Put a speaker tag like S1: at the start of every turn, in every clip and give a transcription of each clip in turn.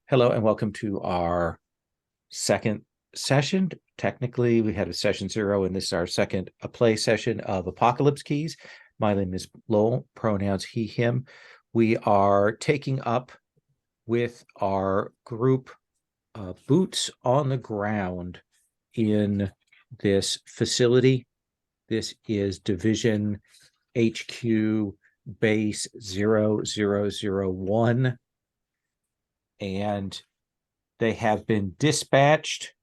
S1: Hello and welcome to our second session. Technically, we had a session 0, and this is our second play session of Apocalypse Keys. My name is Lowell, pronouns he, him. We are taking up with our group boots on the ground in this facility. This is Division HQ Base 0001. And they have been dispatched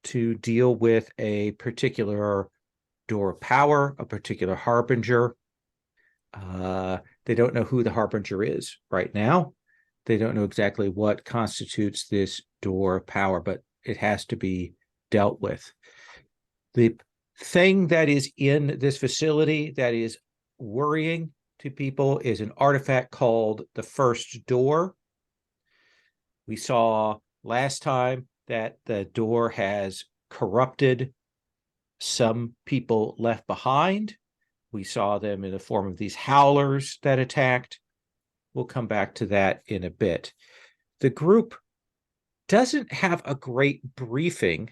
S1: to deal with a particular door of power, a particular harbinger. They don't know who the harbinger is right now. They don't know exactly what constitutes this door of power, but it has to be dealt with. The thing that is in this facility that is worrying to people is an artifact called the First Door. We saw last time that the door has corrupted some people left behind. We saw them in the form of these howlers that attacked. We'll come back to that in a bit. The group doesn't have a great briefing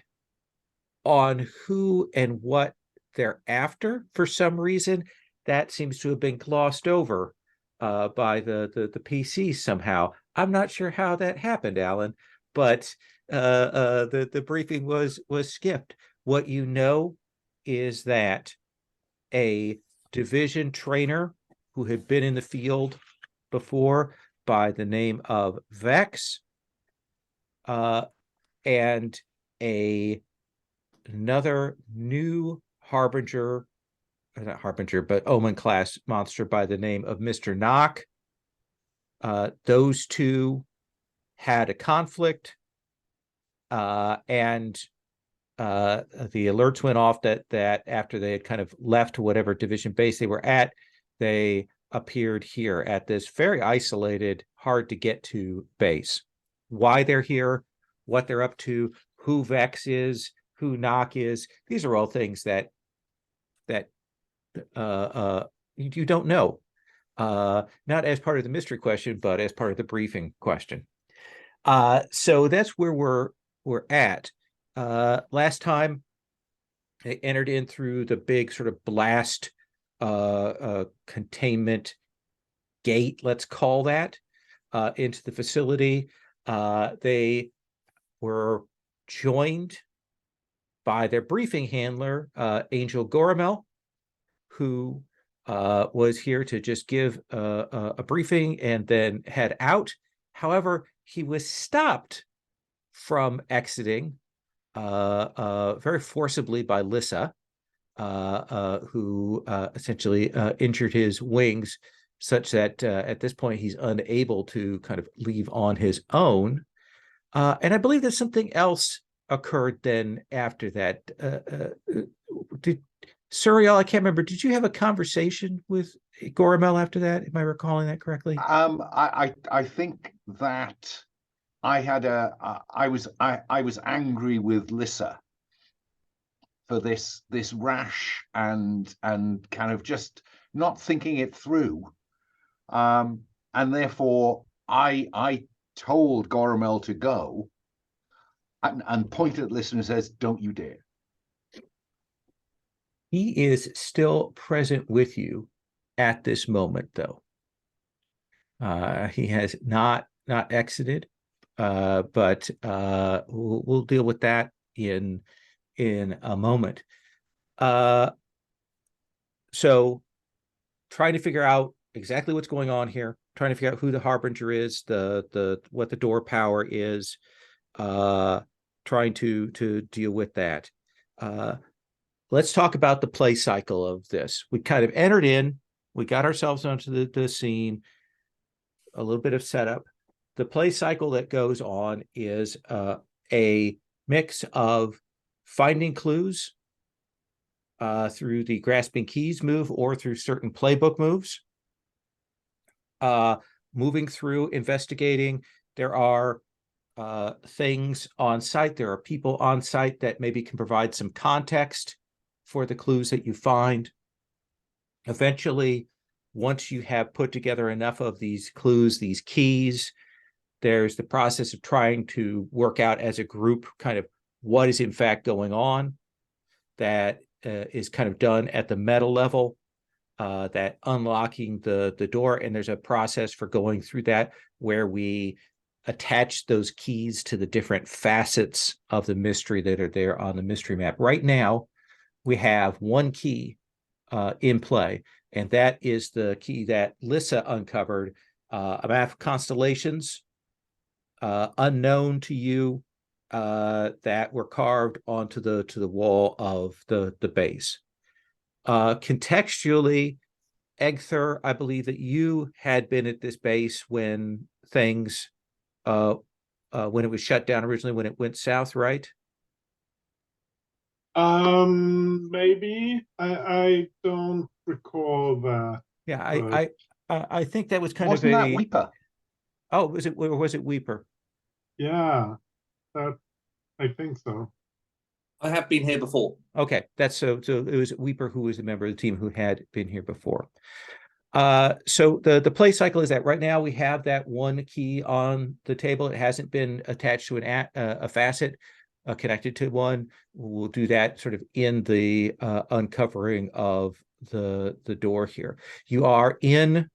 S1: on who and what they're after for some reason. That seems to have been glossed over by the PC somehow. I'm not sure how that happened, Alan, but the briefing was skipped. What you know is that a division trainer who had been in the field before by the name of Vex and another new harbinger, not harbinger, but Omen class monster by the name of Mr. Knock. Those two had a conflict, and the alerts went off that after they had kind of left whatever division base they were at, they appeared here at this very isolated, hard to get to base. Why they're here, what they're up to, who Vex is, who Knock is, these are all things that you don't know. Not as part of the mystery question, but as part of the briefing question. So that's where we're at. Last time they entered in through the big sort of blast containment gate, let's call that, into the facility. They were joined by their briefing handler, Angel Goramel, who was here to just give a briefing and then head out. However, he was stopped from exiting very forcibly by Lissa, who essentially injured his wings such that at this point he's unable to kind of leave on his own. And I believe that something else occurred then after that. Suriel, I can't remember. Did you have a conversation with Goramel after that? Am I recalling that correctly?
S2: I think that I was angry with Lissa for this rash and kind of just not thinking it through, and therefore I told Goramel to go and pointed at Lissa and says, "Don't you dare."
S1: He is still present with you at this moment, though. He has not exited, but we'll deal with that in a moment. So trying to figure out exactly what's going on here, trying to figure out who the harbinger is, what the door power is, trying to deal with that. Let's talk about the play cycle of this. We kind of entered in, we got ourselves onto the scene, a little bit of setup. The play cycle that goes on is a mix of finding clues through the grasping keys move or through certain playbook moves, moving through, investigating. There are things on site. There are people on site that maybe can provide some context for the clues that you find. Eventually, once you have put together enough of these clues, these keys, There's the process of trying to work out as a group kind of what is in fact going on. That is kind of done at the meta level, that unlocking the door. And there's a process for going through that where we attach those keys to the different facets of the mystery that are there on the mystery map. Right now, we have one key in play, and that is the key that Lissa uncovered, a map of constellations unknown to you, that were carved onto the wall of the base. Contextually, Egther, I believe that you had been at this base when things when it was shut down originally, when it went south, right?
S3: Maybe I don't recall that.
S1: Yeah,
S3: But
S1: I think that was kind
S2: Wasn't
S1: of
S2: that
S1: a.
S2: Weeper?
S1: Oh, was it Weeper?
S3: yeah, that I think so.
S4: I have been here before.
S1: Okay, that's so it was Weeper who was a member of the team who had been here before. So the play cycle is that right now we have that one key on the table. It hasn't been attached to a facet connected to one. We'll do that sort of in the uncovering of the door here. You are in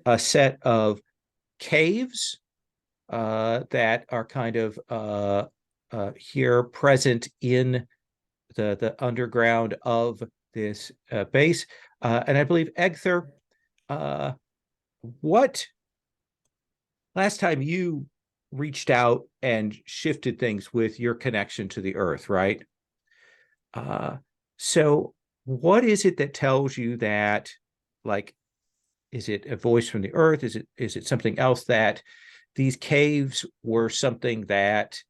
S1: a set of caves that are kind of here present in the underground of this base. And I believe Egther, what last time you reached out and shifted things with your connection to the earth, right? So what is it that tells you that, like, is it a voice from the earth? Is it something else, that these caves were something that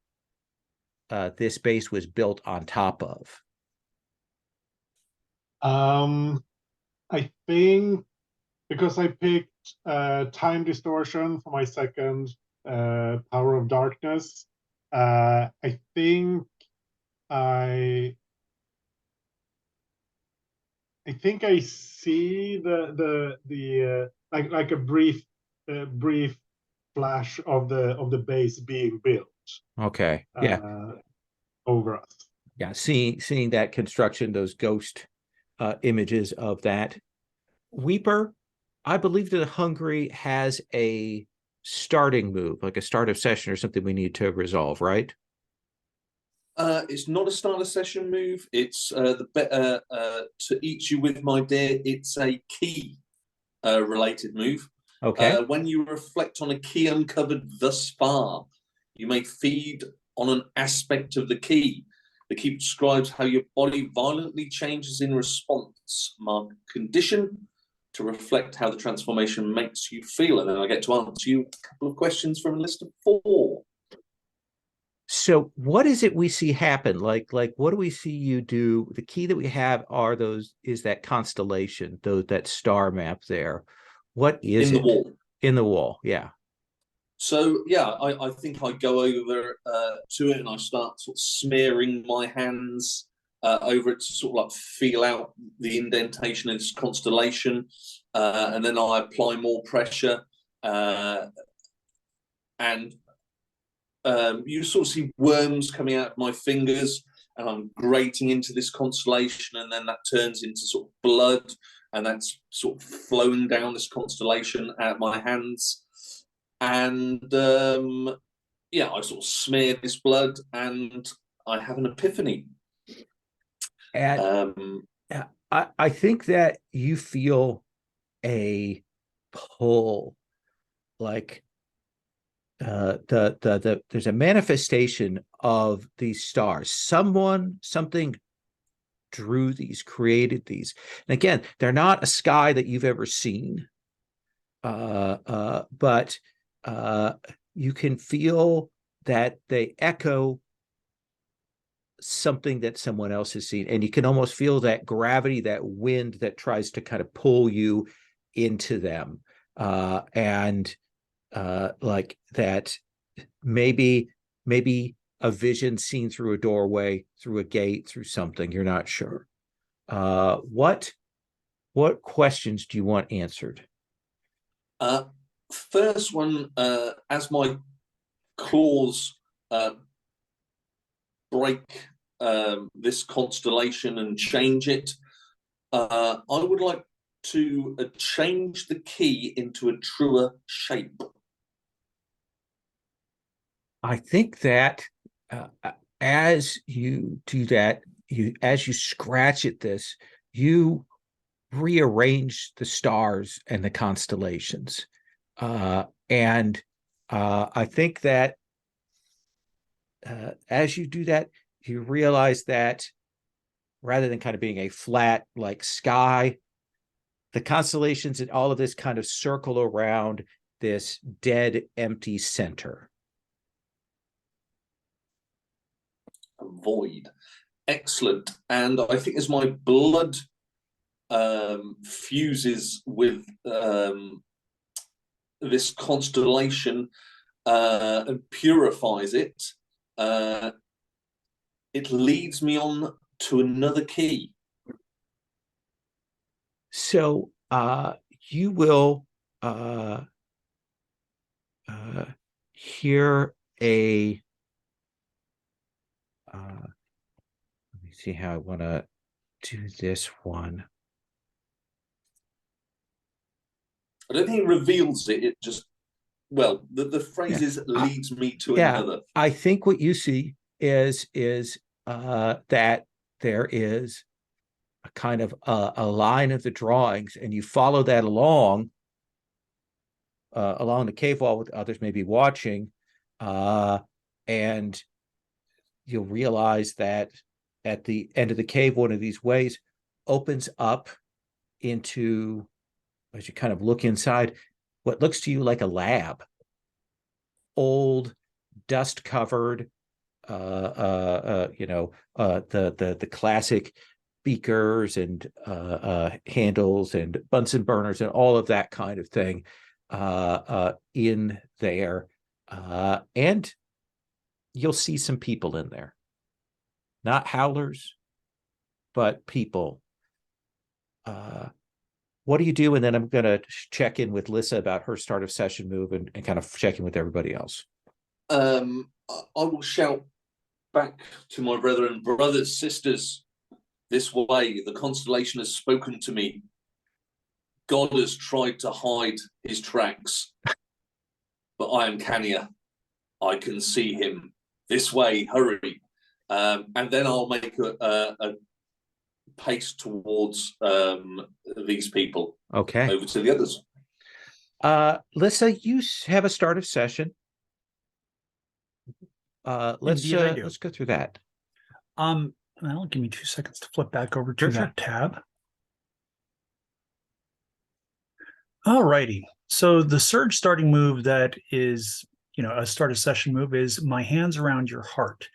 S1: this base was built on top of?
S3: I think because I picked time distortion for my second power of darkness, I think I I see the like a brief flash of the base being built
S1: Okay, yeah,
S3: over us.
S1: yeah. Seeing that construction, those ghost images of that. Weeper, I believe that Hungary has a starting move, like a start of session or something we need to resolve, right?
S4: It's not a starter session move. It's the better to eat you with, my dear. It's a key related move.
S1: Okay.
S4: When you reflect on a key uncovered thus far, you may feed on an aspect of the key. The key describes how your body violently changes in response. Mark condition to reflect how the transformation makes you feel. And then I get to answer you a couple of questions from a list of 4.
S1: So what is it we see happen? Like what do we see you do? The key that we have is that constellation, that star map there. What is
S4: in the
S1: it?
S4: wall.
S1: In the wall, yeah.
S4: So yeah, I think I go over to it and I start sort of smearing my hands over it to sort of like feel out the indentation of this constellation, and then I apply more pressure, and you sort of see worms coming out of my fingers, and I'm grating into this constellation, and then that turns into sort of blood, and that's sort of flowing down this constellation out of my hands. And yeah, I sort of smear this blood, and I have an epiphany.
S1: And I think that you feel a pull, like there's a manifestation of these stars. Something drew these, created these. And again, they're not a sky that you've ever seen, but you can feel that they echo something that someone else has seen, and you can almost feel that gravity, that wind that tries to kind of pull you into them, and like that maybe a vision seen through a doorway, through a gate, through something. You're not sure. What questions do you want answered?
S4: first one, as my claws break this constellation and change it, I would like to change the key into a truer shape.
S1: I think that as you do that, as you scratch at this, you rearrange the stars and the constellations. And I think that as you do that, you realize that rather than kind of being a flat like sky, the constellations and all of this kind of circle around this dead, empty center.
S4: A void. Excellent. And I think as my blood fuses with this constellation and purifies it, it leads me on to another key.
S1: So you will hear a let me see how I want to do this one.
S4: I don't think it reveals it. It just, well, the phrase is leads me to another.
S1: I think what you see is that there is a kind of a line of the drawings, and you follow that along the cave wall with others maybe watching, and you'll realize that at the end of the cave, one of these ways opens up into, as you kind of look inside, what looks to you like a lab. Old, dust-covered, the classic beakers and handles and Bunsen burners and all of that kind of thing in there. And you'll see some people in there. Not howlers, but people. What do you do? And then I'm going to check in with Lissa about her start of session move and kind of check in with everybody else.
S4: I will shout back to my brethren, brothers, sisters, this way. The constellation has spoken to me. God has tried to hide his tracks, but I am cannier. I can see him. This way, hurry. And then I'll make a pace towards these people.
S1: Okay.
S4: Over to the others.
S1: Lissa, you have a start of session. Let's go through that.
S5: Well, give me 2 seconds to flip back over to that tab. All righty. So the surge starting move that is, a start of session move is my hands around your heart.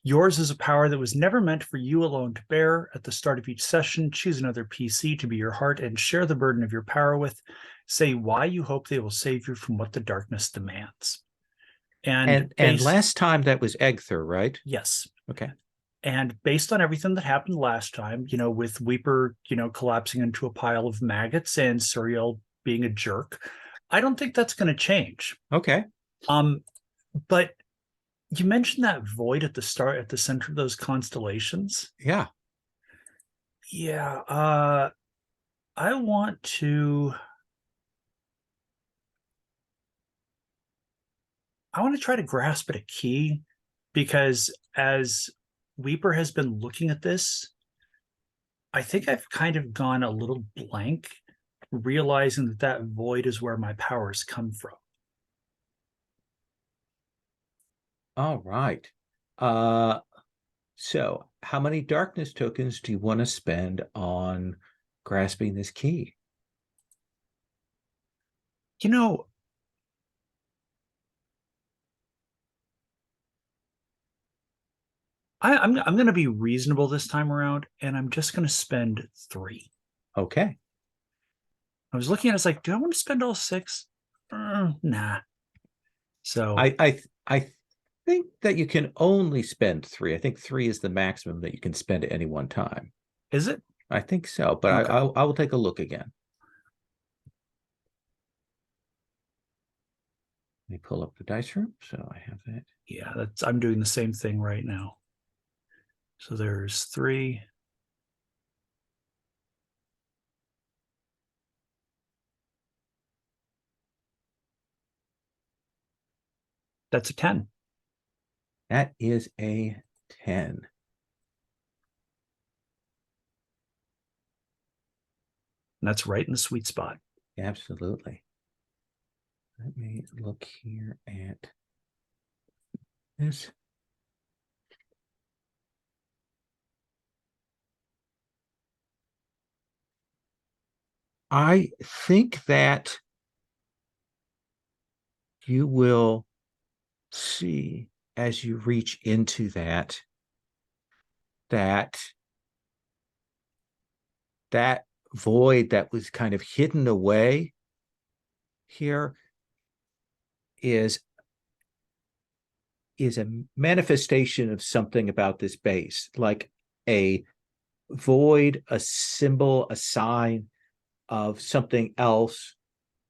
S5: Yours is a power that was never meant for you alone to bear. At the start of each session, choose another PC to be your heart and share the burden of your power with. Say why you hope they will save you from what the darkness demands. And
S1: last time that was Egther, right?
S5: Yes.
S1: Okay.
S5: And based on everything that happened last time, with Weeper, collapsing into a pile of maggots and Suriel being a jerk, I don't think that's going to change.
S1: Okay.
S5: But you mentioned that void at the start, at the center of those constellations.
S1: Yeah.
S5: Yeah. I want to try to grasp at a key, because as Weeper has been looking at this, I think I've kind of gone a little blank, realizing that void is where my powers come from.
S1: All right. So how many darkness tokens do you want to spend on grasping this key?
S5: I'm going to be reasonable this time around, and I'm just going to spend 3.
S1: Okay.
S5: I was looking at it, it's like, do I want to spend all 6? Nah. So
S1: I think that you can only spend 3. I think 3 is the maximum that you can spend at any one time.
S5: Is it?
S1: I think so, but okay. I will take a look again. me pull up the dice room so I have that.
S5: Yeah, I'm doing the same thing right now. So there's 3. That's a 10.
S1: That is a 10.
S5: And that's right in the sweet spot.
S1: Absolutely. Let me look here at this. I think that you will see as you reach into that void that was kind of hidden away here is a manifestation of something about this base, like a void, a symbol, a sign of something else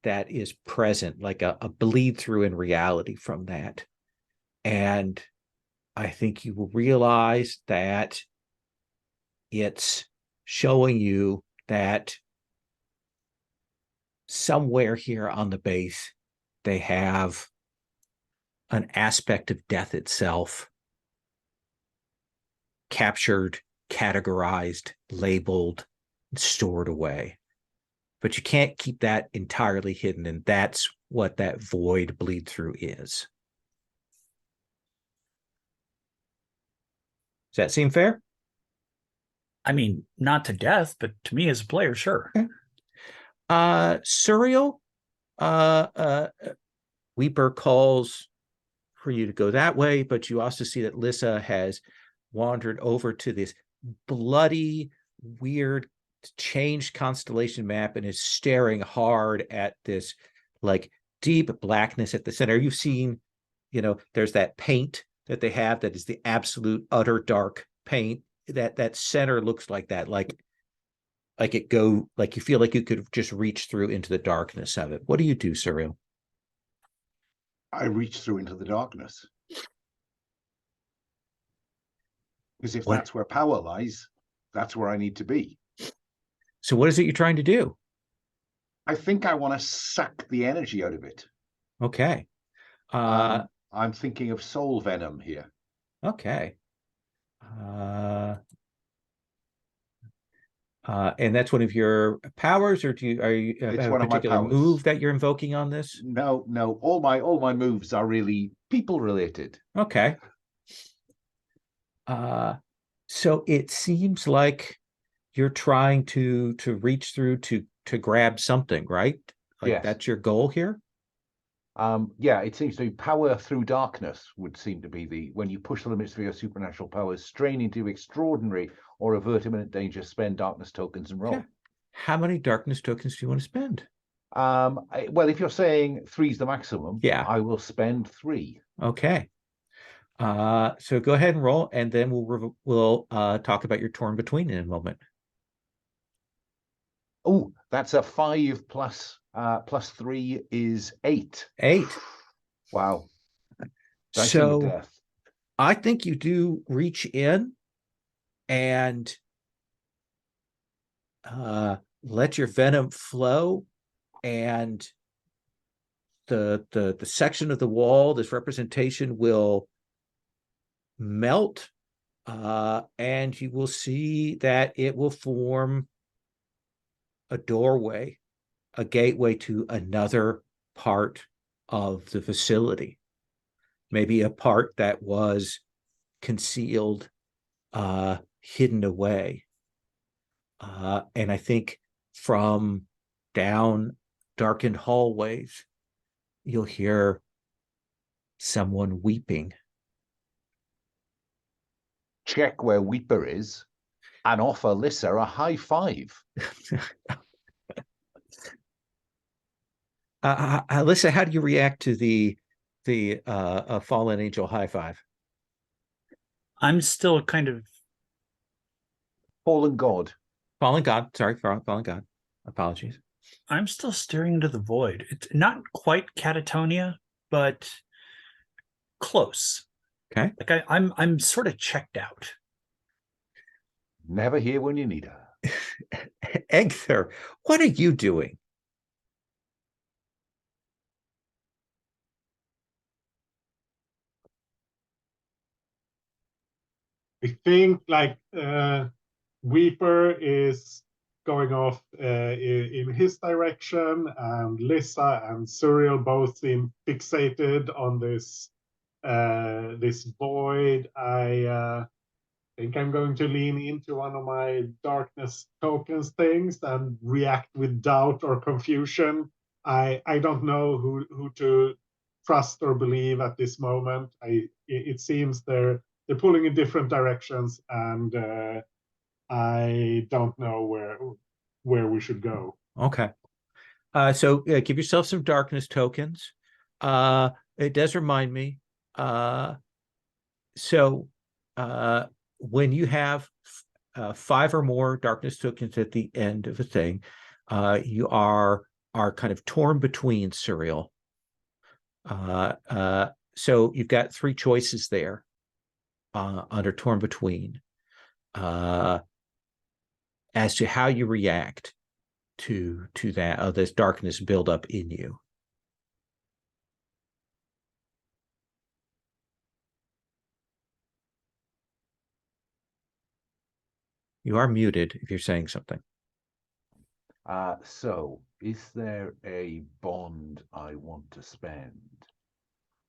S1: that is present, like a bleed through in reality from that. And I think you will realize that it's showing you that somewhere here on the base, they have an aspect of death itself captured, categorized, labeled, stored away. But you can't keep that entirely hidden, and that's what that void bleed through is. Does that seem fair?
S5: I mean, not to death, but to me as a player, sure.
S1: Okay. Suriel, Weeper calls for you to go that way, but you also see that Lissa has wandered over to this bloody, weird, changed constellation map and is staring hard at this like deep blackness at the center. You've seen, there's that paint that they have that is the absolute utter dark paint. That center looks like that, like you feel like you could just reach through into the darkness of it. What do you do, Suriel?
S2: I reach through into the darkness. Because if that's where power lies, that's where I need to be.
S1: So what is it you're trying to do?
S2: I think I want to suck the energy out of it.
S1: Okay.
S2: I'm thinking of soul venom here.
S1: Okay. And that's one of your powers, or are you have
S2: It's
S1: a
S2: one of my
S1: particular
S2: powers.
S1: move that you're invoking on this?
S2: No, all my moves are really people related.
S1: Okay. So it seems like you're trying to reach through to grab something, right? Like
S2: Yes.
S1: that's your goal here?
S2: Yeah, it seems to be power through darkness would seem to be when you push the limits of your supernatural powers, strain into extraordinary or avert imminent danger, spend darkness tokens and roll.
S1: Yeah. How many darkness tokens do you want to spend?
S2: Well, if you're saying 3's the maximum,
S1: yeah,
S2: I will spend 3.
S1: Okay. So go ahead and roll, and then we'll talk about your torn between in a moment.
S2: Oh, that's a 5 plus 3 is 8.
S1: 8.
S2: Wow. Dicing with
S1: So
S2: death.
S1: I think you do reach in and let your venom flow, and the section of the wall, this representation will melt, and you will see that it will form a doorway, a gateway to another part of the facility, maybe a part that was concealed, hidden away. And I think from down darkened hallways, you'll hear someone weeping.
S2: Check where Weeper is and offer Lissa a high 5.
S1: Alyssa, how do you react to the fallen angel high 5?
S5: I'm still kind of
S2: Fallen God.
S1: Fallen God. Sorry, fallen God. Apologies.
S5: I'm still staring into the void. It's not quite catatonia, but close.
S1: Okay.
S5: Like I'm sort of checked out.
S2: Never here when you need her.
S1: Egther, what are you doing?
S3: I think like Weeper is going off in his direction, and Lissa and Suriel both seem fixated on this this void. I think I'm going to lean into one of my darkness tokens things and react with doubt or confusion. I don't know who to trust or believe at this moment. It seems they're pulling in different directions, and I don't know where we should go.
S1: Okay. So give yourself some darkness tokens. It does remind me. So when you have 5 or more darkness tokens at the end of a thing, you are kind of torn between Suriel. So you've got 3 choices there under torn between as to how you react to that this darkness build up in you. You are muted if you're saying something.
S2: So, is there a bond I want to spend?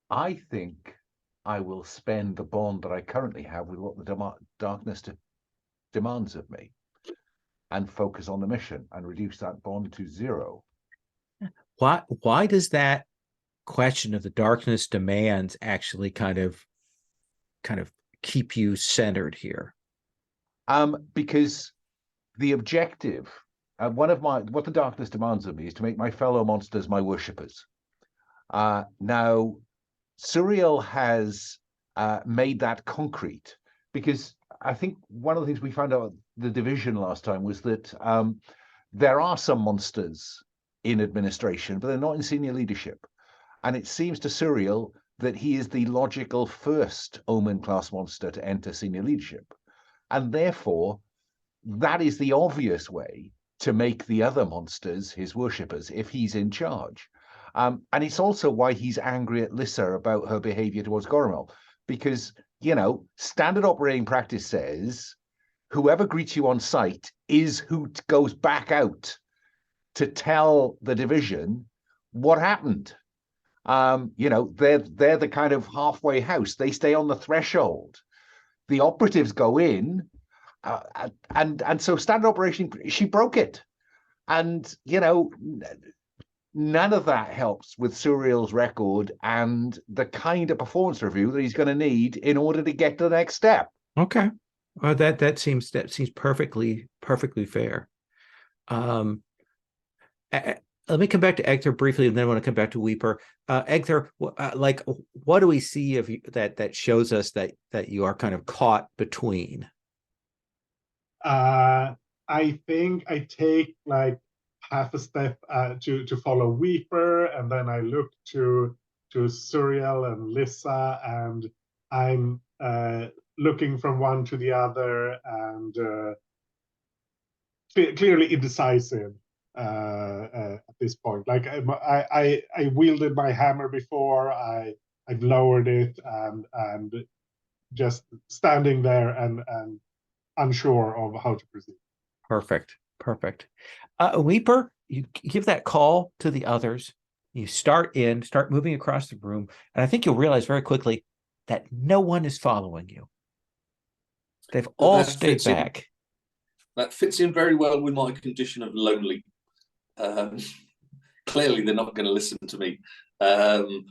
S2: I think I will spend the bond that I currently have with what the darkness demands of me, and focus on the mission and reduce that bond to 0.
S1: Why does that question of the darkness demands actually kind of keep you centered here?
S2: Because the objective, what the darkness demands of me is to make my fellow monsters my worshippers. Now, Suriel has made that concrete, because I think one of the things we found out the division last time was that there are some monsters in administration, but they're not in senior leadership. And it seems to Suriel that he is the logical first Omen class monster to enter senior leadership. And therefore, that is the obvious way to make the other monsters his worshippers if he's in charge. And it's also why he's angry at Lissa about her behavior towards Goromel, because, standard operating practice says whoever greets you on sight is who goes back out to tell the division what happened. They're the kind of halfway house. They stay on the threshold. The operatives go in, and so standard operation, she broke it. And, none of that helps with Suriel's record and the kind of performance review that he's going to need in order to get to the next step.
S1: Okay. That seems perfectly fair. Let me come back to Egther briefly, and then I want to come back to Weeper. Egther, what do we see of you that shows us that you are kind of caught between?
S3: I think I take like half a step to follow Weeper, and then I look to Suriel and Lissa, and I'm looking from one to the other, and clearly indecisive at this point. Like I wielded my hammer before, I've lowered it, and just standing there and unsure of how to proceed.
S1: Perfect. Weeper, you give that call to the others. You start moving across the room, and I think you'll realize very quickly that no one is following you. They've all stayed back.
S4: That fits in very well with my condition of lonely. Clearly, they're not going to listen to me. They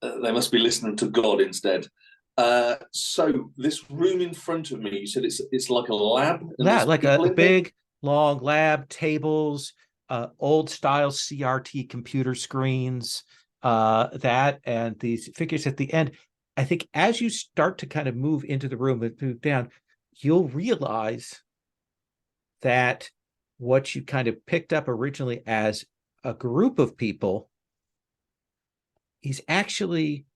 S4: must be listening to God instead. So this room in front of me, you said it's like a lab?
S1: Like a big, long lab, tables, old style CRT computer screens, that and these figures at the end. I think as you start to kind of move into the room and move down, you'll realize that what you kind of picked up originally as a group of people he's actually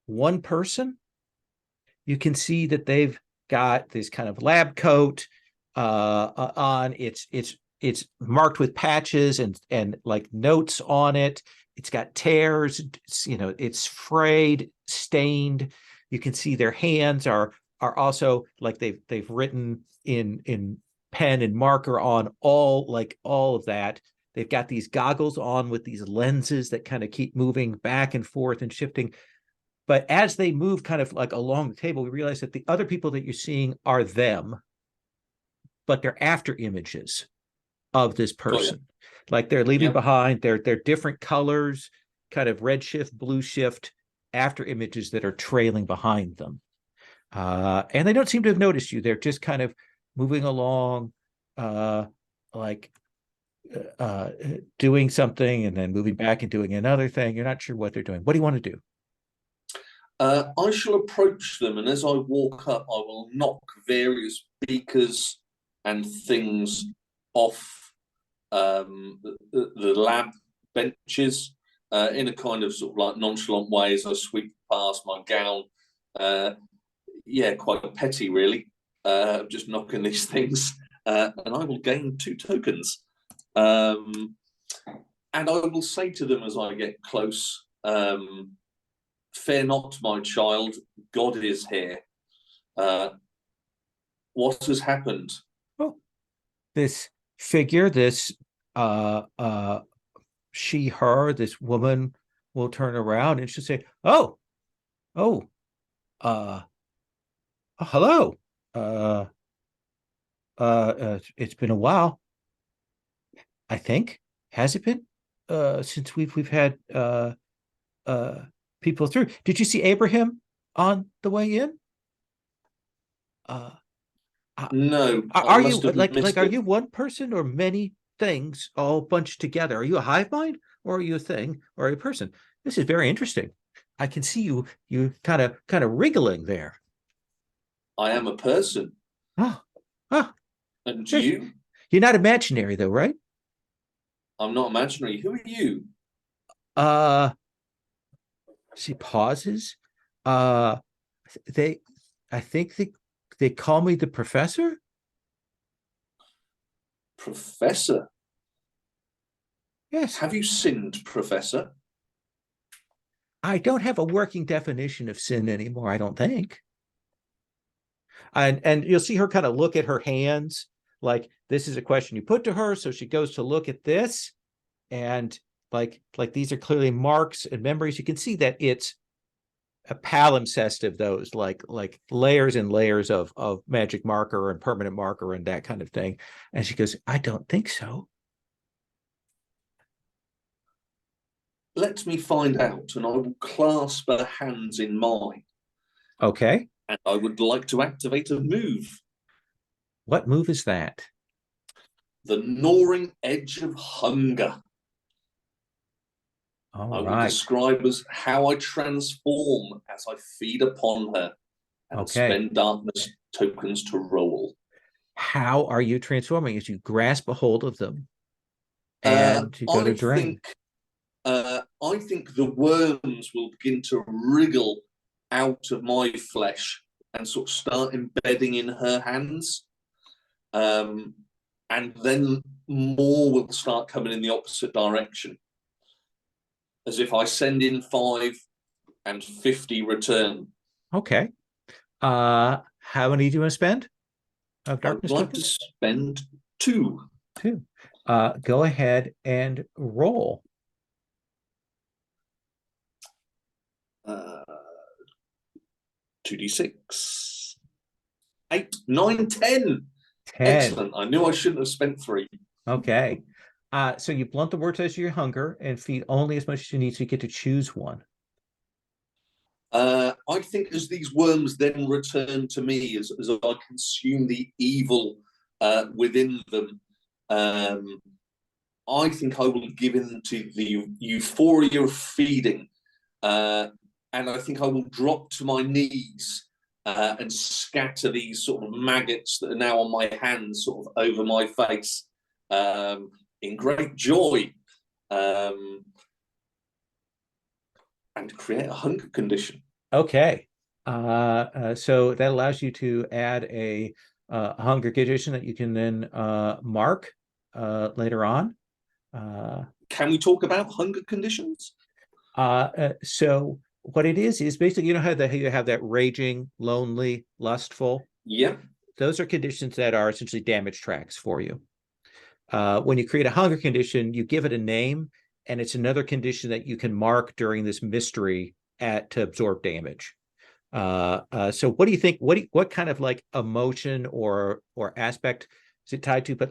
S1: one person. You can see that they've got this kind of lab coat on. It's marked with patches and like notes on it. It's got tears. It's frayed, stained. You can see their hands are also like they've written in pen and marker on all of that. They've got these goggles on with these lenses that kind of keep moving back and forth and shifting. But as they move kind of like along the table, we realize that the other people that you're seeing are them, but they're after images of this person. Like they're leaving behind, they're different colors, kind of red shift, blue shift, after images that are trailing behind them. And they don't seem to have noticed you. They're just kind of moving along, doing something and then moving back and doing another thing. You're not sure what they're doing. What do you want to do?
S4: I shall approach them, and as I walk up, I will knock various beakers and things off the lab benches in a kind of sort of like nonchalant way as I sweep past my gown. Quite petty, really. Just knocking these things, and I will gain 2 tokens. And I will say to them as I get close, fear not, my child, God is here. What has happened?
S1: Oh, this figure, this she, her, this woman will turn around and she'll say, hello. It's been a while, I think. Has it been? Since we've had people through. Did you see Abraham on the way in?
S4: No.
S1: Are you are you one person or many things all bunched together? Are you a hive mind, or are you a thing, or a person? This is very interesting. I can see you kind of wriggling there.
S4: I am a person. And you?
S1: You're not imaginary though, right?
S4: I'm not imaginary. Who are you?
S1: She pauses. I think they call me the professor.
S4: Professor?
S1: Yes.
S4: Have you sinned, Professor?
S1: I don't have a working definition of sin anymore, I don't think. And you'll see her kind of look at her hands, like this is a question you put to her, so she goes to look at this, and like these are clearly marks and memories. You can see that it's a palimpsest of those, like layers and layers of magic marker and permanent marker and that kind of thing. And she goes, I don't think so.
S4: Let me find out, and I will clasp her hands in mine.
S1: Okay.
S4: And I would like to activate a move.
S1: What move is that?
S4: The gnawing edge of hunger.
S1: All
S4: I will
S1: right.
S4: describe as how I transform as I feed upon her and spend darkness tokens to roll.
S1: How are you transforming as you grasp a hold of them and you go to drain?
S4: I think the worms will begin to wriggle out of my flesh and sort of start embedding in her hands. And then more will start coming in the opposite direction. As if I send in 5 and 50 return.
S1: Okay. How many do you want to spend? Of darkness
S4: I'd like
S1: tokens?
S4: to spend 2.
S1: 2. Go ahead and roll.
S4: 2d6. 8, 9, 10.
S1: 10.
S4: Excellent. I knew I shouldn't have spent 3.
S1: Okay. So you blunt the vortex of your hunger and feed only as much as you need, so you get to choose one.
S4: I think as these worms then return to me, as I consume the evil within them, I think I will give in to the euphoria of feeding. And I think I will drop to my knees and scatter these sort of maggots that are now on my hands sort of over my face in great joy. and create a hunger condition.
S1: Okay. So that allows you to add a hunger condition that you can then mark later on.
S4: Can we talk about hunger conditions?
S1: So what it is basically, you know how you have that raging, lonely, lustful.
S4: Yeah.
S1: Those are conditions that are essentially damage tracks for you. When you create a hunger condition, you give it a name, and it's another condition that you can mark during this mystery to absorb damage. So what do you think? What kind of like emotion or aspect is it tied to? But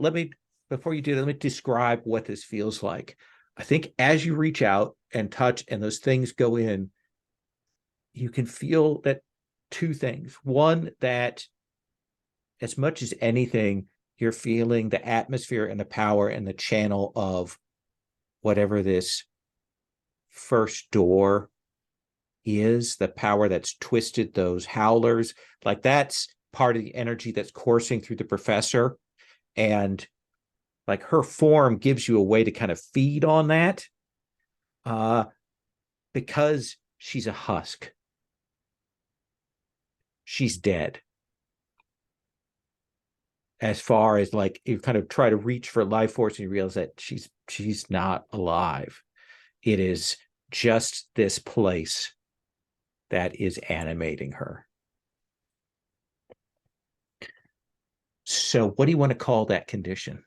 S1: before you do that, let me describe what this feels like. I think as you reach out and touch and those things go in, you can feel that two things. One, that as much as anything, you're feeling the atmosphere and the power and the channel of whatever this first door is, the power that's twisted those howlers. Like that's part of the energy that's coursing through the professor. And like her form gives you a way to kind of feed on that because she's a husk. She's dead. As far as like you kind of try to reach for life force and you realize that she's not alive. It is just this place that is animating her. So what do you want to call that condition?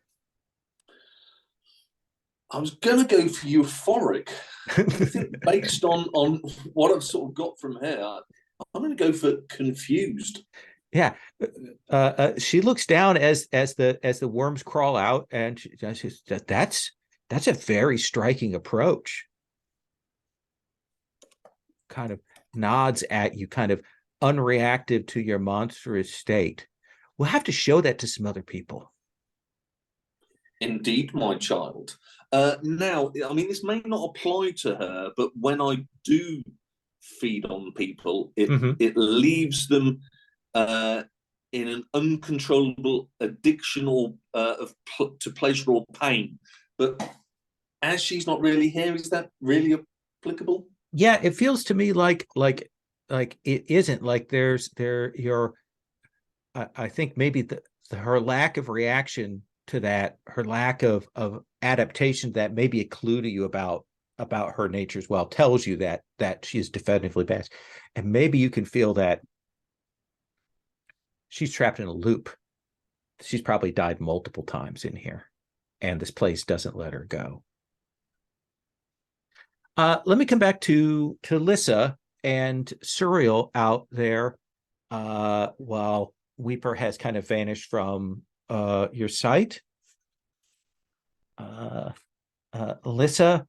S4: I was going to go for euphoric. I think based on what I've sort of got from her, I'm going to go for confused.
S1: Yeah, she looks down as the worms crawl out, and that's a very striking approach. Kind of nods at you, kind of unreactive to your monstrous state. We'll have to show that to some other people.
S4: Indeed, my child. Now, I mean, this may not apply to her, but when I do feed on people, it leaves them in an uncontrollable addiction to pleasure or pain. But as she's not really here, is that really applicable?
S1: Yeah, it feels to me like it isn't. Like I think maybe her lack of reaction to that, her lack of adaptation, that may be a clue to you about her nature as well, tells you that she is definitively bad. And maybe you can feel that she's trapped in a loop. She's probably died multiple times in here, and this place doesn't let her go. Let me come back to Lissa and Suriel out there while Weeper has kind of vanished from your sight. Lissa,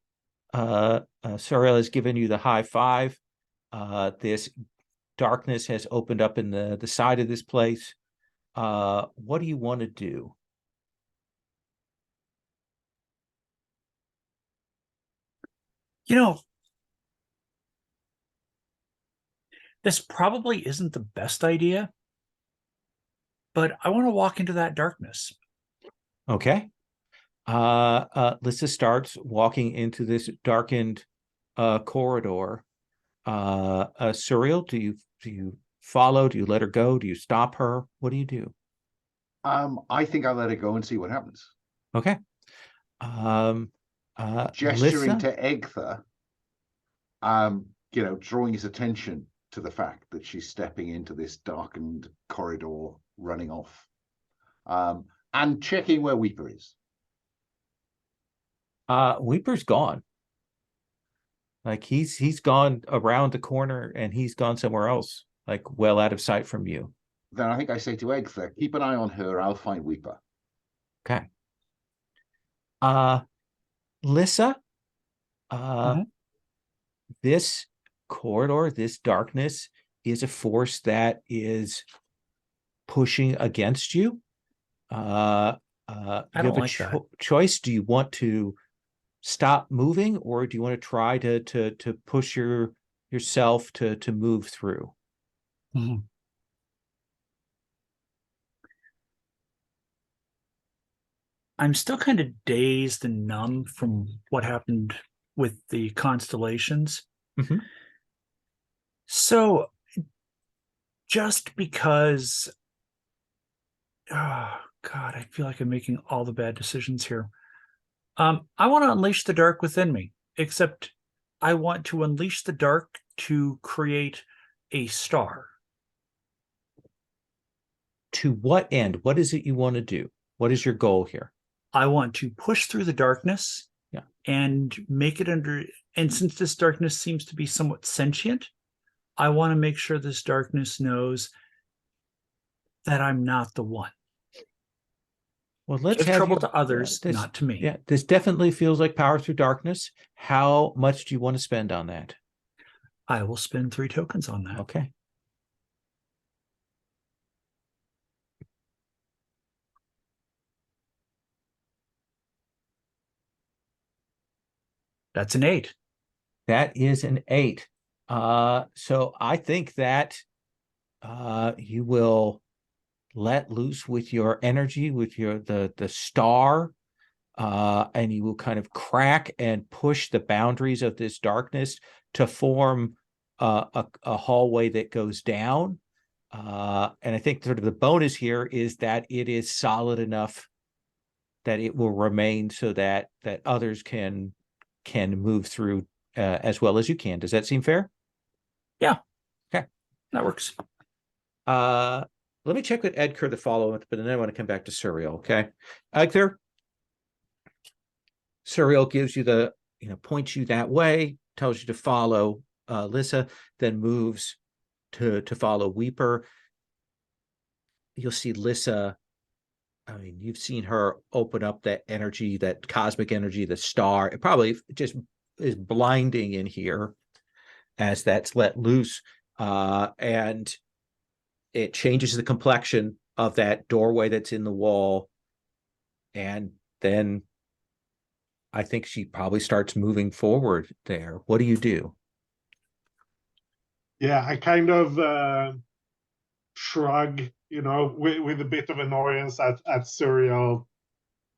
S1: Suriel has given you the high five. This darkness has opened up in the side of this place. What do you want to do?
S5: You know, this probably isn't the best idea, but I want to walk into that darkness.
S1: Okay. Lissa starts walking into this darkened corridor. Suriel, do you follow? Do you let her go? Do you stop her? What do you do?
S2: I think I'll let her go and see what happens.
S1: Okay.
S2: Gesturing
S1: Lissa?
S2: to Egtha, drawing his attention to the fact that she's stepping into this darkened corridor, running off, and checking where Weeper is.
S1: Weeper's gone. Like he's gone around the corner and he's gone somewhere else, like well out of sight from you.
S2: Then I think I say to Egtha, keep an eye on her, I'll find Weeper.
S1: Okay. Lissa, this corridor, this darkness is a force that is pushing against you.
S5: I don't like that.
S1: Choice. Do you want to stop moving, or do you want to try to push yourself to move through?
S5: Mm-hmm. I'm still kind of dazed and numb from what happened with the constellations. So just because, oh God, I feel like I'm making all the bad decisions here. I want to unleash the dark within me, except I want to unleash the dark to create a star.
S1: To what end? What is it you want to do? What is your goal here?
S5: I want to push through the darkness,
S1: Yeah,
S5: and make it under. And since this darkness seems to be somewhat sentient, I want to make sure this darkness knows that I'm not the one.
S1: well, let's
S5: Give
S1: have
S5: trouble
S1: you,
S5: to others,
S1: this,
S5: not to me.
S1: Yeah, this definitely feels like power through darkness. How much do you want to spend on that?
S5: I will spend 3 tokens on that.
S1: Okay.
S5: That's an 8.
S1: That is an 8. So I think that you will let loose with your energy, with your the star, and you will kind of crack and push the boundaries of this darkness to form a hallway that goes down. And I think sort of the bonus here is that it is solid enough that it will remain so that others can move through as well as you can. Does that seem fair?
S5: Yeah.
S1: Okay.
S5: That works.
S1: Let me check with Edgar the follow-up, but then I want to come back to Suriel. Okay. Edgar, Suriel gives you the, points you that way, tells you to follow Lissa, then moves to follow Weeper. You'll see Lissa. I mean, you've seen her open up that energy, that cosmic energy, the star. It probably just is blinding in here as that's let loose. And it changes the complexion of that doorway that's in the wall. And then I think she probably starts moving forward there. What do you do?
S3: Yeah, I kind of shrug, with a bit of annoyance at Suriel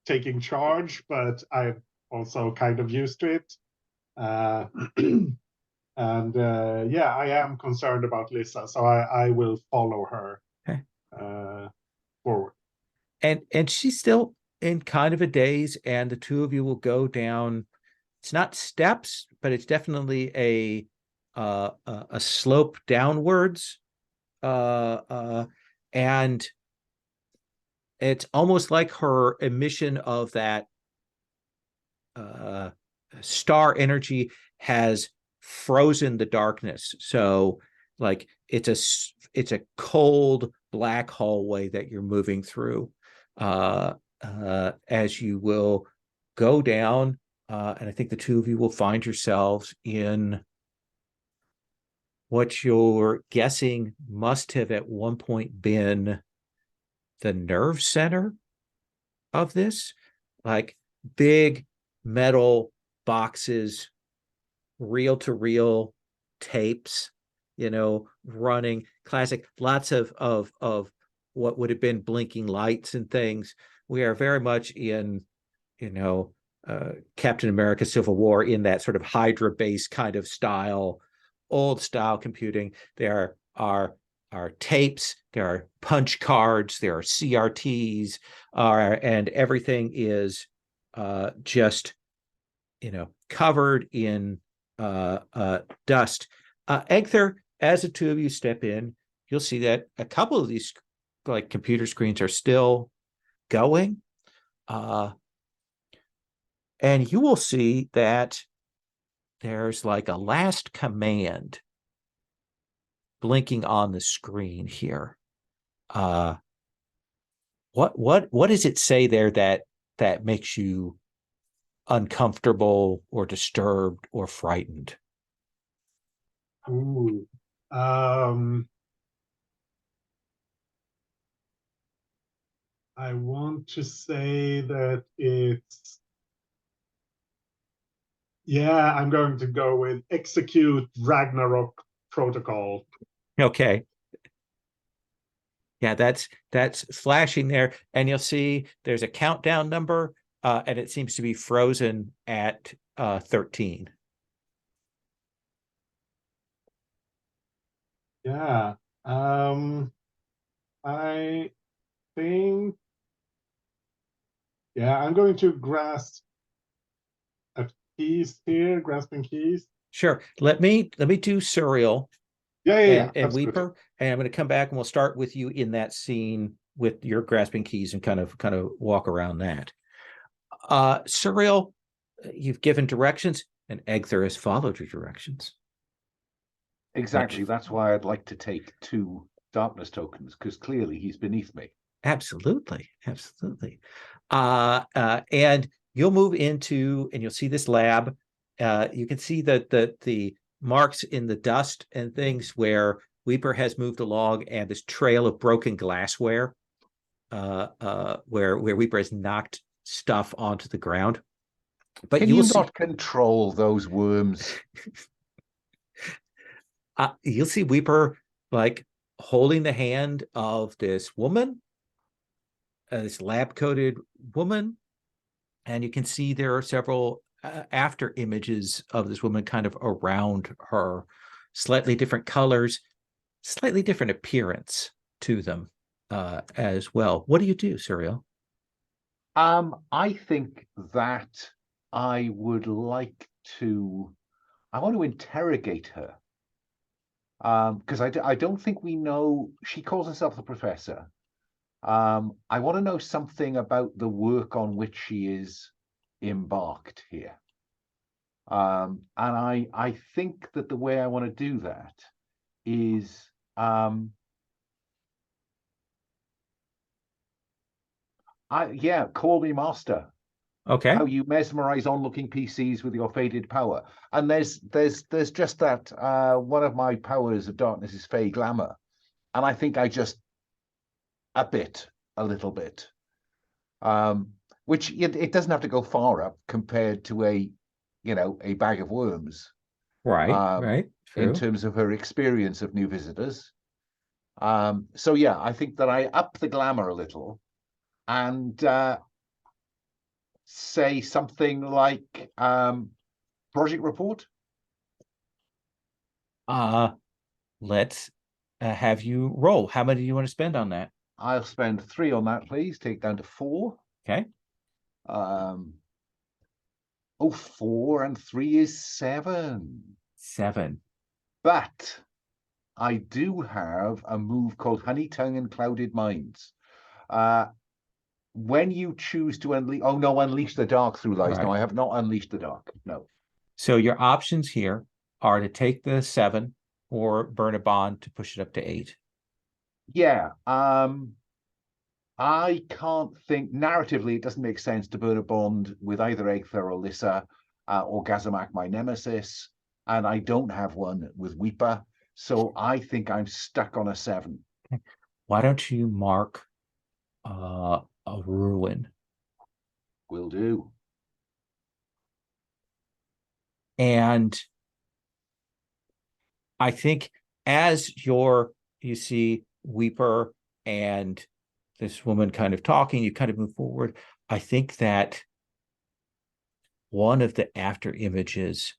S3: taking charge, but I'm also kind of used to it. Uh, and yeah, I am concerned about Lissa, so I will follow her
S1: Okay.
S3: forward.
S1: And she's still in kind of a daze, and the two of you will go down. It's not steps, but it's definitely a slope downwards, and it's almost like her emission of that star energy has frozen the darkness. So, like, it's a cold black hallway that you're moving through, as you will go down. And I think the two of you will find yourselves in what you're guessing must have at one point been the nerve center of this, like big metal boxes, reel to reel tapes, running classic, lots of what would have been blinking lights and things. We are very much in, Captain America Civil War, in that sort of Hydra based kind of style, old style computing. There are tapes, there are punch cards, there are CRTs, and everything is just, covered in dust. Egther, as the two of you step in, you'll see that a couple of these like computer screens are still going. And you will see that there's like a last command blinking on the screen here. What does it say there that makes you uncomfortable or disturbed or frightened?
S3: Ooh. I want to say that it's, yeah, I'm going to go with execute Ragnarok protocol.
S1: Okay. Yeah, that's flashing there, and you'll see there's a countdown number, and it seems to be frozen at 13.
S3: Yeah. I think, yeah, I'm going to grasp at keys here, grasping keys.
S1: Sure. Let me do Surreal
S3: Yeah,
S1: and
S3: that's good.
S1: Weeper, and I'm going to come back and we'll start with you in that scene with your grasping keys and kind of walk around that. Surreal, you've given directions, and Egther has followed your directions.
S2: Exactly. That's why I'd like to take 2 darkness tokens, because clearly he's beneath me.
S1: Absolutely, absolutely. And you'll move into, and you'll see this lab. You can see that the marks in the dust and things where Weeper has moved along, and this trail of broken glassware, where Weeper has knocked stuff onto the ground. But
S2: Can
S1: you
S2: you
S1: will see,
S2: not control those worms?
S1: you'll see Weeper like holding the hand of this woman, this lab-coated woman, and you can see there are several after images of this woman kind of around her, slightly different colors, slightly different appearance to them as well. What do you do, Surreal?
S2: I think that I would like to. I want to interrogate her. Because I don't think we know. She calls herself the professor. I want to know something about the work on which she is embarked here. And I think that the way I want to do that is call me master.
S1: Okay.
S2: How you mesmerize onlooking PCs with your faded power. And there's just that one of my powers of darkness is fey glamour. And I think I just up it a little bit. Which it doesn't have to go far up compared to a bag of worms.
S1: Right.
S2: In
S1: True.
S2: terms of her experience of new visitors. So yeah, I think that I up the glamour a little and say something like project report.
S1: Let's have you roll. How many do you want to spend on that?
S2: I'll spend 3 on that, please. Take down to 4.
S1: Okay.
S2: 4 and 3 is 7.
S1: 7.
S2: But I do have a move called Honey Tongue and Clouded Minds. When you choose to unleash the dark through lies.
S1: Right.
S2: No, I have not unleashed the dark. No.
S1: So your options here are to take the 7 or burn a bond to push it up to 8.
S2: Yeah. I can't think narratively. It doesn't make sense to burn a bond with either Egther or Lissa or Gazamak, my nemesis, and I don't have one with Weeper. So I think I'm stuck on a 7.
S1: Why don't you mark a ruin?
S2: Will do.
S1: And I think as you see Weeper and this woman kind of talking, you kind of move forward. I think that one of the after images,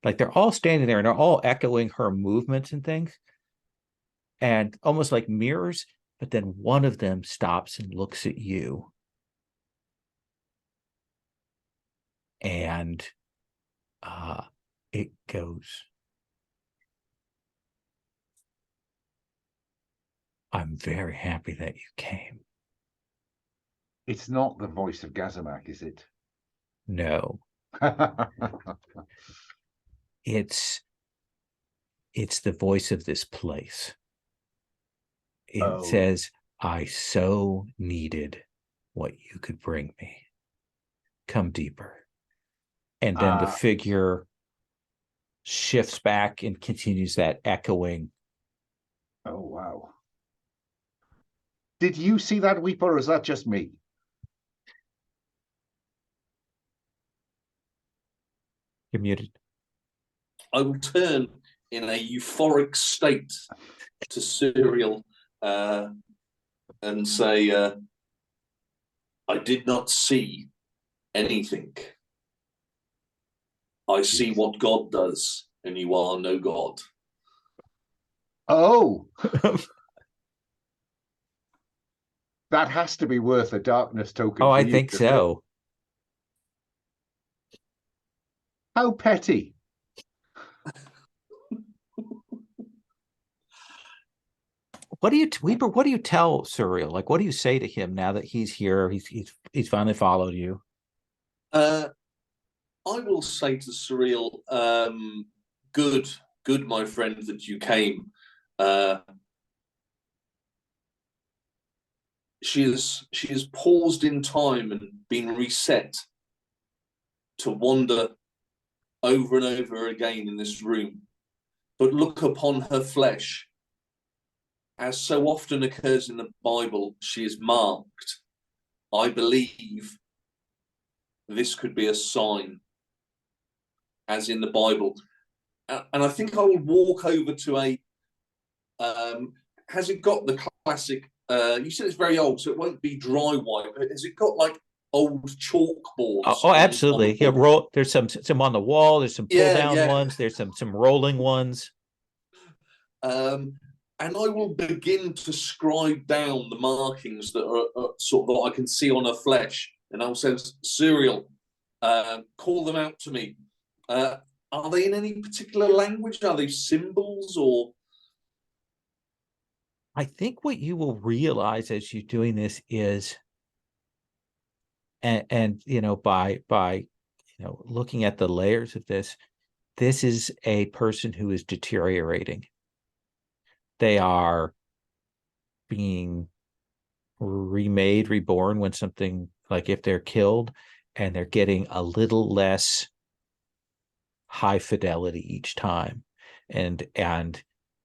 S1: like they're all standing there and they're all echoing her movements and things, and almost like mirrors, but then one of them stops and looks at you. And it goes, I'm very happy that you came.
S2: It's not the voice of Gazamak, is it?
S1: No, it's the voice of this place. It says, I so needed what you could bring me. Come deeper. And then the figure shifts back and continues that echoing.
S2: Oh, wow. Did you see that, Weeper, or is that just me?
S1: You're muted.
S4: I will turn in a euphoric state to Serial and say, I did not see anything. I see what God does, and you are no God.
S2: Oh, that has to be worth a darkness token.
S1: Oh,
S2: for
S1: I
S2: you,
S1: think
S2: doesn't it?
S1: so.
S2: How petty.
S1: What do you, Weeper? What do you tell Surreal? Like, what do you say to him now that he's here? He's finally followed you.
S4: I will say to Surreal, good, my friend, that you came. She has paused in time and been reset to wander over and over again in this room. But look upon her flesh. As so often occurs in the Bible, she is marked. I believe this could be a sign, as in the Bible. And I think I will walk over to a. Has it got the classic? You said it's very old, so it won't be dry white. But has it got like old chalkboards?
S1: Oh, absolutely. Yeah, roll. There's some on the wall. There's some pull down ones. There's some rolling ones.
S4: And I will begin to scribe down the markings that are sort of that I can see on her flesh. And I'll say, Surreal, call them out to me. Are they in any particular language? Are they symbols or?
S1: I think what you will realize as you're doing this is, and by looking at the layers of this is a person who is deteriorating. They are being remade, reborn when something, like if they're killed, and they're getting a little less high fidelity each time. And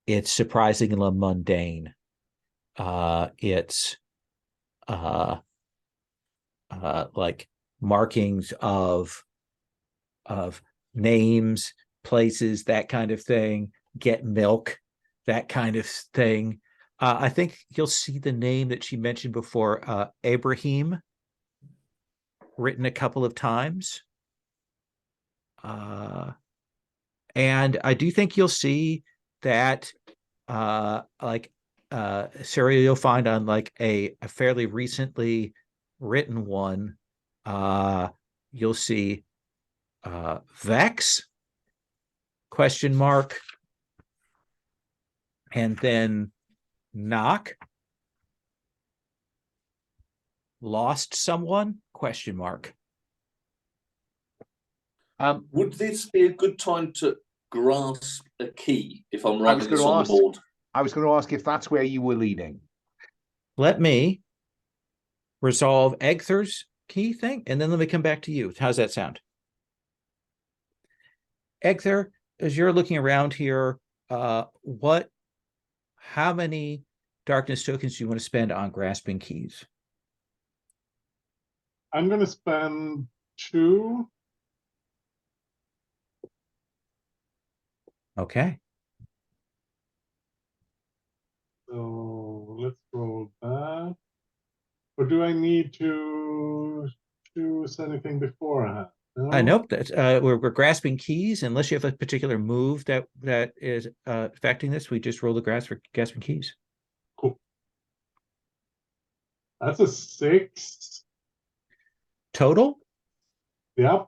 S1: it's surprisingly mundane. It's like markings of names, places, that kind of thing, get milk, that kind of thing. I think you'll see the name that she mentioned before, Abraham, written a couple of times. And I do think you'll see that Sarah, you'll find on like a fairly recently written one, you'll see Vex, question mark, and then knock, lost someone, question mark.
S4: Would this be a good time to grasp a key if I'm writing this on the board?
S2: I was going to ask if that's where you were leading.
S1: Let me resolve Egther's key thing, and then let me come back to you. How's that sound? Egther, as you're looking around here, how many darkness tokens do you want to spend on grasping keys?
S3: I'm going to spend 2.
S1: Okay.
S3: So let's roll that. Or do I need to choose anything beforehand? No?
S1: Nope. That's we're grasping keys. Unless you have a particular move that is affecting this, we just roll the grasping keys.
S3: Cool. That's a 6
S1: total.
S3: Yep.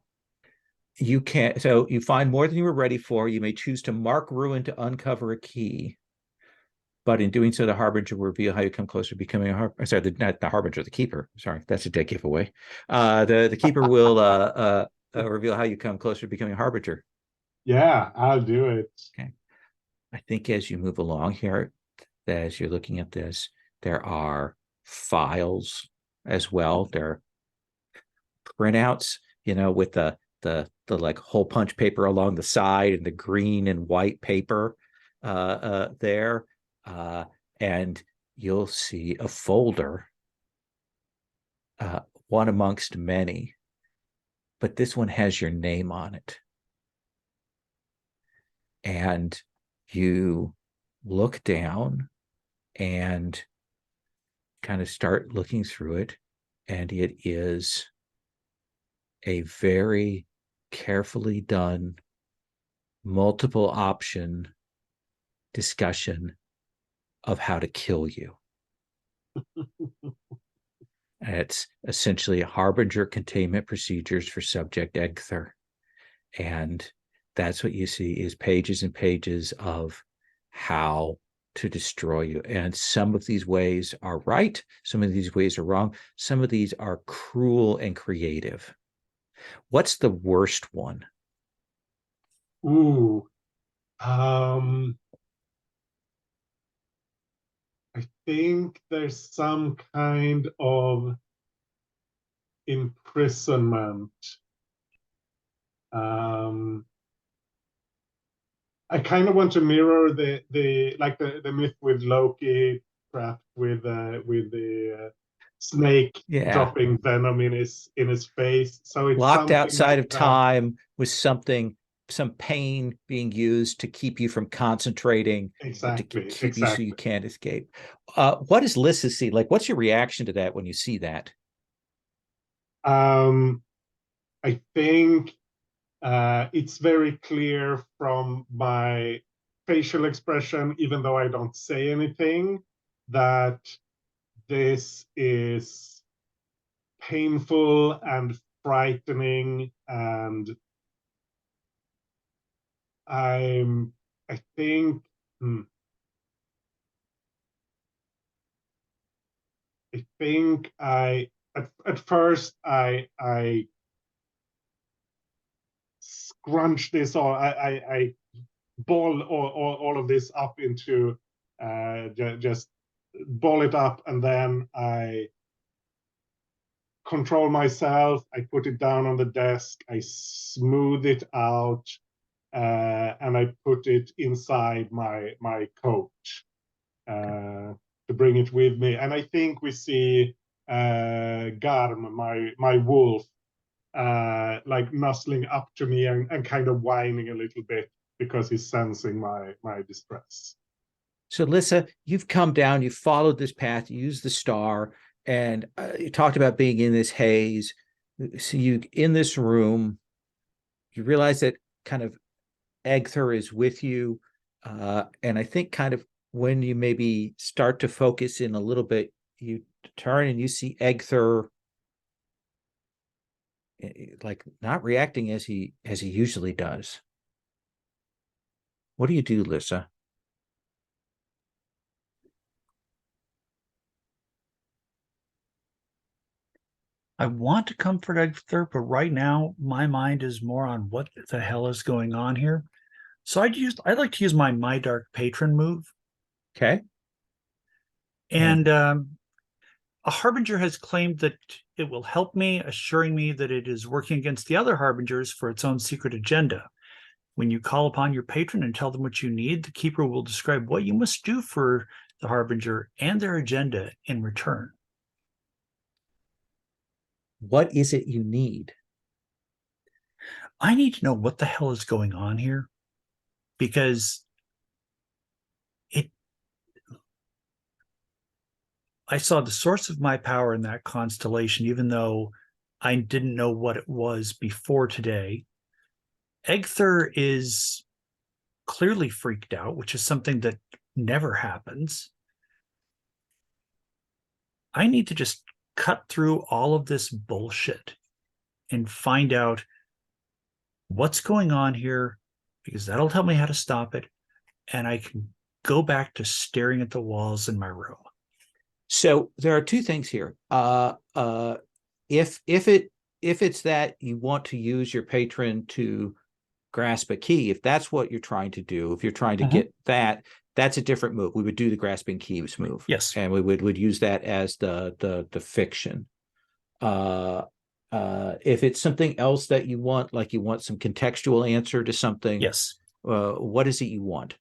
S1: You can't. So you find more than you were ready for. You may choose to mark ruin to uncover a key. But in doing so, the harbinger will reveal how you come closer to becoming a harbinger. Sorry, not the harbinger, the keeper. Sorry, that's a dead giveaway. The keeper will reveal how you come closer to becoming a harbinger.
S3: Yeah, I'll do it.
S1: Okay. I think as you move along here, as you're looking at this, there are files as well. There are printouts, with the like hole punch paper along the side and the green and white paper there. And you'll see a folder, one amongst many, but this one has your name on it. And you look down and kind of start looking through it, and it is a very carefully done multiple option discussion of how to kill you. And it's essentially harbinger containment procedures for subject Egther. And that's what you see is pages and pages of how to destroy you. And some of these ways are right. Some of these ways are wrong. Some of these are cruel and creative. What's the worst one?
S3: Ooh. I think there's some kind of imprisonment. I kind of want to mirror the myth with Loki trapped with the snake dropping venom in his face. So it's
S1: locked outside
S3: like
S1: of time with some pain being used to keep you from concentrating,
S3: exactly,
S1: to keep you so you can't escape. What does Lissa see? Like, what's your reaction to that when you see that?
S3: I think it's very clear from my facial expression, even though I don't say anything, that this is painful and frightening, and I think at first I scrunch this, or I ball all of this up into just ball it up, and then I control myself. I put it down on the desk, I smooth it out, and I put it inside my coat to bring it with me. And I think we see Garm, my wolf, like nuzzling up to me and kind of whining a little bit because he's sensing my distress.
S1: So, Lissa, you've come down, you followed this path, you used the star, and you talked about being in this haze. So you in this room, you realize that kind of Egther is with you. And I think kind of when you maybe start to focus in a little bit, you turn and you see Egther like not reacting as he usually does. What do you do, Lissa?
S5: I want to comfort Egther, but right now my mind is more on what the hell is going on here. So I'd like to use my Dark Patron move.
S1: Okay.
S5: And a Harbinger has claimed that it will help me, assuring me that it is working against the other Harbingers for its own secret agenda. When you call upon your patron and tell them what you need, the Keeper will describe what you must do for the Harbinger and their agenda in return.
S1: What is it you need?
S5: I need to know what the hell is going on here, because I saw the source of my power in that constellation, even though I didn't know what it was before today. Egther is clearly freaked out, which is something that never happens. I need to just cut through all of this bullshit and find out what's going on here, because that'll tell me how to stop it, and I can go back to staring at the walls in my room.
S1: So there are two things here. If it's that you want to use your patron to grasp a key, if that's what you're trying to do, if you're trying to get that, that's a different move. We would do the grasping keys move.
S5: Yes.
S1: And we would use that as the fiction. If it's something else that you want, like you want some contextual answer to something,
S5: yes.
S1: What is it you want?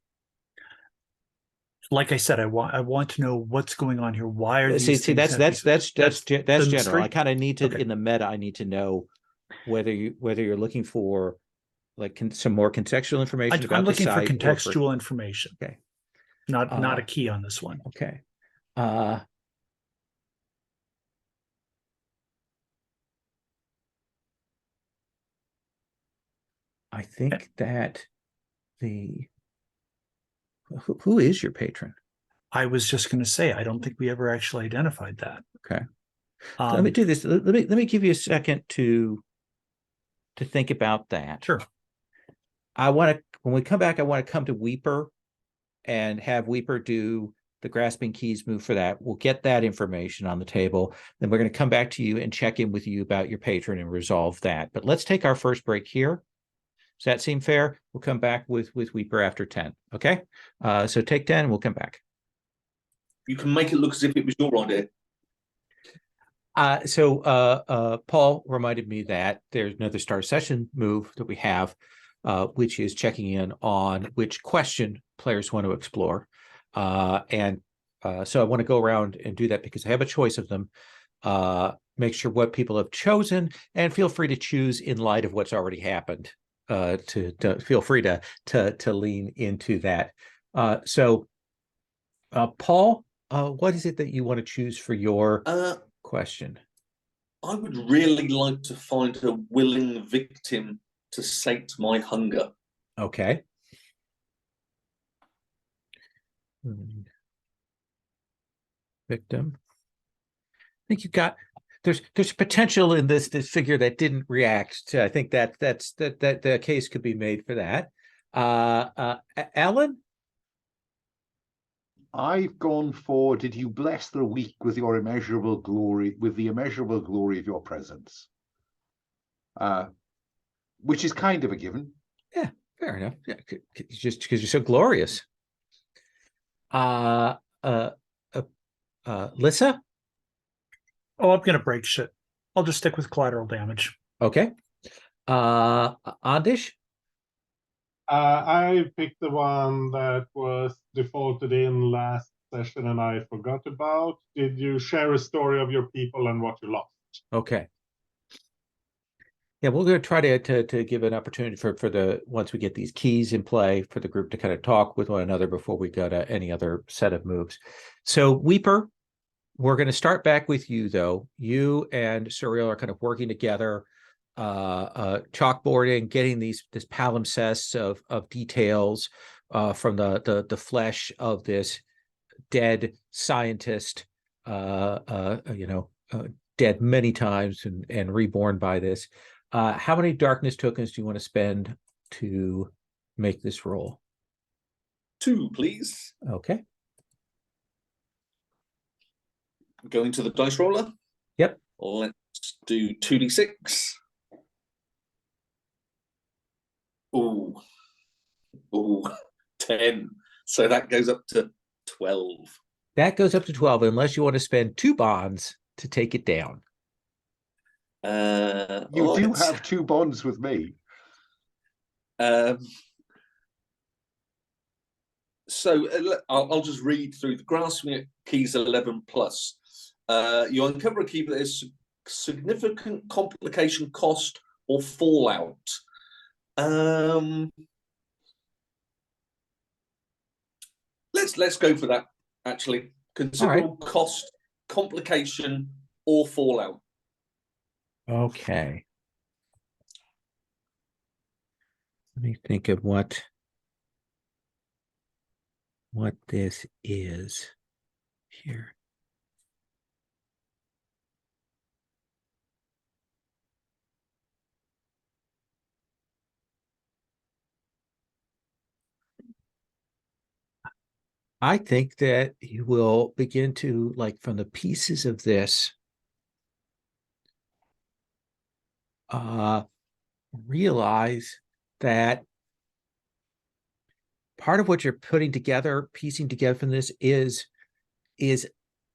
S5: Like I said, I want to know what's going on here. Why are these
S1: see that's general.
S5: mystery?
S1: I kind of need to
S5: Okay.
S1: in the meta. I need to know whether you're looking for like some more contextual information about
S5: I'm looking
S1: the
S5: for
S1: site
S5: contextual information.
S1: Okay,
S5: not a key on this one.
S1: Okay. I think that who is your patron?
S5: I was just going to say, I don't think we ever actually identified that.
S1: Okay. Let me do this. Let me give you a second to think about that.
S5: Sure.
S1: I want to, when we come back, I want to come to Weeper and have Weeper do the grasping keys move for that. We'll get that information on the table. Then we're going to come back to you and check in with you about your patron and resolve that. But let's take our first break here. Does that seem fair? We'll come back with Weeper after 10. Okay. So take 10 and we'll come back.
S4: You can make it look as if it was your idea.
S1: Paul reminded me that there's another start session move that we have, which is checking in on which question players want to explore. So I want to go around and do that because I have a choice of them. Make sure what people have chosen, and feel free to choose in light of what's already happened. To feel free to lean into that. Paul, what is it that you want to choose for your question?
S4: I would really like to find a willing victim to sate my hunger.
S1: Okay. Victim. I think you got there's potential in this figure that didn't react. I think that the case could be made for that. Alan?
S2: I've gone for, did you bless the weak with your immeasurable glory, with the immeasurable glory of your presence? Which is kind of a given.
S1: Yeah, fair enough. Yeah, just because you're so glorious. Lissa?
S5: Oh, I'm going to break shit. I'll just stick with collateral damage.
S1: Okay. Andish?
S3: I picked the one that was defaulted in last session and I forgot about. Did you share a story of your people and what you lost?
S1: Okay. Yeah, we're going to try to give an opportunity for the, once we get these keys in play, for the group to kind of talk with one another before we go to any other set of moves. So Weeper, we're going to start back with you though. You and Surreal are kind of working together, chalkboarding, getting this palimpsest of details from the flesh of this dead scientist, dead many times and reborn by this. How many darkness tokens do you want to spend to make this roll?
S4: 2, please.
S1: Okay.
S4: Going to the dice roller.
S1: Yep.
S4: Let's do 2d6. Ooh, 10. So that goes up to 12.
S1: That goes up to 12 unless you want to spend 2 bonds to take it down.
S2: You do have 2 bonds with me.
S4: So I'll just read through the grasping keys 11 plus. You uncover a key that has significant complication, cost, or fallout. Let's go for that. Actually, considerable cost, complication, or fallout.
S1: Okay. Let me think of what this is here. I think that you will begin to, like, from the pieces of this, realize that part of what you're putting together, piecing together from this is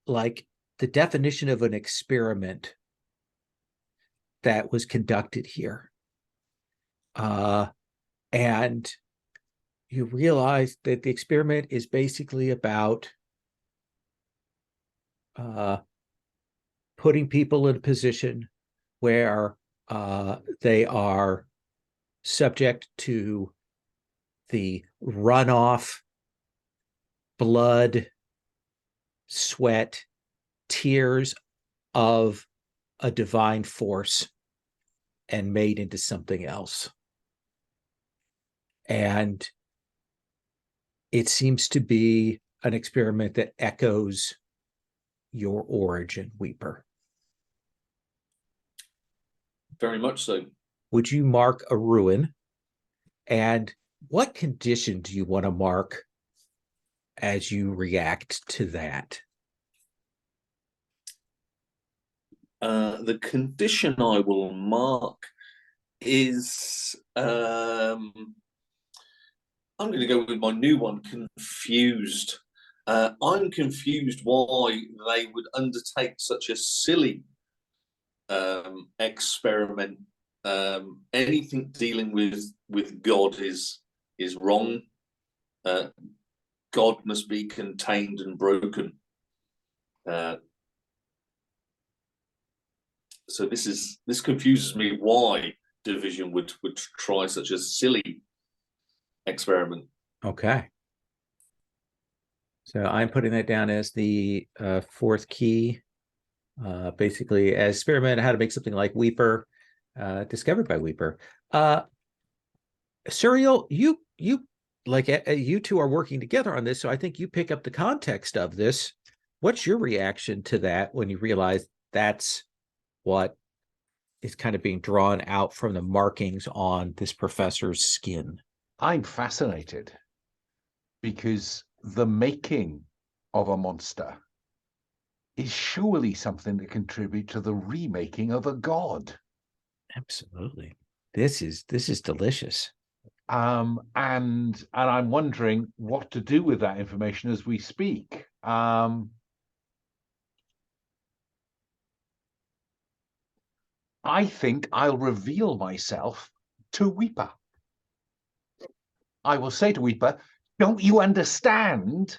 S1: like the definition of an experiment that was conducted here. And you realize that the experiment is basically about putting people in a position where they are subject to the runoff, blood, sweat, tears of a divine force and made into something else. And it seems to be an experiment that echoes your origin, Weeper?
S4: Very much so.
S1: Would you mark a ruin? And what condition do you want to mark as you react to that?
S4: The condition I will mark is I'm going to go with my new one, confused. I'm confused why they would undertake such a silly experiment. Anything dealing with God is wrong. God must be contained and broken. So this confuses me why Division would try such a silly experiment.
S1: Okay. So I'm putting that down as the fourth key. Basically, as experiment, how to make something like Weeper, discovered by Weeper. Suriel, you like you two are working together on this, so I think you pick up the context of this. What's your reaction to that when you realize that's what is kind of being drawn out from the markings on this professor's skin?
S2: I'm fascinated because the making of a monster is surely something that contributes to the remaking of a god.
S1: Absolutely. This is delicious.
S2: And I'm wondering what to do with that information as we speak. I think I'll reveal myself to Weeper. I will say to Weeper, don't you understand?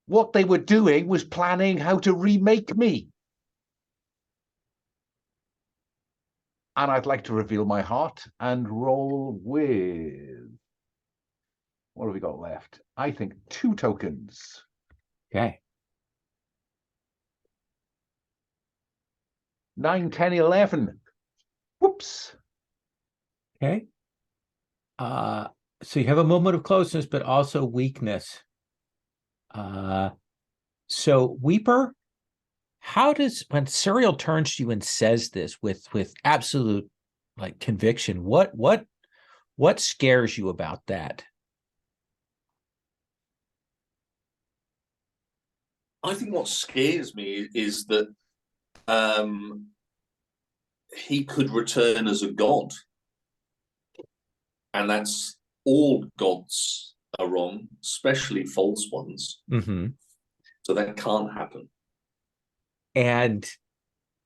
S2: What they were doing was planning how to remake me. And I'd like to reveal my heart and roll with, what have we got left? I think 2 tokens.
S1: Okay.
S2: 9, 10, 11. Whoops.
S1: Okay. So you have a moment of closeness, but also weakness. So Weeper, how does, when Suriel turns to you and says this with absolute like conviction, what scares you about that?
S4: I think what scares me is that he could return as a god, and that's all gods are wrong, especially false ones.
S1: Mm-hmm.
S4: So that can't happen.
S1: And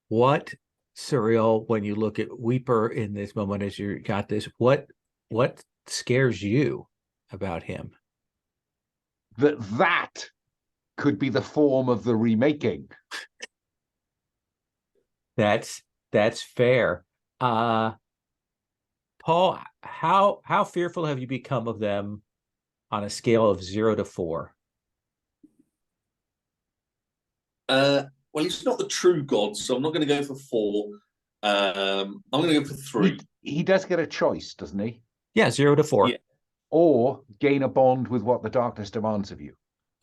S1: what, Suriel, when you look at Weeper in this moment, as you got this, what scares you about him?
S2: That could be the form of the remaking.
S1: That's fair. Paul, how fearful have you become of them on a scale of 0 to 4?
S4: Well, he's not the true god, so I'm not going to go for 4. I'm going to go for 3.
S2: He does get a choice, doesn't he?
S1: Yeah, 0 to 4.
S4: Yeah.
S2: Or gain a bond with what the darkness demands of you.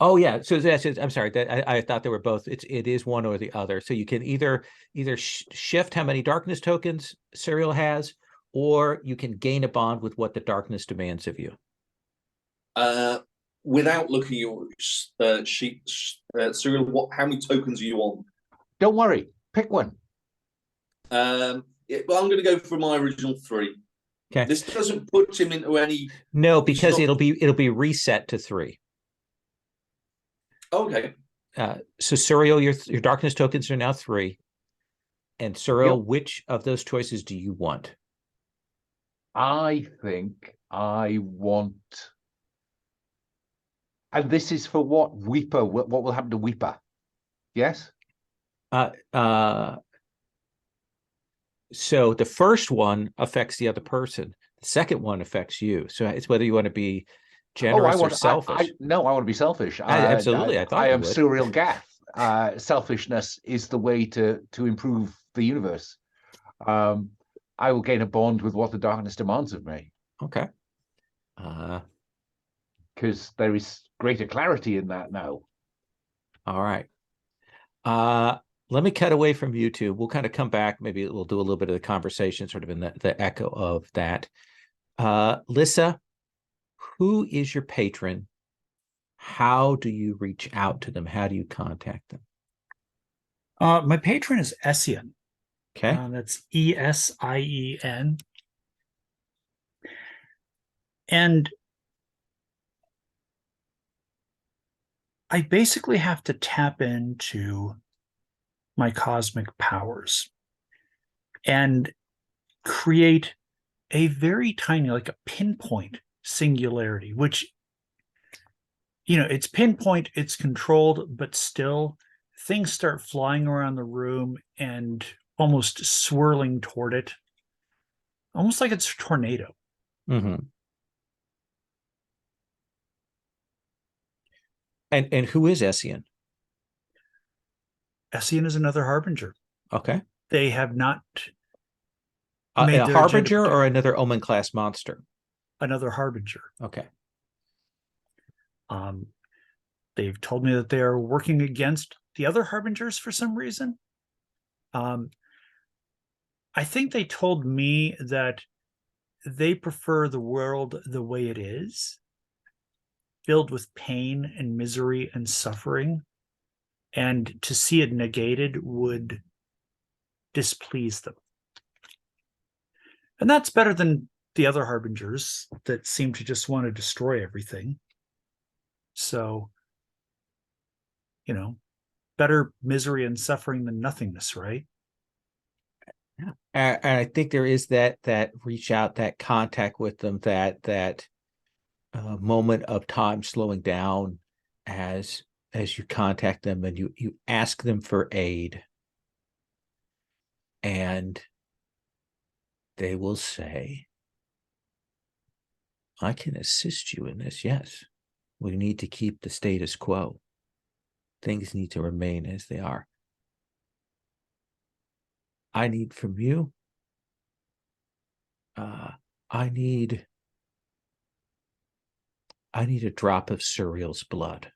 S1: Oh yeah, so that's I'm sorry, that I thought they were both. It is one or the other. So you can either shift how many darkness tokens Suriel has, or you can gain a bond with what the darkness demands of you.
S4: Without looking at your sheet, Suriel, how many tokens are you on?
S2: Don't worry, pick one.
S4: Well, I'm going to go for my original 3.
S1: Okay.
S4: This doesn't put him into any.
S1: No, because it'll be reset to 3.
S4: Okay.
S1: So Suriel, your darkness tokens are now 3. And Suriel,
S2: Yep.
S1: which of those choices do you want?
S2: I think I want, and this is for what Weeper, what will happen to Weeper? Yes?
S1: So the first one affects the other person. The second one affects you. So it's whether you want to be generous or selfish.
S2: No, I want to be selfish.
S1: Absolutely. I thought
S2: I
S1: you
S2: am
S1: would.
S2: Suriel Gath. Selfishness is the way to improve the universe. I will gain a bond with what the darkness demands of me.
S1: Okay.
S2: because there is greater clarity in that now.
S1: All right. Let me cut away from YouTube. We'll kind of come back. Maybe we'll do a little bit of the conversation sort of in the echo of that. Lissa, who is your patron? How do you reach out to them? How do you contact them?
S5: My patron is Essien.
S1: Okay.
S5: That's Esien. And I basically have to tap into my cosmic powers and create a very tiny, like a pinpoint singularity, which, it's pinpoint, it's controlled, but still things start flying around the room and almost swirling toward it, almost like it's a tornado.
S1: Mm-hmm. And who is Essien?
S5: Essien is another harbinger.
S1: Okay.
S5: They have not
S1: A
S5: made their
S1: harbinger
S5: agenda
S1: or another Omen class monster?
S5: another harbinger.
S1: Okay.
S5: They've told me that they are working against the other harbingers for some reason. I think they told me that they prefer the world the way it is, filled with pain and misery and suffering, and to see it negated would displease them. And that's better than the other harbingers that seem to just want to destroy everything. So, better misery and suffering than nothingness, right?
S1: Yeah. And I think there is that reach out, that contact with them, that moment of time slowing down as you contact them and you ask them for aid, and they will say, I can assist you in this. Yes, we need to keep the status quo. Things need to remain as they are. I need from you, I need a drop of Suriel's blood.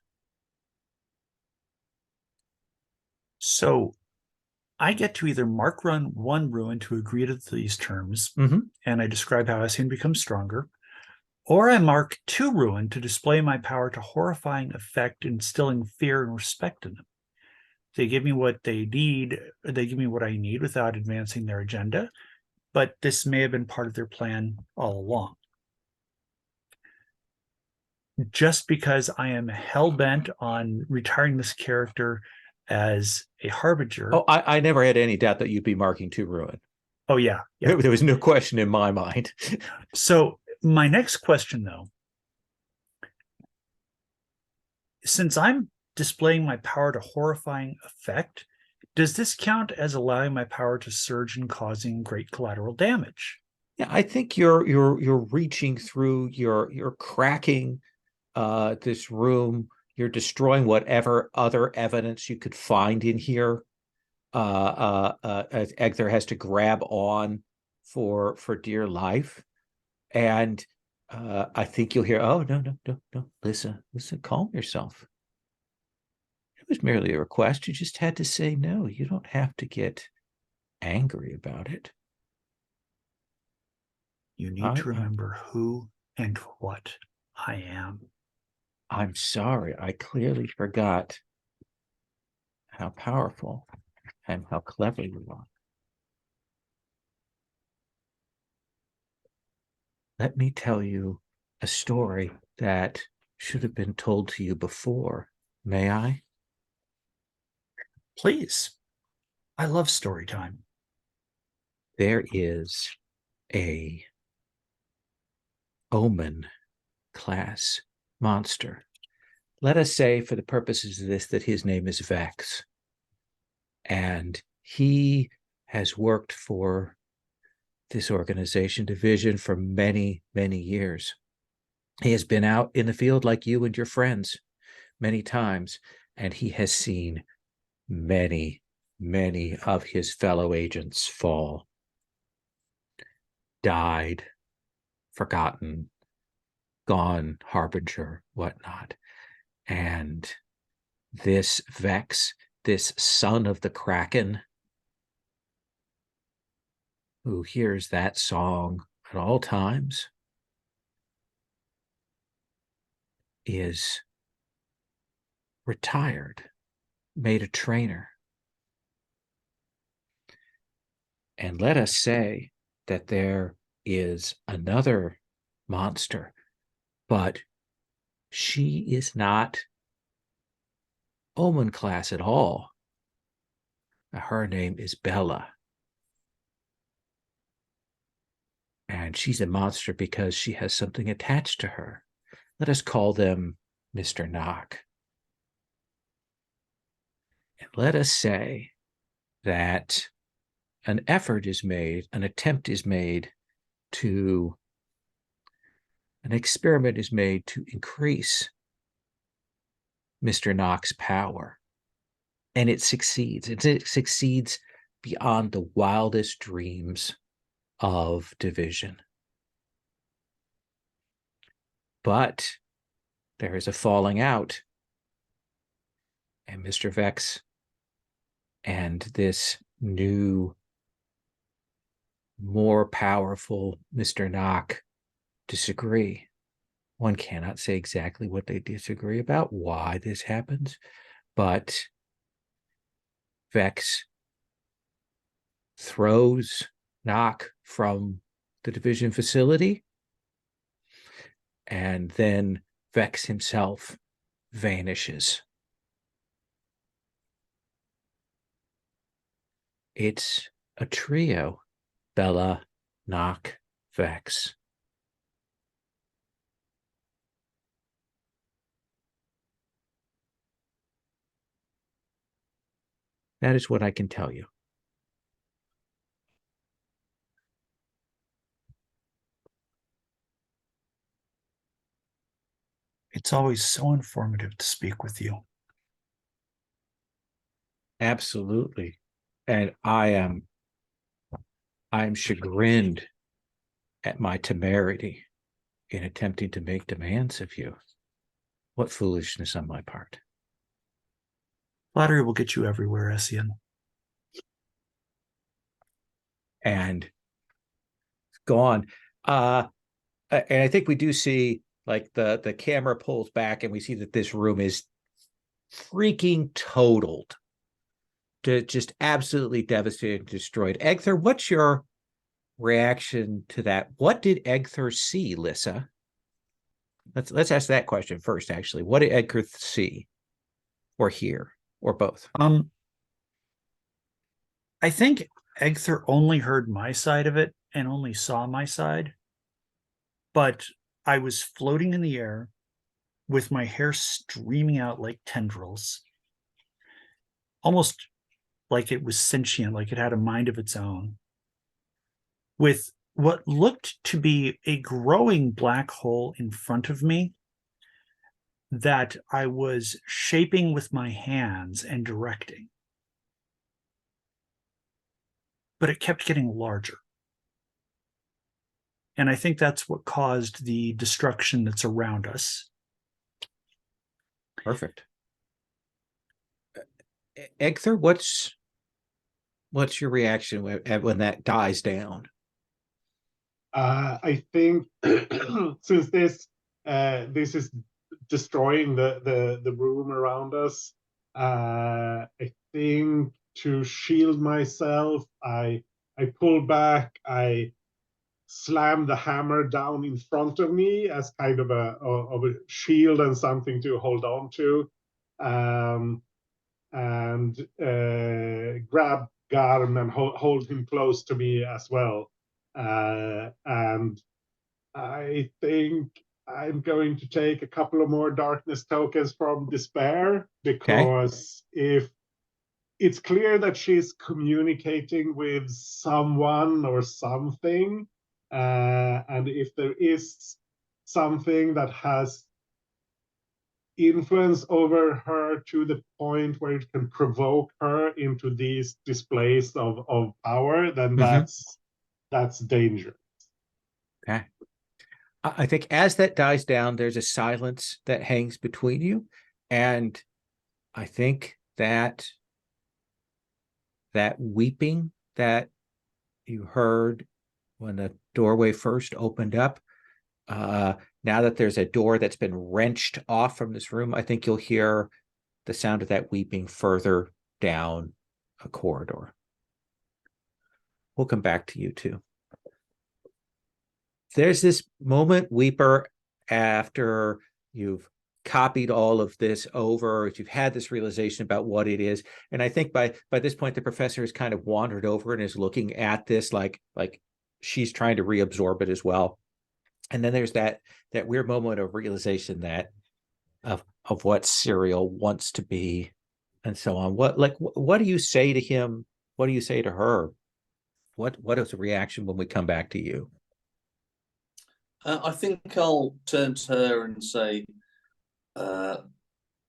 S5: So I get to either mark run one ruin to agree to these terms, and I describe how Essien becomes stronger, or I mark 2 ruin to display my power to horrifying effect, instilling fear and respect in them. They give me what they need. They give me what I need without advancing their agenda, but this may have been part of their plan all along. Just because I am hell-bent on retiring this character as a harbinger.
S1: Oh, I never had any doubt that you'd be marking 2 ruin.
S5: Oh, yeah.
S1: There was no question in my mind.
S5: So my next question, though, since I'm displaying my power to horrifying effect, does this count as allowing my power to surge and causing great collateral damage?
S1: Yeah, I think you're reaching through, you're cracking this room, you're destroying whatever other evidence you could find in here. Egther has to grab on for dear life, and I think you'll hear, oh, no, listen, calm yourself. It was merely a request. You just had to say no. You don't have to get angry about it.
S5: You need to remember who and what I am.
S1: I'm sorry. I clearly forgot how powerful and how clever you are. Let me tell you a story that should have been told to you before. May I?
S5: Please. I love story time.
S1: There is a Omen class monster. Let us say, for the purposes of this, that his name is Vex. And he has worked for this organization, Division, for many, many years. He has been out in the field like you and your friends many times, and he has seen many, many of his fellow agents fall, died, forgotten, gone harbinger, whatnot. And this Vex, this son of the Kraken, who hears that song at all times, is retired, made a trainer. And let us say that there is another monster, but she is not Omen class at all. Her name is Bella. And she's a monster because she has something attached to her. Let us call them Mr. Knock. And let us say that an effort is made, an attempt is made to, an experiment is made to increase Mr. Knock's power. And it succeeds. It succeeds beyond the wildest dreams of division. But there is a falling out. And Mr. Vex and this new, more powerful Mr. Knock disagree. One cannot say exactly what they disagree about, why this happens, but Vex throws Knock from the division facility, and then Vex himself vanishes. It's a trio: Bella, Knock, Vex. That is what I can tell you.
S5: It's always so informative to speak with you.
S1: Absolutely. And I'm chagrined at my temerity in attempting to make demands of you. What foolishness on my part.
S5: Flattery will get you everywhere, Essien.
S1: And gone. And I think we do see, like, the camera pulls back and we see that this room is freaking totaled, just absolutely devastated and destroyed. Egther, what's your reaction to that? What did Egther see, Lissa? Let's ask that question first, actually. What did Egther see or hear, or both?
S5: I think Egther only heard my side of it and only saw my side. But I was floating in the air with my hair streaming out like tendrils, almost like it was sentient, like it had a mind of its own, with what looked to be a growing black hole in front of me that I was shaping with my hands and directing. But it kept getting larger. And I think that's what caused the destruction that's around us.
S1: Perfect. Egther, what's your reaction when that dies down?
S3: I think since this is destroying the room around us, I think to shield myself, I pull back, I slam the hammer down in front of me as kind of a shield and something to hold on to, and grab Garm and hold him close to me as well. And I think I'm going to take a couple of more darkness tokens from Despair, because if it's clear that she's communicating with someone or something, and if there is something that has influence over her to the point where it can provoke her into these displays of power, then that's danger.
S1: Okay. I think as that dies down, there's a silence that hangs between you. And I think that weeping that you heard when the doorway first opened up, now that there's a door that's been wrenched off from this room, I think you'll hear the sound of that weeping further down a corridor. We'll come back to you too. There's this moment, Weeper, after you've copied all of this over, you've had this realization about what it is. And I think by this point, the professor has kind of wandered over and is looking at this like she's trying to reabsorb it as well. And then there's that weird moment of realization that of what Serial wants to be and so on. What do you say to him? What do you say to her? What is the reaction when we come back to you?
S4: I think I'll turn to her and say,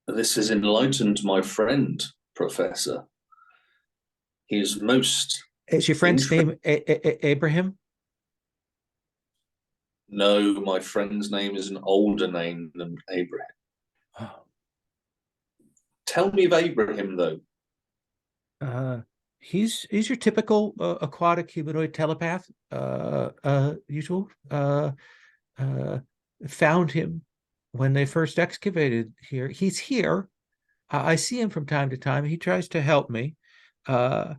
S4: this has enlightened my friend, Professor. He is most...
S1: Is your friend's name Abraham?
S4: No, my friend's name is an older name than Abraham.
S1: Oh.
S4: Tell me of Abraham, though.
S1: He's your typical aquatic humanoid telepath. Usual. Found him when they first excavated here. He's here. I see him from time to time. He tries to help me. From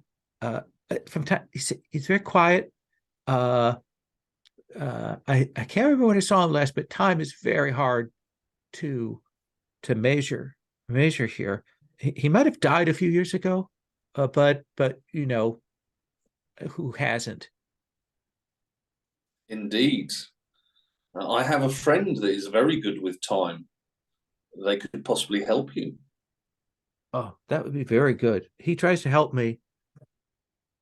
S1: time, he's very quiet. I can't remember when I saw him last, but time is very hard to measure here. He might have died a few years ago, but you know, who hasn't?
S4: Indeed. I have a friend that is very good with time. They could possibly help you.
S1: Oh, that would be very good. He tries to help me.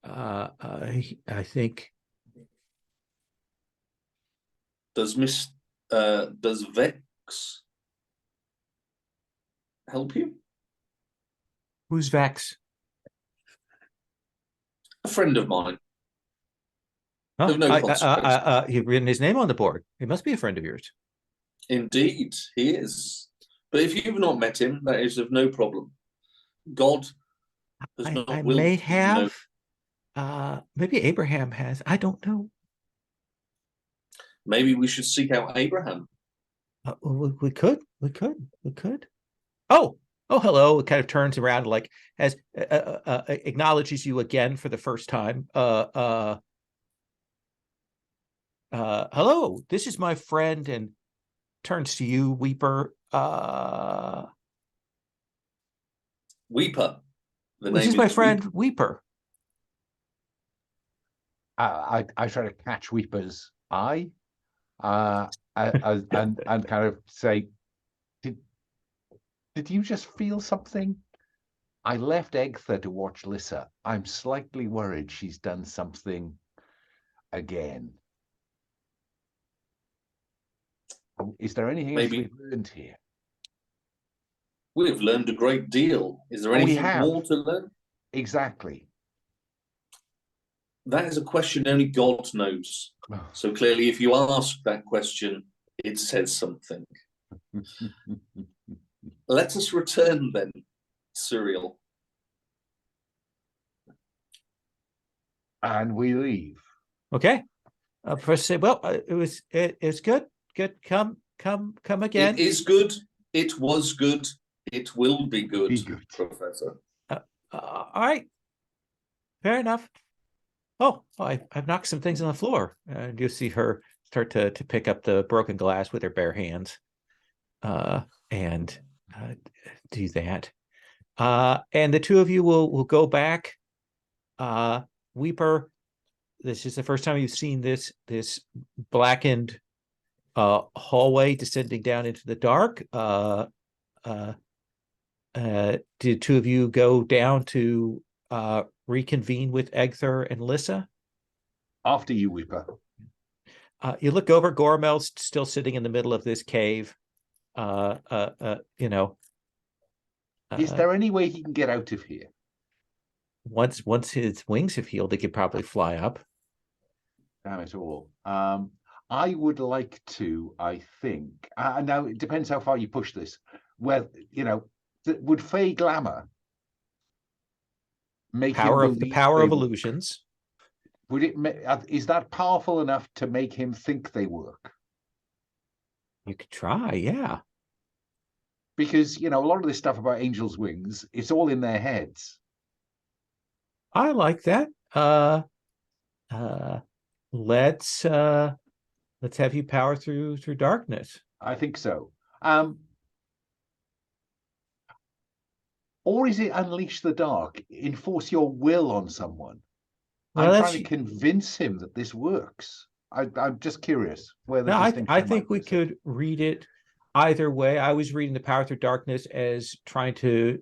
S1: I think.
S4: Does Vex help you?
S1: Who's Vex?
S4: A friend of mine.
S1: Oh,
S4: Of no consequence.
S1: you've written his name on the board. He must be a friend of yours.
S4: Indeed, he is. But if you've not met him, that is of no problem. God has not
S1: I
S4: willed
S1: may
S4: you
S1: have.
S4: know.
S1: Maybe Abraham has. I don't know.
S4: Maybe we should seek out Abraham.
S1: We could. Oh, hello. It kind of turns around, like as acknowledges you again for the first time. Hello, this is my friend, and turns to you, Weeper.
S4: Weeper.
S1: This is my friend, Weeper.
S2: I try to catch Weeper's eye, and kind of say, did you just feel something? I left Egtha to watch Lissa. I'm slightly worried she's done something again. Is there anything else we've learned here?
S4: We've learned a great deal. Is there anything more to learn?
S2: Exactly.
S4: That is a question only God knows. So clearly, if you ask that question, it says something. Let us return then, Serial.
S2: And we leave.
S1: Okay. Professor, well, it's good. Good. Come again.
S4: It is good. It was good. It will be good, Professor.
S1: All right. Fair enough. Oh, I've knocked some things on the floor. And you see her start to pick up the broken glass with her bare hands, and do that. And the two of you will go back. Weeper, this is the first time you've seen this blackened hallway descending down into the dark. Did two of you go down to reconvene with Egther and Lissa?
S2: After you, Weeper.
S1: You look over, Goromel's still sitting in the middle of this cave. You know.
S2: Is there any way he can get out of here?
S1: Once his wings have healed, he could probably fly up.
S2: Damn it all. I would like to, I think, now it depends how far you push this. Well, would Fey Glamour make him
S1: The
S2: believe
S1: power
S2: they
S1: of
S2: work?
S1: illusions.
S2: Would it? Is that powerful enough to make him think they work?
S1: You could try, yeah.
S2: Because a lot of this stuff about angels' wings, it's all in their heads.
S1: I like that. Uh let's have you power through darkness.
S2: I think so. Or is it unleash the dark, enforce your will on someone?
S1: Well,
S2: I'm trying to convince him that this works. I'm just curious where the
S1: no,
S2: distinction.
S1: I think
S2: might
S1: we
S2: be.
S1: could read it either way. I was reading the power through darkness as trying to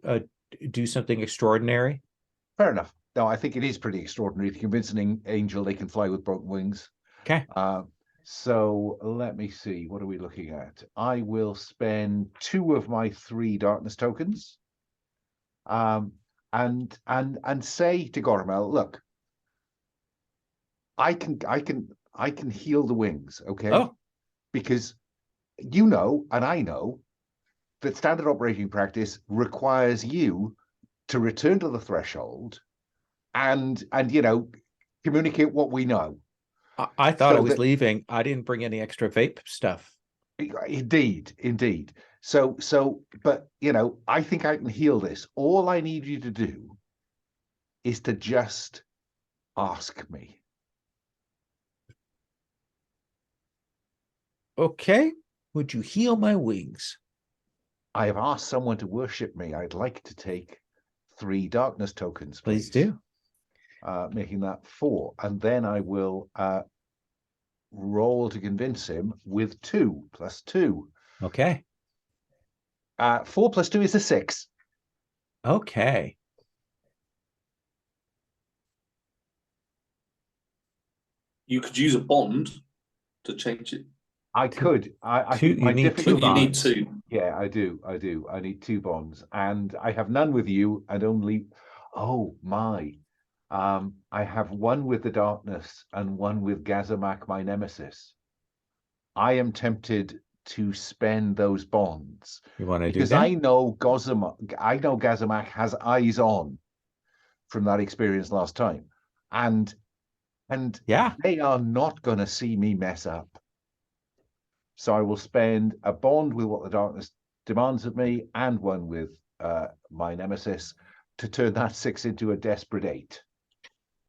S1: do something extraordinary.
S2: Fair enough. No, I think it is pretty extraordinary to convince an angel they can fly with broken wings.
S1: Okay.
S2: So let me see. What are we looking at? I will spend 2 of my 3 darkness tokens. And say to Gormel, look, I can heal the wings, okay?
S1: Oh,
S2: Because and I know that standard operating practice requires you to return to the threshold and communicate what we know.
S1: I thought
S2: So
S1: I was
S2: that-
S1: leaving. I didn't bring any extra vape stuff.
S2: Indeed. So, but I think I can heal this. All I need you to do is to just ask me.
S1: Okay. Would you heal my wings?
S2: I have asked someone to worship me. I'd like to take 3 darkness tokens,
S1: Please do.
S2: Making that 4, and then I will roll to convince him with 2 plus 2.
S1: Okay.
S2: 4 plus 2 is a 6.
S1: Okay.
S4: You could use a bond to change it.
S2: I could. I
S1: Two-
S2: think my
S1: you need two
S2: difficulty.
S4: You need
S1: bonds.
S4: 2.
S2: Yeah, I do. I need 2 bonds, and I have none with you, and only. Oh my! I have 1 with the darkness and 1 with Gazamak, my nemesis. I am tempted to spend those bonds
S1: You want to do
S2: because
S1: that?
S2: I know Gazamak has eyes on from that experience last time, and
S1: Yeah.
S2: they are not going to see me mess up. So I will spend a bond with what the darkness demands of me and 1 with my nemesis to turn that 6 into a desperate 8.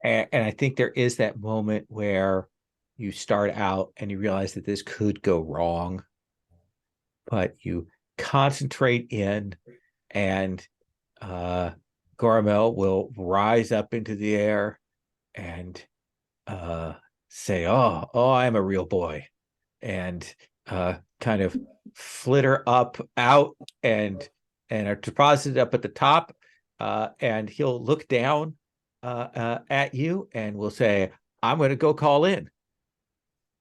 S1: And I think there is that moment where you start out and you realize that this could go wrong, but you concentrate in, and Goramel will rise up into the air and say, "Oh, I'm a real boy," and kind of flitter out and are deposited up at the top, and he'll look down at you and will say, "I'm going to go call in."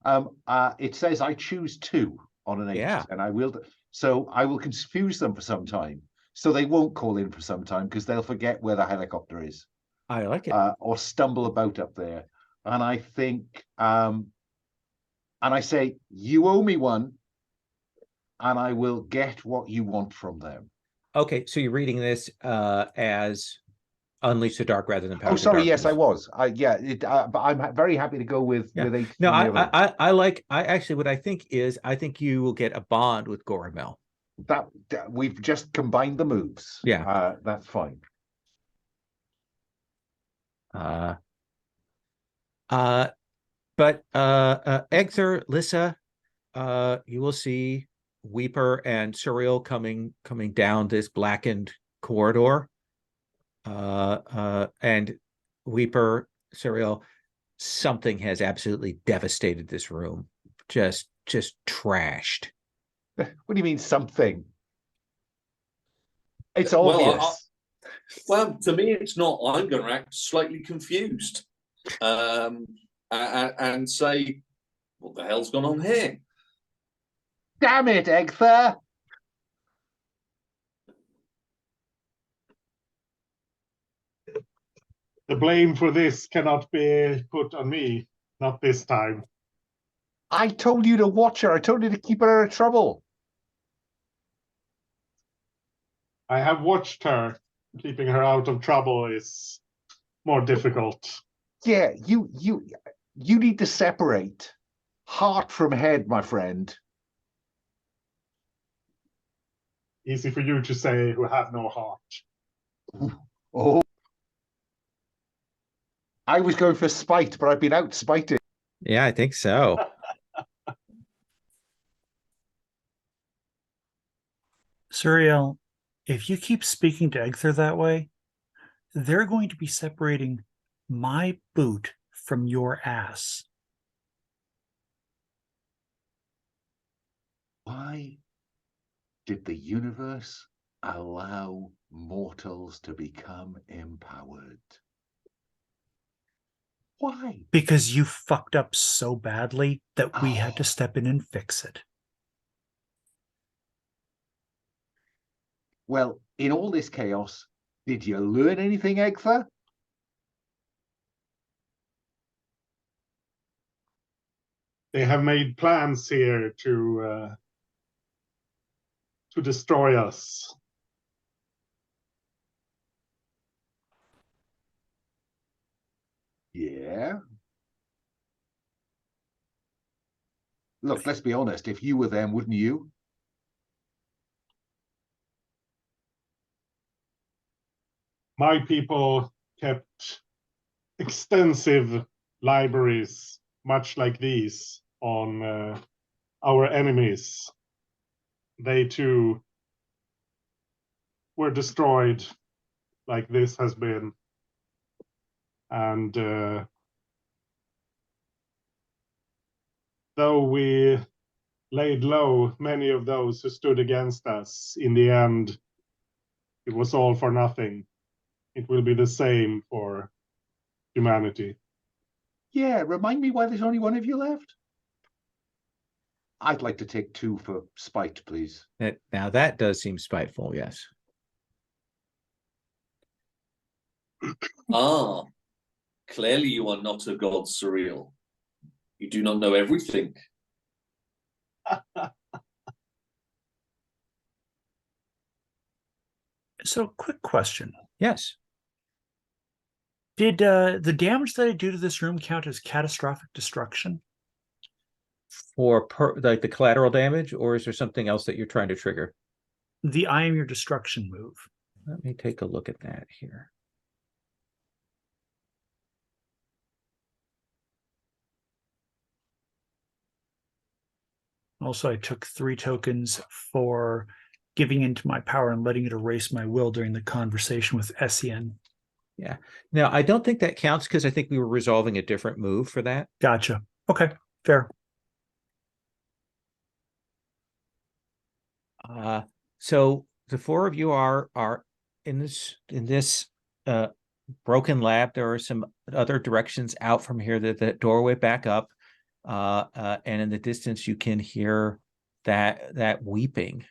S2: It says I choose 2 on an 8,
S1: Yeah.
S2: and I will. So I will confuse them for some time, so they won't call in for some time because they'll forget where the helicopter is,
S1: I like it.
S2: or stumble about up there. And I think, and I say, you owe me 1, and I will get what you want from them.
S1: Okay, so you're reading this as Unleash the Dark rather than Power
S2: Oh,
S1: of the
S2: sorry. Yes, I
S1: Darkness.
S2: was. But I'm very happy to go with
S1: Yeah.
S2: 8.
S1: No,
S2: from the other one.
S1: I like. I actually, what I think is, I think you will get a bond with Goramel.
S2: That we've just combined the moves.
S1: Yeah.
S2: That's fine.
S1: But Egther, Lissa, you will see Weeper and Suriel coming down this blackened corridor. And Weeper, Suriel, something has absolutely devastated this room. Just trashed.
S2: What do you mean something? It's
S4: Well,
S2: obvious.
S4: Well, to me, it's not. I'm going to act slightly confused and say, what the hell's gone on here?
S2: Damn it, Egther!
S3: The blame for this cannot be put on me, not this time.
S2: I told you to watch her. I told you to keep her out of trouble.
S3: I have watched her. Keeping her out of trouble is more difficult.
S2: Yeah, you need to separate heart from head, my friend.
S3: Easy for you to say, who have no heart.
S2: Oh, I was going for spite, but I've been out spited.
S1: Yeah, I think so.
S5: Suriel, if you keep speaking to Egther that way, they're going to be separating my boot from your ass.
S2: Why did the universe allow mortals to become empowered? Why?
S5: Because you fucked up so badly that we had to
S2: Oh.
S5: step in and fix it.
S2: Well, in all this chaos, did you learn anything, Egther?
S3: They have made plans here to destroy us.
S2: Yeah. Look, let's be honest. If you were them, wouldn't you?
S3: My people kept extensive libraries, much like these, on our enemies. They too were destroyed, like this has been. And though we laid low many of those who stood against us, in the end, it was all for nothing. It will be the same for humanity.
S2: Yeah, remind me why there's only one of you left. I'd like to take 2 for spite, please.
S1: Now that does seem spiteful, yes.
S4: Ah, clearly you are not a god, Surreal. You do not know everything.
S5: So, quick question.
S1: Yes.
S5: Did the damage that I do to this room count as catastrophic destruction?
S1: For like the collateral damage, or is there something else that you're trying to trigger?
S5: The I am your destruction move.
S1: Let me take a look at that here.
S5: Also, I took 3 tokens for giving into my power and letting it erase my will during the conversation with Essien.
S1: Yeah. Now, I don't think that counts because I think we were resolving a different move for that.
S5: Gotcha. Okay, fair.
S1: So the 4 of you are in this broken lab. There are some other directions out from here. The doorway back up, and in the distance you can hear that weeping.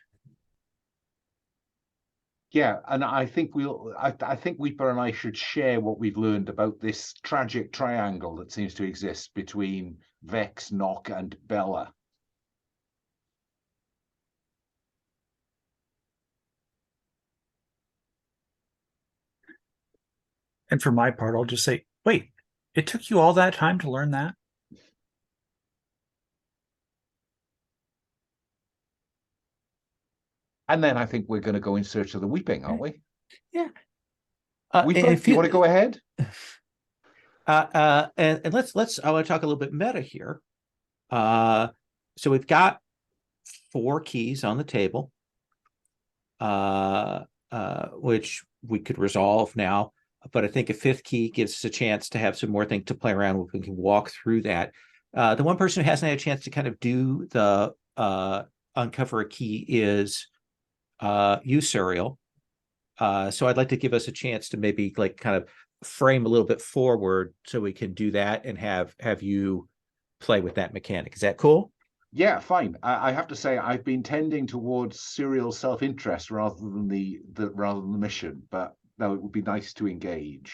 S2: Yeah, and I think I think Weeper and I should share what we've learned about this tragic triangle that seems to exist between Vex, Nock, and Bella.
S5: And for my part, I'll just say, wait, it took you all that time to learn that?
S2: And then I think we're going to go in search of the weeping, aren't we?
S1: Yeah.
S2: Weeper,
S1: if
S2: you want to go ahead?
S1: And let's I want to talk a little bit meta here. So we've got 4 keys on the table, which we could resolve now. But I think a 5th key gives us a chance to have some more things to play around with. We can walk through that. The one person who hasn't had a chance to kind of do the uncover a key is you, Suriel. So I'd like to give us a chance to maybe like kind of frame a little bit forward so we can do that and have you play with that mechanic. Is that cool?
S2: Yeah, fine. I have to say I've been tending towards serial self-interest rather than the mission, but no, it would be nice to engage.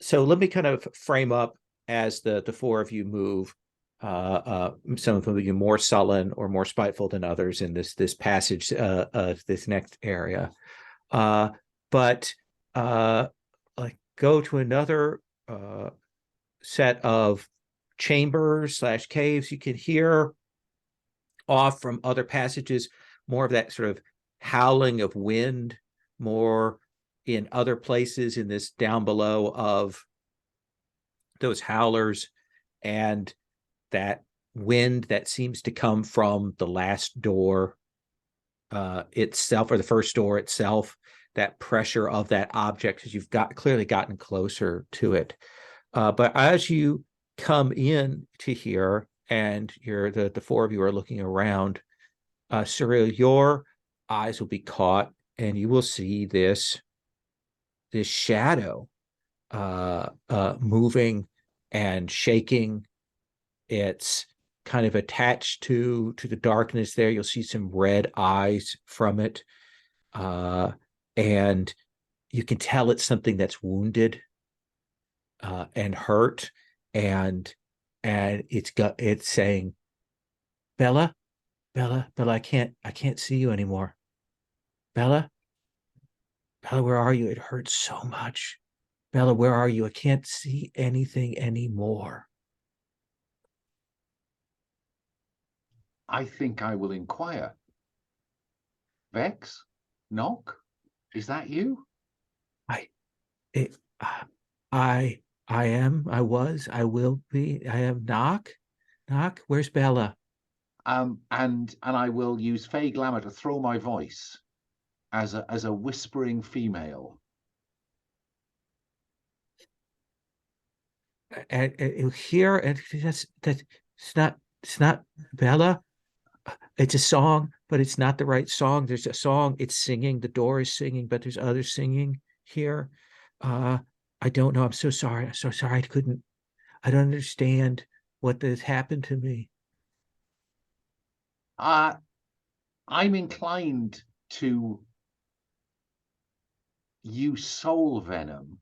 S1: So let me kind of frame up as the four of you move. Some of them will be more sullen or more spiteful than others in this passage, this next area. But like go to another set of chambers / caves. You can hear off from other passages more of that sort of howling of wind, more in other places in this down below of those howlers, and that wind that seems to come from the last door itself, or the first door itself, that pressure of that object, because you've clearly gotten closer to it. But as you come in to here, and the four of you are looking around, Cyril, your eyes will be caught, and you will see this shadow moving and shaking. It's kind of attached to the darkness there. You'll see some red eyes from it, and you can tell it's something that's wounded and hurt, and it's saying, Bella, I can't see you anymore. Bella, where are you? It hurts so much. Bella, where are you? I can't see anything anymore.
S2: I think I will inquire. Vex? Knock? Is that you?
S1: I am, I was, I will be, I am. Knock. Where's Bella?
S2: And I will use Fey Glamour to throw my voice as a whispering female.
S1: And here, and it's not Bella. It's a song, but it's not the right song. There's a song, it's singing, the door is singing, but there's others singing here. I don't know. I'm so sorry. I don't understand what has happened to me.
S2: I'm inclined to use soul venom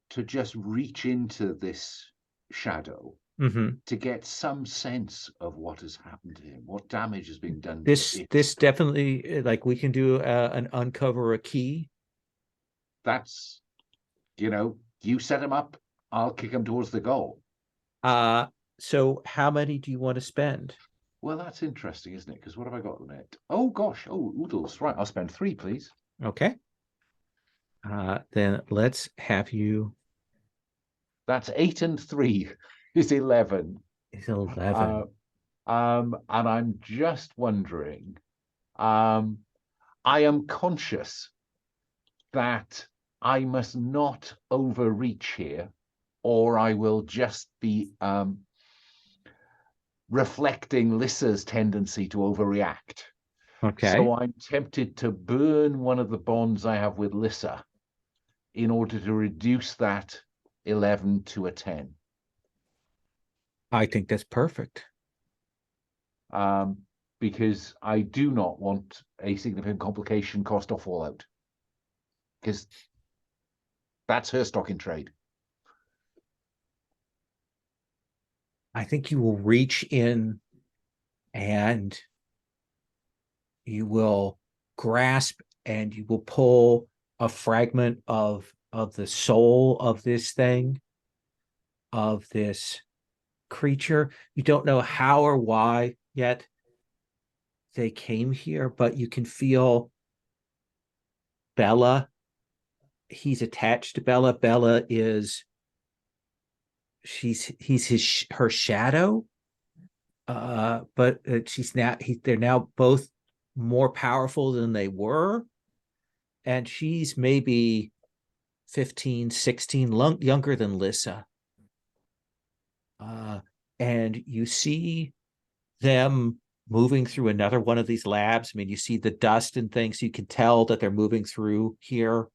S2: to just reach into this shadow to get some sense of what has happened to him, what damage has been done to it.
S1: This definitely, like, we can do an uncover a key.
S2: That's, you set him up, I'll kick him towards the goal.
S1: So how many do you want to spend?
S2: Well, that's interesting, isn't it? Because what have I got in it? Oh gosh, oodles. Right, I'll spend 3, please.
S1: Okay. Then let's have you.
S2: That's 8 and 3 is 11.
S1: It's 11.
S2: And I'm just wondering, I am conscious that I must not overreach here, or I will just be reflecting Lissa's tendency to overreact.
S1: Okay.
S2: So I'm tempted to burn one of the bonds I have with Lissa in order to reduce that 11 to a 10.
S1: I think that's perfect.
S2: Because I do not want a significant complication cost or fallout. Because that's her stock in trade.
S1: I think you will reach in and you will grasp and you will pull a fragment of the soul of this thing, of this creature. You don't know how or why yet they came here, but you can feel Bella. He's attached to Bella. Bella is her shadow. But they're now both more powerful than they were. And she's maybe 15, 16, younger than Lissa. And you see them moving through another one of these labs. I mean, you see the dust and things. So you can tell that they're moving through here.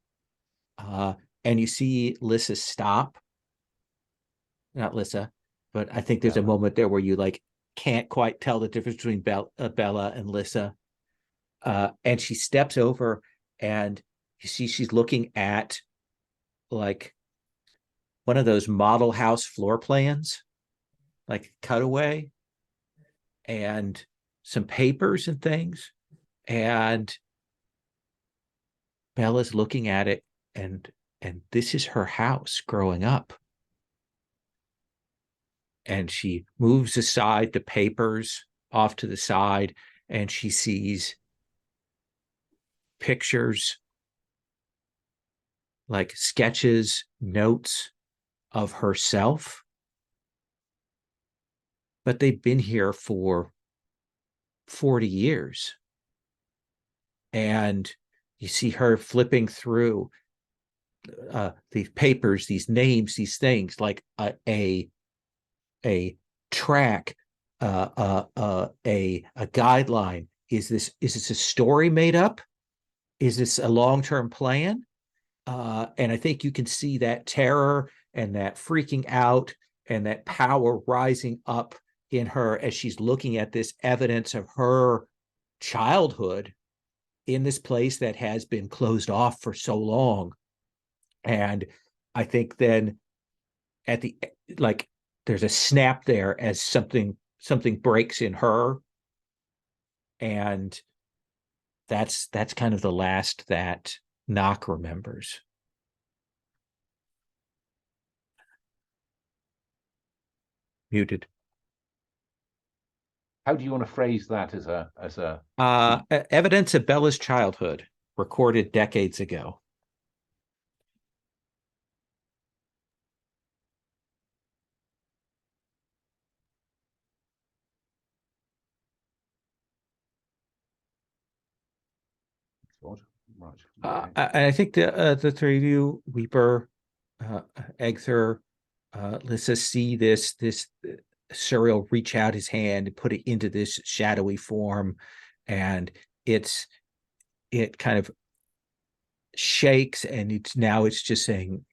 S1: And you see Lissa stop. Not Lissa, but I think there's a moment there where you can't quite tell the difference between Bella and Lissa. And she steps over and you see she's looking at one one of those model house floor plans, like cutaway, and some papers and things. And Bella's looking at it, and this is her house growing up. And she moves aside the papers off to the side, and she sees pictures, like sketches, notes of herself. But they've been here for 40 years. And you see her flipping through these papers, these names, these things, like a track, a guideline. Is this a story made up? Is this a long-term plan? And I think you can see that terror and that freaking out and that power rising up in her as she's looking at this evidence of her childhood in this place that has been closed off for so long. And I think then at the, like, there's a snap there as something breaks in her. And that's kind of the last that Knock remembers. Muted.
S2: How do you want to phrase that as a
S1: Evidence of Bella's childhood, recorded decades ago.
S2: right?
S1: I think the three of you, Weeper, Egther, Lissa, see this Suriel reach out his hand and put it into this shadowy form, and it kind of shakes, and it's just saying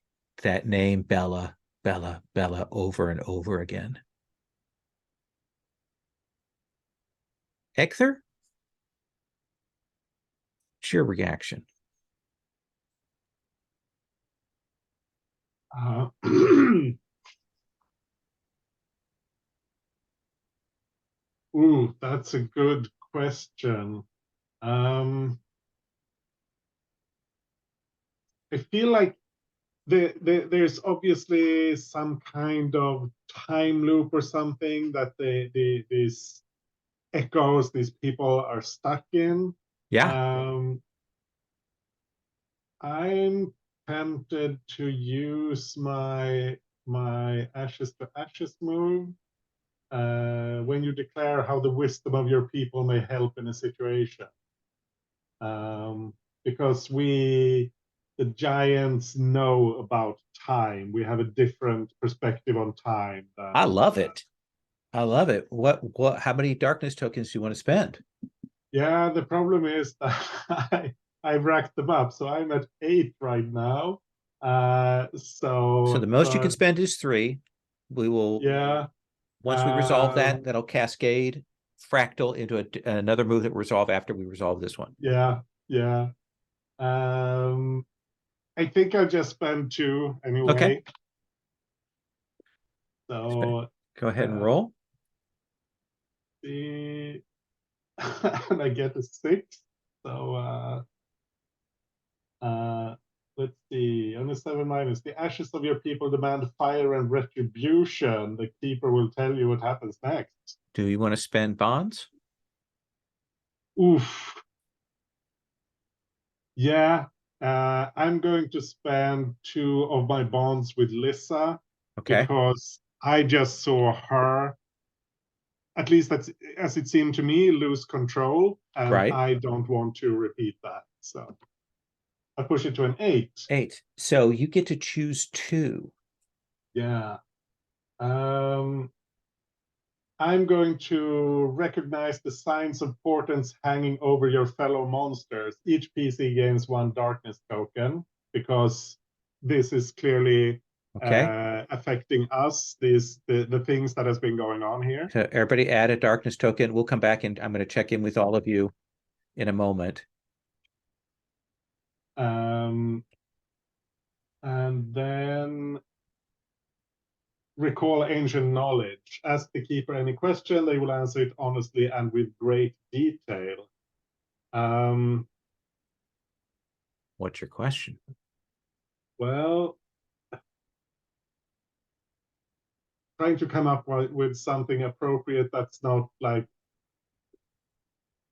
S1: that name, Bella, Bella, Bella, over and over again. Egther, what's your reaction?
S3: Ooh, that's a good question. I feel like there's obviously some kind of time loop or something that these echoes, these people are stuck in.
S1: Yeah.
S3: I'm tempted to use my ashes to ashes move. When you declare how the wisdom of your people may help in a situation. Because the giants know about time. We have a different perspective on time.
S1: I love it. I love it. How many darkness tokens do you want to spend?
S3: Yeah, the problem is that I've racked them up. So I'm at 8 right now. So
S1: the most you can spend is 3. We will,
S3: yeah.
S1: Once we resolve that, that'll cascade fractal into another move that will resolve after we resolve this one.
S3: Yeah, yeah. I think I'll just spend 2 anyway.
S1: Okay.
S3: So
S1: go ahead and roll.
S3: And I get a 6. So let's see. On the 7 minus, the ashes of your people demand fire and retribution. The keeper will tell you what happens next.
S1: Do you want to spend bonds?
S3: Oof. Yeah. I'm going to spend 2 of my bonds with Lissa.
S1: Okay.
S3: Because I just saw her, at least that's as it seemed to me, lose control. And
S1: right.
S3: I don't want to repeat that. So I push it to an 8.
S1: 8. So you get to choose 2.
S3: Yeah. I'm going to recognize the signs of portents hanging over your fellow monsters. Each PC gains 1 darkness token because this is clearly affecting us. The things that has been going on here.
S1: So everybody add a darkness token. We'll come back and I'm going to check in with all of you in a moment.
S3: And then recall ancient knowledge. Ask the keeper any question, they will answer it honestly and with great detail.
S1: What's your question?
S3: Well, trying to come up with something appropriate that's not like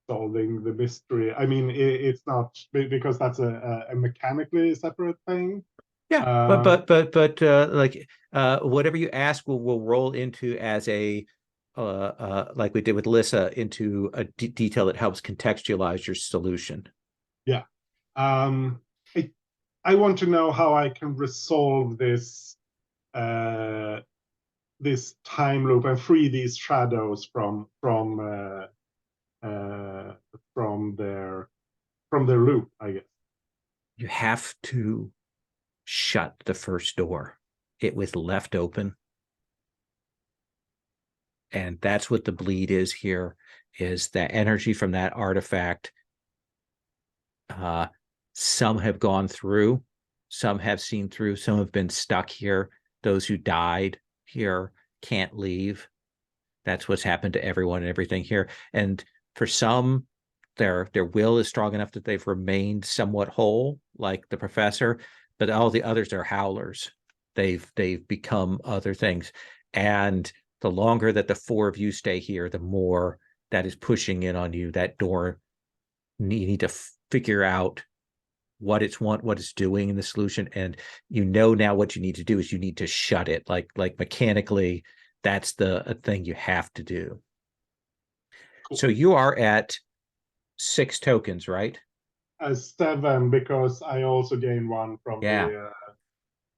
S3: solving the mystery. I mean, it's not, because that's a mechanically separate thing.
S1: Yeah, but like whatever you ask will roll into as a like we did with Lissa, into a detail that helps contextualize your solution.
S3: Yeah. I want to know how I can resolve this this time loop and free these shadows from their loop, I guess.
S1: You have to shut the first door. It was left open. And that's what the bleed is here, is that energy from that artifact. Some have gone through, some have seen through, some have been stuck here. Those who died here can't leave. That's what's happened to everyone and everything here. And for some, their will is strong enough that they've remained somewhat whole, like the professor, but all the others are howlers. They've become other things. And the longer that the four of you stay here, the more that is pushing in on you. That door, you need to figure out what it's doing in the solution. And you know now what you need to do is you need to shut it. Like mechanically, that's a thing you have to do. Cool. So you are at 6 tokens, right?
S3: 7, because I also gain 1 from the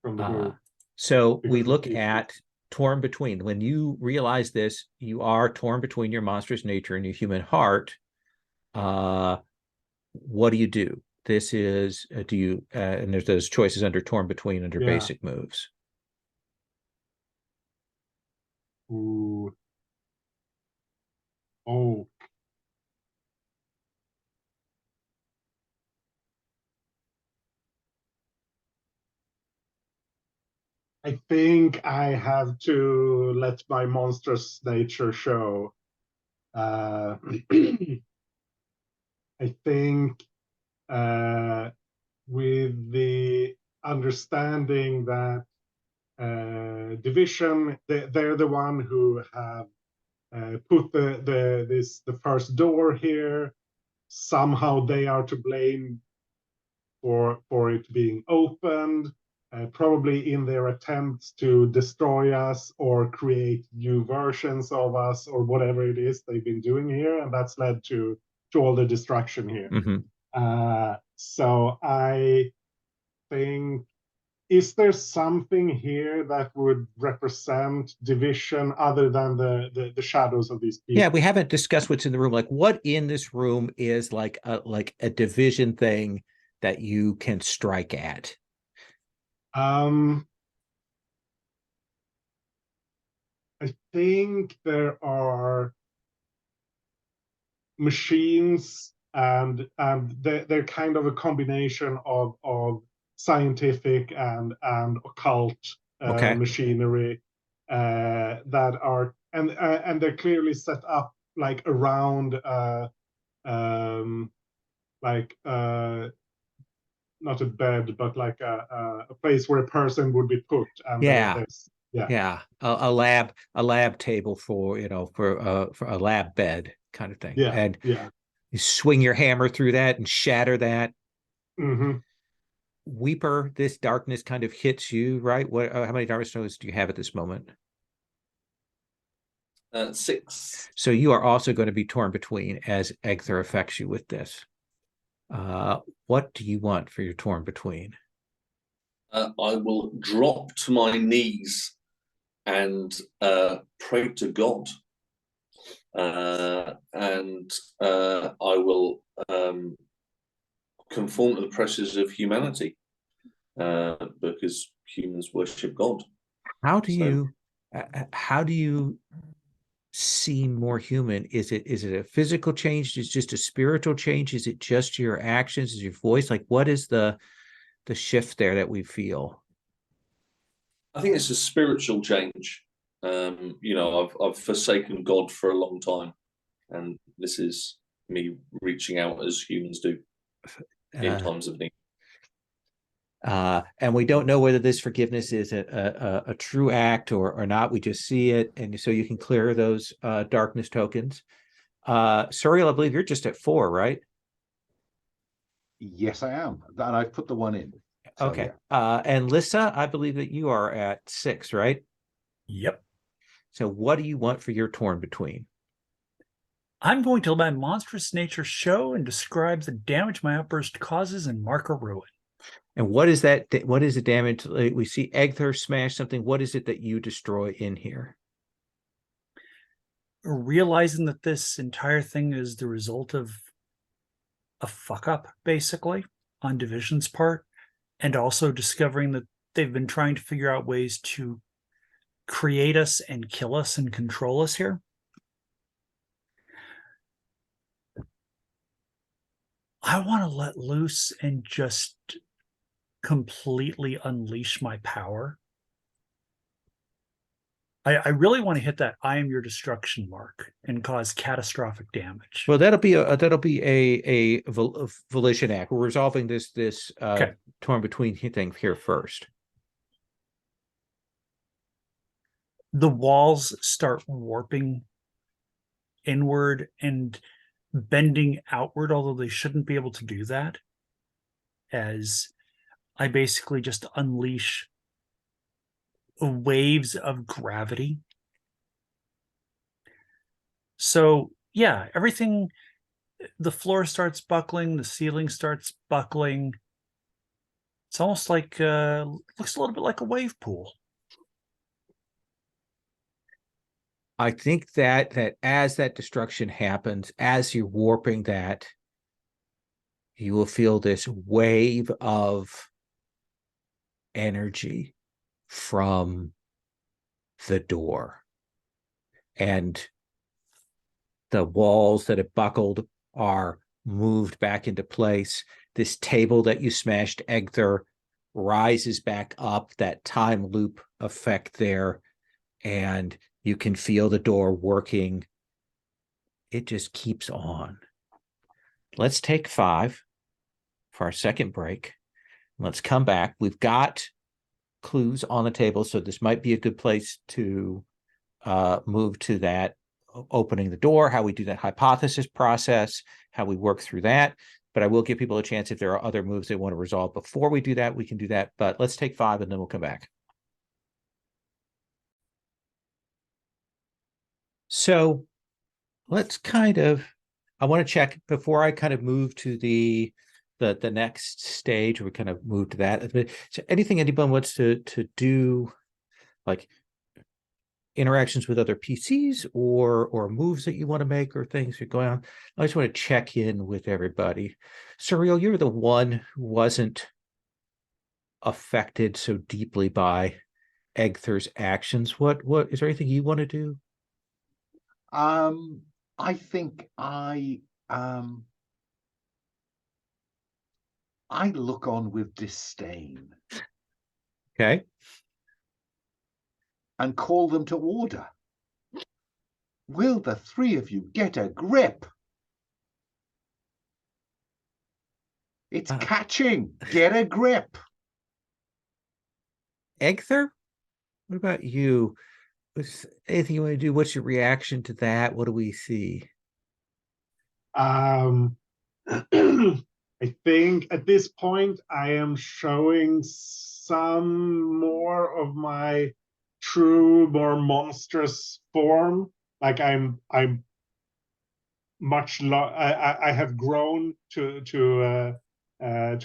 S3: move.
S1: So we look at torn between. When you realize this, you are torn between your monstrous nature and your human heart. What do? This is do you and there's those choices under torn between under basic moves.
S3: Ooh. Oh. I think I have to let my monstrous nature show. I think with the understanding that division, they're the one who have put the first door here. Somehow they are to blame for it being opened. Probably in their attempts to destroy us or create new versions of us or whatever it is they've been doing here, and that's led to all the destruction here.
S1: Mm-hmm.
S3: So I think, is there something here that would represent division other than the shadows of these people?
S1: Yeah, we haven't discussed what's in the room. Like, what in this room is like a division thing that you can strike at?
S3: I think there are machines, and they're kind of a combination of scientific and occult machinery that are, and they're clearly set up like around not a bed, but like a place where a person would be put. And
S1: a lab table for a lab bed kind of thing. And you swing your hammer through that and shatter that.
S3: Mm-hmm.
S1: Weeper, this darkness kind of hits you, right? What? How many darkness stones do you have at this moment?
S4: 6.
S1: So you are also going to be torn between as Egther affects you with this. What do you want for your torn between?
S4: I will drop to my knees and pray to God. And I will conform to the pressures of humanity, because humans worship God.
S1: How do you seem more human? Is it a physical change? Is it just a spiritual change? Is it just your actions? Is your voice? Like, what is the shift there that we feel?
S4: I think it's a spiritual change. I've forsaken God for a long time, and this is me reaching out as humans do in times of need.
S1: And we don't know whether this forgiveness is a true act or not. We just see it, and so you can clear those darkness tokens. Suriel, I believe you're just at 4, right?
S2: Yes, I am, and I've put the 1 in. So,
S1: Okay.
S2: yeah.
S1: And Lissa, I believe that you are at 6, right?
S5: Yep.
S1: So what do you want for your torn between?
S5: I'm going to let my monstrous nature show and describe the damage my outburst causes and mark a ruin.
S1: And what is that? What is the damage? We see Egther smash something. What is it that you destroy in here?
S5: Realizing that this entire thing is the result of a fuck up, basically, on Division's part, and also discovering that they've been trying to figure out ways to create us and kill us and control us here. I want to let loose and just completely unleash my power. I really want to hit that "I am your destruction" mark and cause catastrophic damage.
S1: Well, that'll be a volition act. We're resolving this
S5: Okay.
S1: torn between thing here first.
S5: The walls start warping inward and bending outward, although they shouldn't be able to do that, as I basically just unleash waves of gravity. So yeah, everything, the floor starts buckling, the ceiling starts buckling. It's almost like looks a little bit like a wave pool.
S1: I think that as that destruction happens, as you're warping that, you will feel this wave of energy from the door. And the walls that have buckled are moved back into place. This table that you smashed, Egther, rises back up, that time loop effect there, and you can feel the door working. It just keeps on. Let's take 5 for our second break. Let's come back. We've got clues on the table, so this might be a good place to move to that, opening the door, how we do that hypothesis process, how we work through that. But I will give people a chance if there are other moves they want to resolve before we do that, we can do that. But let's take 5 and then we'll come back. So let's I want to check before I kind of move to the next stage. We kind of move to that. So anything anyone wants to do, like interactions with other PCs or moves that you want to make or things that are going on. I just want to check in with everybody. Suriel, you're the one who wasn't affected so deeply by Egther's actions. What is there anything you want to do?
S2: I think I look on with disdain
S1: Okay.
S2: and call them to order. Will the 3 of you get a grip? It's catching. Get a grip.
S1: Egther, what about you? Anything you want to do? What's your reaction to that? What do we see?
S3: I think at this point I am showing some more of my true, more monstrous form. Like I'm much I have grown to a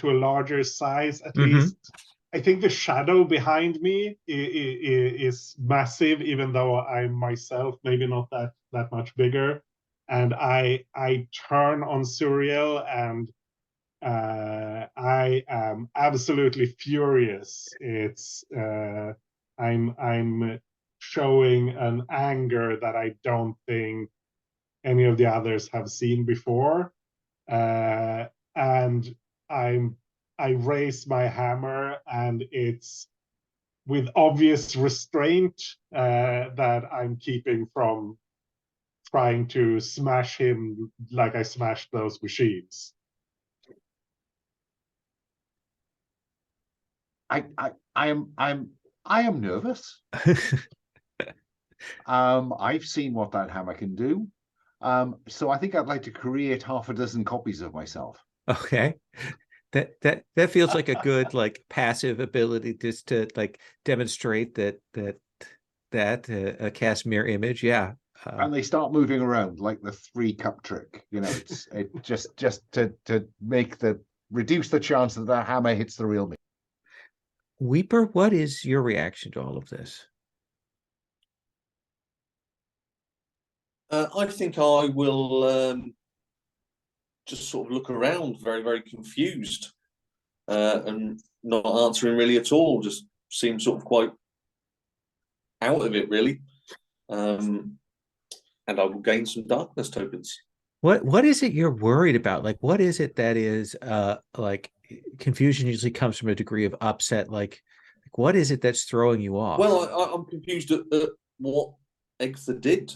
S3: larger size at least. I think the shadow behind me is massive, even though I'm myself maybe not that much bigger. And I turn on Suriel, and I am absolutely furious. It's I'm showing an anger that I don't think any of the others have seen before, and I raise my hammer, and it's with obvious restraint that I'm keeping from trying to smash him like I smashed those machines.
S2: I am nervous. I've seen what that hammer can do. So I think I'd like to create half a dozen copies of myself.
S1: Okay. That feels like a good like passive ability just to like demonstrate that a cast mirror image. Yeah.
S2: And they start moving around like the 3-cup trick. You know, it just to make reduce the chance that the hammer hits the real me.
S1: Weeper, what is your reaction to all of this?
S4: I think I will just sort of look around, very, very confused, and not answering really at all. Just seem sort of quite out of it, really. And I will gain some darkness tokens.
S1: What is it you're worried about? Like, what is it that is like confusion usually comes from a degree of upset. Like what is it that's throwing you off?
S4: Well, I'm confused at what Egtha did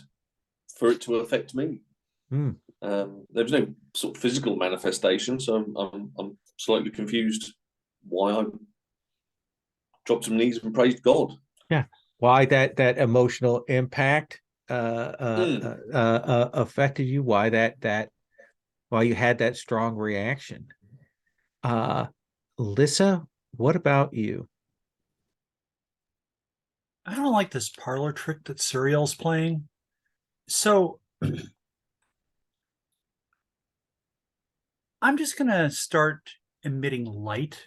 S4: for it to affect me.
S1: Hmm.
S4: There was no sort of physical manifestation, so I'm slightly confused why I dropped some knees and praised God.
S1: Yeah, why that emotional impact affected you? Why why you had that strong reaction? Lissa, what about you?
S5: I don't like this parlor trick that Suriel's playing. So I'm just going to start emitting light,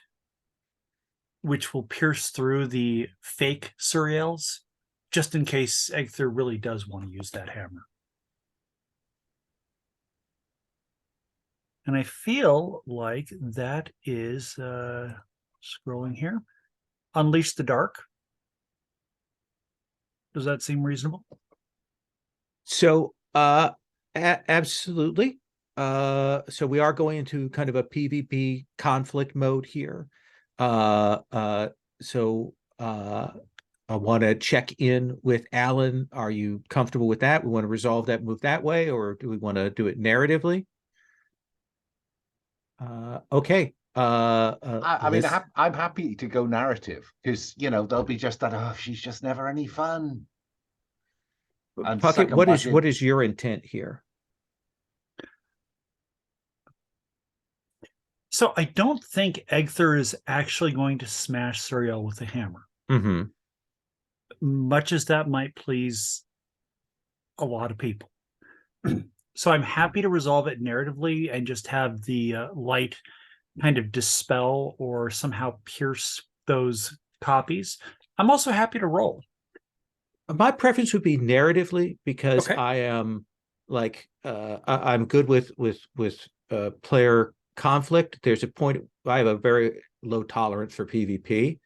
S5: which will pierce through the fake Suriels, just in case Egther really does want to use that hammer. And I feel like that is, scrolling here, Unleash the Dark. Does that seem reasonable?
S1: So, absolutely. So we are going into kind of a PvP conflict mode here. So I want to check in with Alan. Are you comfortable with that? We want to resolve that, move that way, or do we want to do it narratively? Okay.
S2: I mean, I'm happy to go narrative because they'll be just that. Oh, she's just never any fun. And
S1: Puckett, what is your intent here?
S5: So I don't think Egther is actually going to smash Suriel with a hammer.
S1: Mm-hmm.
S5: Much as that might please a lot of people. So I'm happy to resolve it narratively and just have the light kind of dispel or somehow pierce those copies. I'm also happy to roll.
S1: My preference would be narratively because
S5: Okay.
S1: I am like I'm good with player conflict. There's a point I have a very low tolerance for PvP.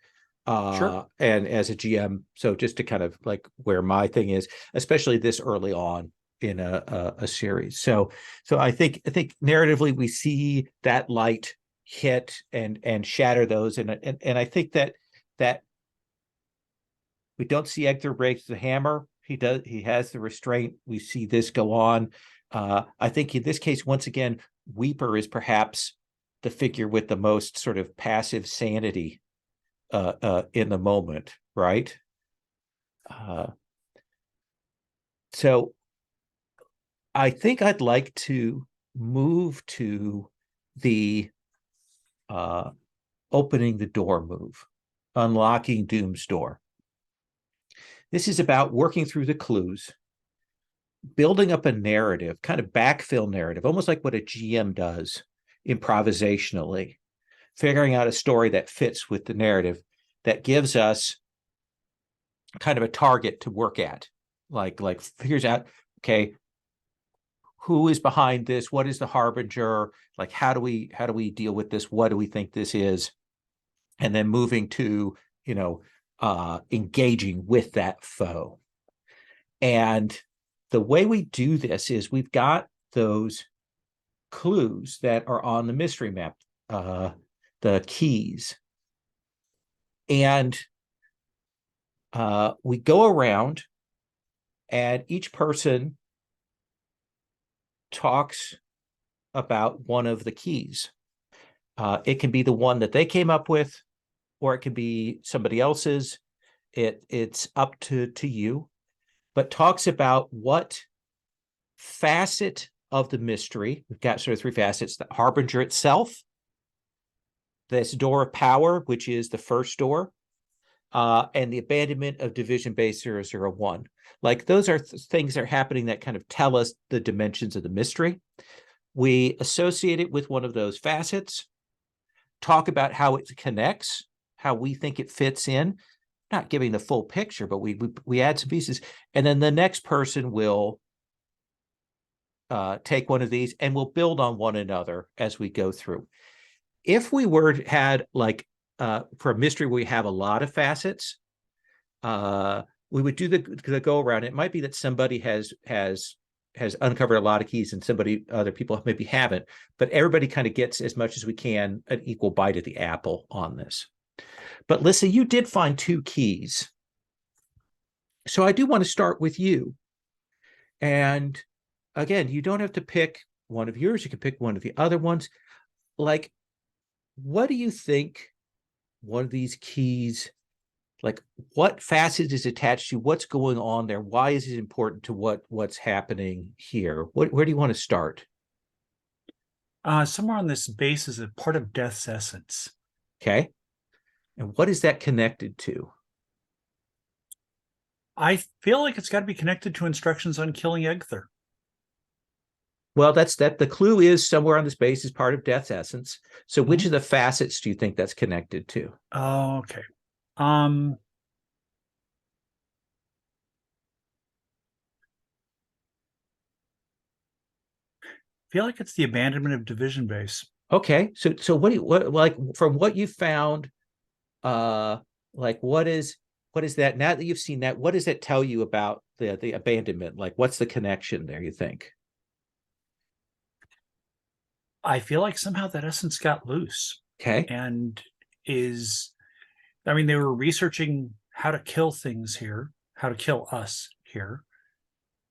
S5: Sure.
S1: And as a GM, so just to kind of like where my thing is, especially this early on in a series. So I think narratively we see that light hit and shatter those, and I think that we don't see Egther breaks the hammer. He has the restraint. We see this go on. I think in this case, once again, Weeper is perhaps the figure with the most sort of passive sanity in the moment, right? So I think I'd like to move to the opening the door move, unlocking Doom's door. This is about working through the clues, building up a narrative, kind of backfill narrative, almost like what a GM does improvisationally, figuring out a story that fits with the narrative that gives us kind of a target to work at, like figures out, okay, who is behind this? What is the harbinger? Like, how do we deal with this? What do we think this is? And then moving to, engaging with that foe. And the way we do this is we've got those clues that are on the mystery map, the keys. And we go around and each person talks about one of the keys. It can be the one that they came up with, or it can be somebody else's. It's up to you, but talks about what facet of the mystery. We've got sort of three facets: the harbinger itself, this door of power, which is the first door, and the abandonment of division base 001. Like those are things that are happening that kind of tell us the dimensions of the mystery. We associate it with one of those facets, talk about how it connects, how we think it fits in, not giving the full picture, but we add some pieces. And then the next person will take one of these and we'll build on one another as we go through. If we had like, for a mystery where we have a lot of facets, we would do the go around. It might be that somebody has uncovered a lot of keys and other people maybe haven't, but everybody kind of gets as much as we can an equal bite of the apple on this. But Lissa, you did find 2 keys. So I do want to start with you. And again, you don't have to pick one of yours. You can pick one of the other ones. Like, what do you think one of these keys, like what facet is attached to, what's going on there? Why is it important to what's happening here? Where do you want to start?
S5: Somewhere on this base is a part of death's essence.
S1: Okay. And what is that connected to?
S5: I feel like it's got to be connected to instructions on killing Egther.
S1: Well, the clue is somewhere on this base is part of death's essence. So which of the facets do you think that's connected to?
S5: Oh, okay. Feel like it's the abandonment of division base.
S1: Okay. So what like from what you found, like what is that, now that you've seen that, what does that tell you about the abandonment? Like what's the connection there, you think?
S5: I feel like somehow that essence got loose.
S1: Okay.
S5: And they were researching how to kill things here, how to kill us here.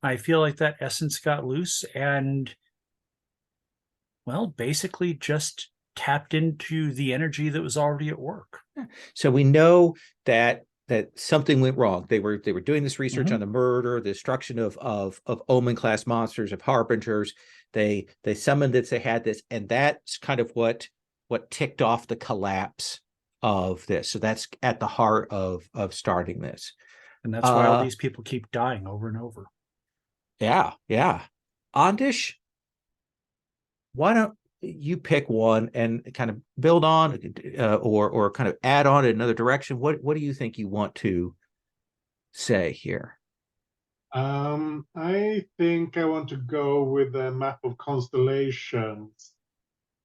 S5: I feel like that essence got loose and, well, basically just tapped into the energy that was already at work.
S1: So we know that something went wrong. They were doing this research on the murder, the destruction of omen class monsters, of harbingers. They summoned this, they had this, and that's kind of what ticked off the collapse of this. So that's at the heart of starting this.
S5: And that's why all these people keep dying over and over.
S1: Yeah. Ondish, why don't you pick one and kind of build on or kind of add on in another direction? What do you think you want to say here?
S3: I think I want to go with a map of constellations.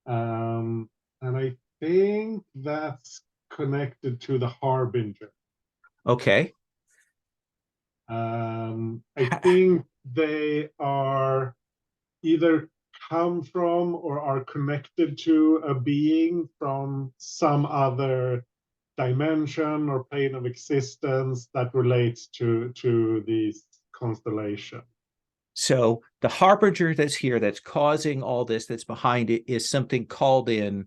S3: And I think that's connected to the Harbinger.
S1: Okay.
S3: I think they are either come from or are connected to a being from some other dimension or plane of existence that relates to these constellations.
S1: So the harbinger that's here, that's causing all this, that's behind it, is something called in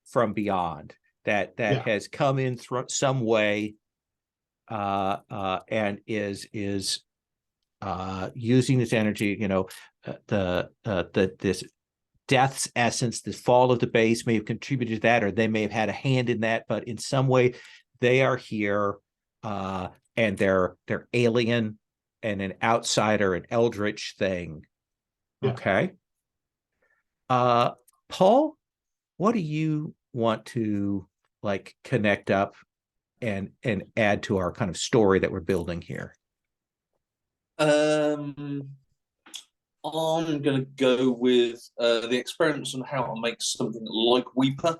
S1: from beyond that has come in through some way, and is using this energy. This death's essence, this fall of the base may have contributed to that, or they may have had a hand in that, but in some way they are here, and they're alien and an outsider, an eldritch thing. Okay. Paul, what do you want to like connect up and add to our kind of story that we're building here?
S4: I'm going to go with the experiments on how to make something like Weeper.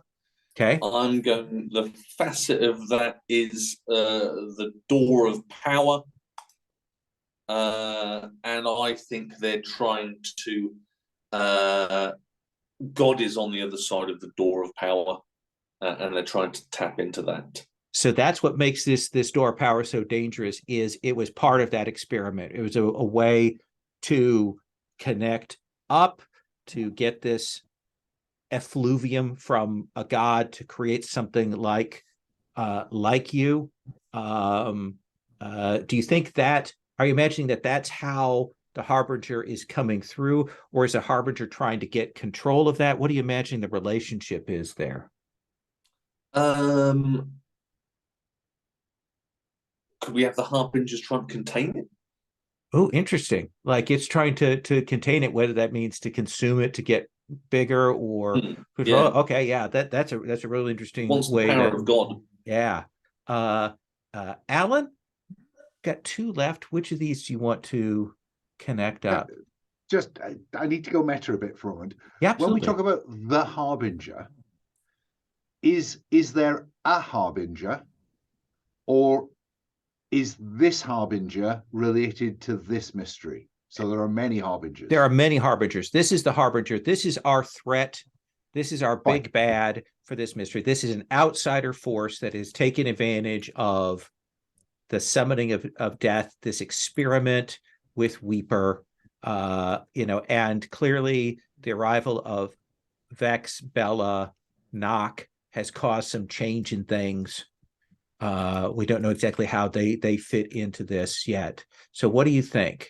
S1: Okay.
S4: The facet of that is the door of power. And I think they're trying to, God is on the other side of the door of power, and they're trying to tap into that.
S1: So that's what makes this door power so dangerous, is it was part of that experiment. It was a way to connect up, to get this effluvium from a god to create something like you. Do you think that, are you imagining that that's how the Harbinger is coming through, or is the Harbinger trying to get control of that? What do you imagine the relationship is there?
S4: Could we have the Harbingers trying to contain it?
S1: Oh, interesting. Like it's trying to contain it, whether that means to consume it to get bigger or control.
S4: Yeah.
S1: Okay, yeah, that's a really interesting
S4: Wants the
S1: way
S4: power
S1: to,
S4: of God.
S1: yeah. Alan, got two left. Which of these do you want to connect up?
S2: Just, I need to go meta a bit for a moment.
S1: Yeah,
S2: When we
S1: absolutely.
S2: talk about the Harbinger, is there a Harbinger, or is this Harbinger related to this mystery? So there are many Harbingers.
S1: There are many Harbingers. This is the Harbinger. This is our threat. This is our big bad for this mystery. This is an outsider force that is taking advantage of the summoning of death, this experiment with Weeper, and clearly the arrival of Vex, Bella, Nock has caused some change in things. We don't know exactly how they fit into this yet. So what do you think?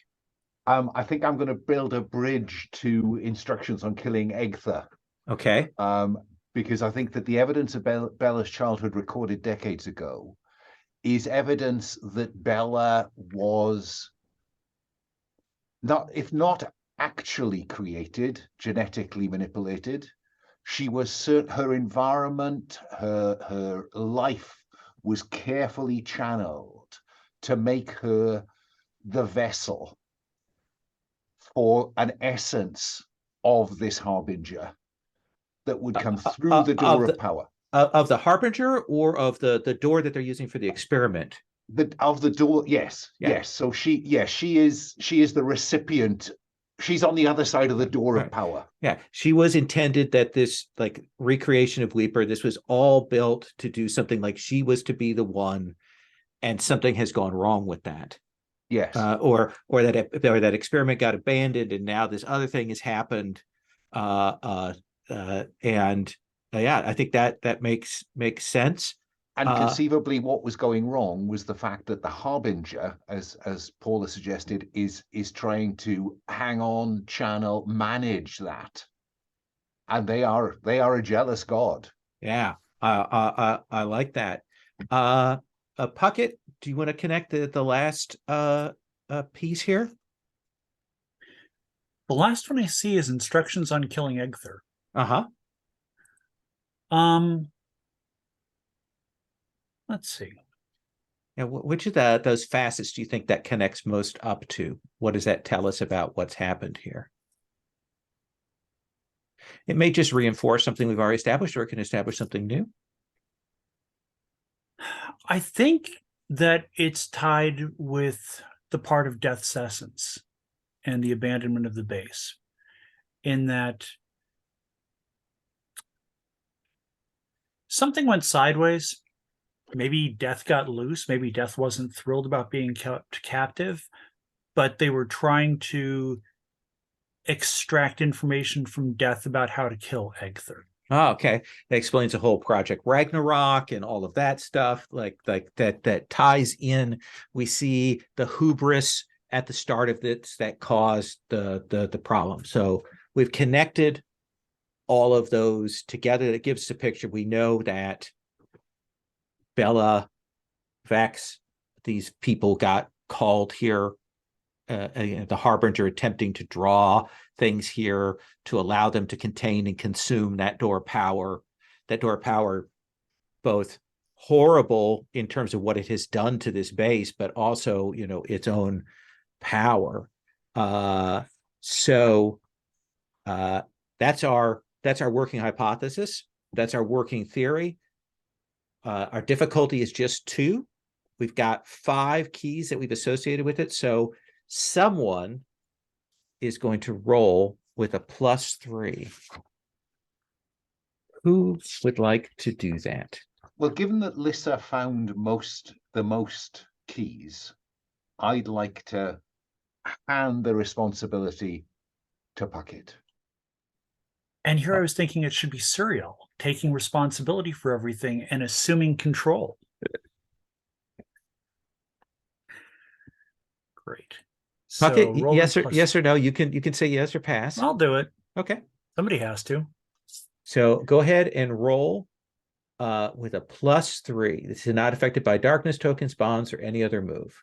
S2: I think I'm going to build a bridge to instructions on killing Egtha.
S1: Okay.
S2: Because I think that the evidence of Bella's childhood recorded decades ago is evidence that Bella was not, if not actually created, genetically manipulated. She was her environment, her life was carefully channeled to make her the vessel for an essence of this Harbinger that would come through the door of power.
S1: Of the Harbinger, or of the door that they're using for the experiment?
S2: Of the door, yes.
S1: Yeah.
S2: Yes. So she is the recipient. She's on the other side of the door of power.
S1: Yeah, she was intended that this like recreation of Weeper, this was all built to do something, like she was to be the one, and something has gone wrong with that.
S2: Yes.
S1: Or that experiment got abandoned, and now this other thing has happened. I think that makes sense.
S2: And conceivably, what was going wrong was the fact that the Harbinger, as Paula suggested, is trying to hang on, channel, manage that, and they are a jealous god.
S1: Yeah, I like that. Puckett, do you want to connect the last piece here?
S5: The last one I see is instructions on killing Egther. Let's see.
S1: Yeah, which of those facets do you think that connects most up to? What does that tell us about what's happened here? It may just reinforce something we've already established, or it can establish something new.
S5: I think that it's tied with the part of Death's essence and the abandonment of the base, in that something went sideways. Maybe Death got loose. Maybe Death wasn't thrilled about being kept captive, but they were trying to extract information from Death about how to kill Egther.
S1: Oh, okay. That explains the whole Project Ragnarok and all of that stuff. Like that ties in. We see the hubris at the start of this that caused the problem. So we've connected all of those together. That gives us a picture. We know that Bella, Vex, these people got called here. The Harbinger attempting to draw things here to allow them to contain and consume that door power. That door power, both horrible in terms of what it has done to this base, but also, its own power. So that's our working hypothesis. That's our working theory. Our difficulty is just 2. We've got 5 keys that we've associated with it. So someone is going to roll with a +3. Who would like to do that?
S2: Well, given that Lissa found the most keys, I'd like to hand the responsibility to Puckett.
S5: And here I was thinking it should be Suriel taking responsibility for everything and assuming control. Great. So
S1: Puckett,
S5: roll
S1: yes or
S5: plus-
S1: yes or no. You can say yes or pass.
S5: I'll do it.
S1: Okay.
S5: Somebody has to.
S1: So go ahead and roll with a +3. This is not affected by darkness tokens, bonds, or any other move.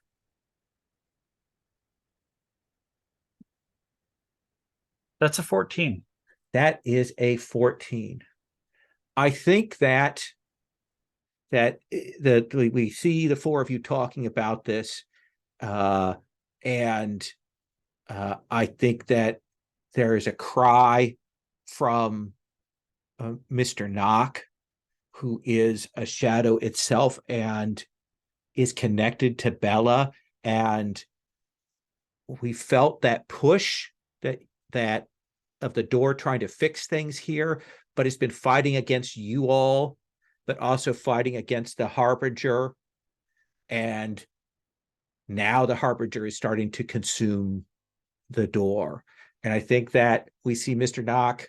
S5: That's a 14.
S1: That is a 14. I think that we see the four of you talking about this, and I think that there is a cry from Mr. Knock, who is a shadow itself and is connected to Bella, and we felt that push that of the door trying to fix things here, but it's been fighting against you all, but also fighting against the Harbinger. And now the Harbinger is starting to consume the door. And I think that we see Mr. Knock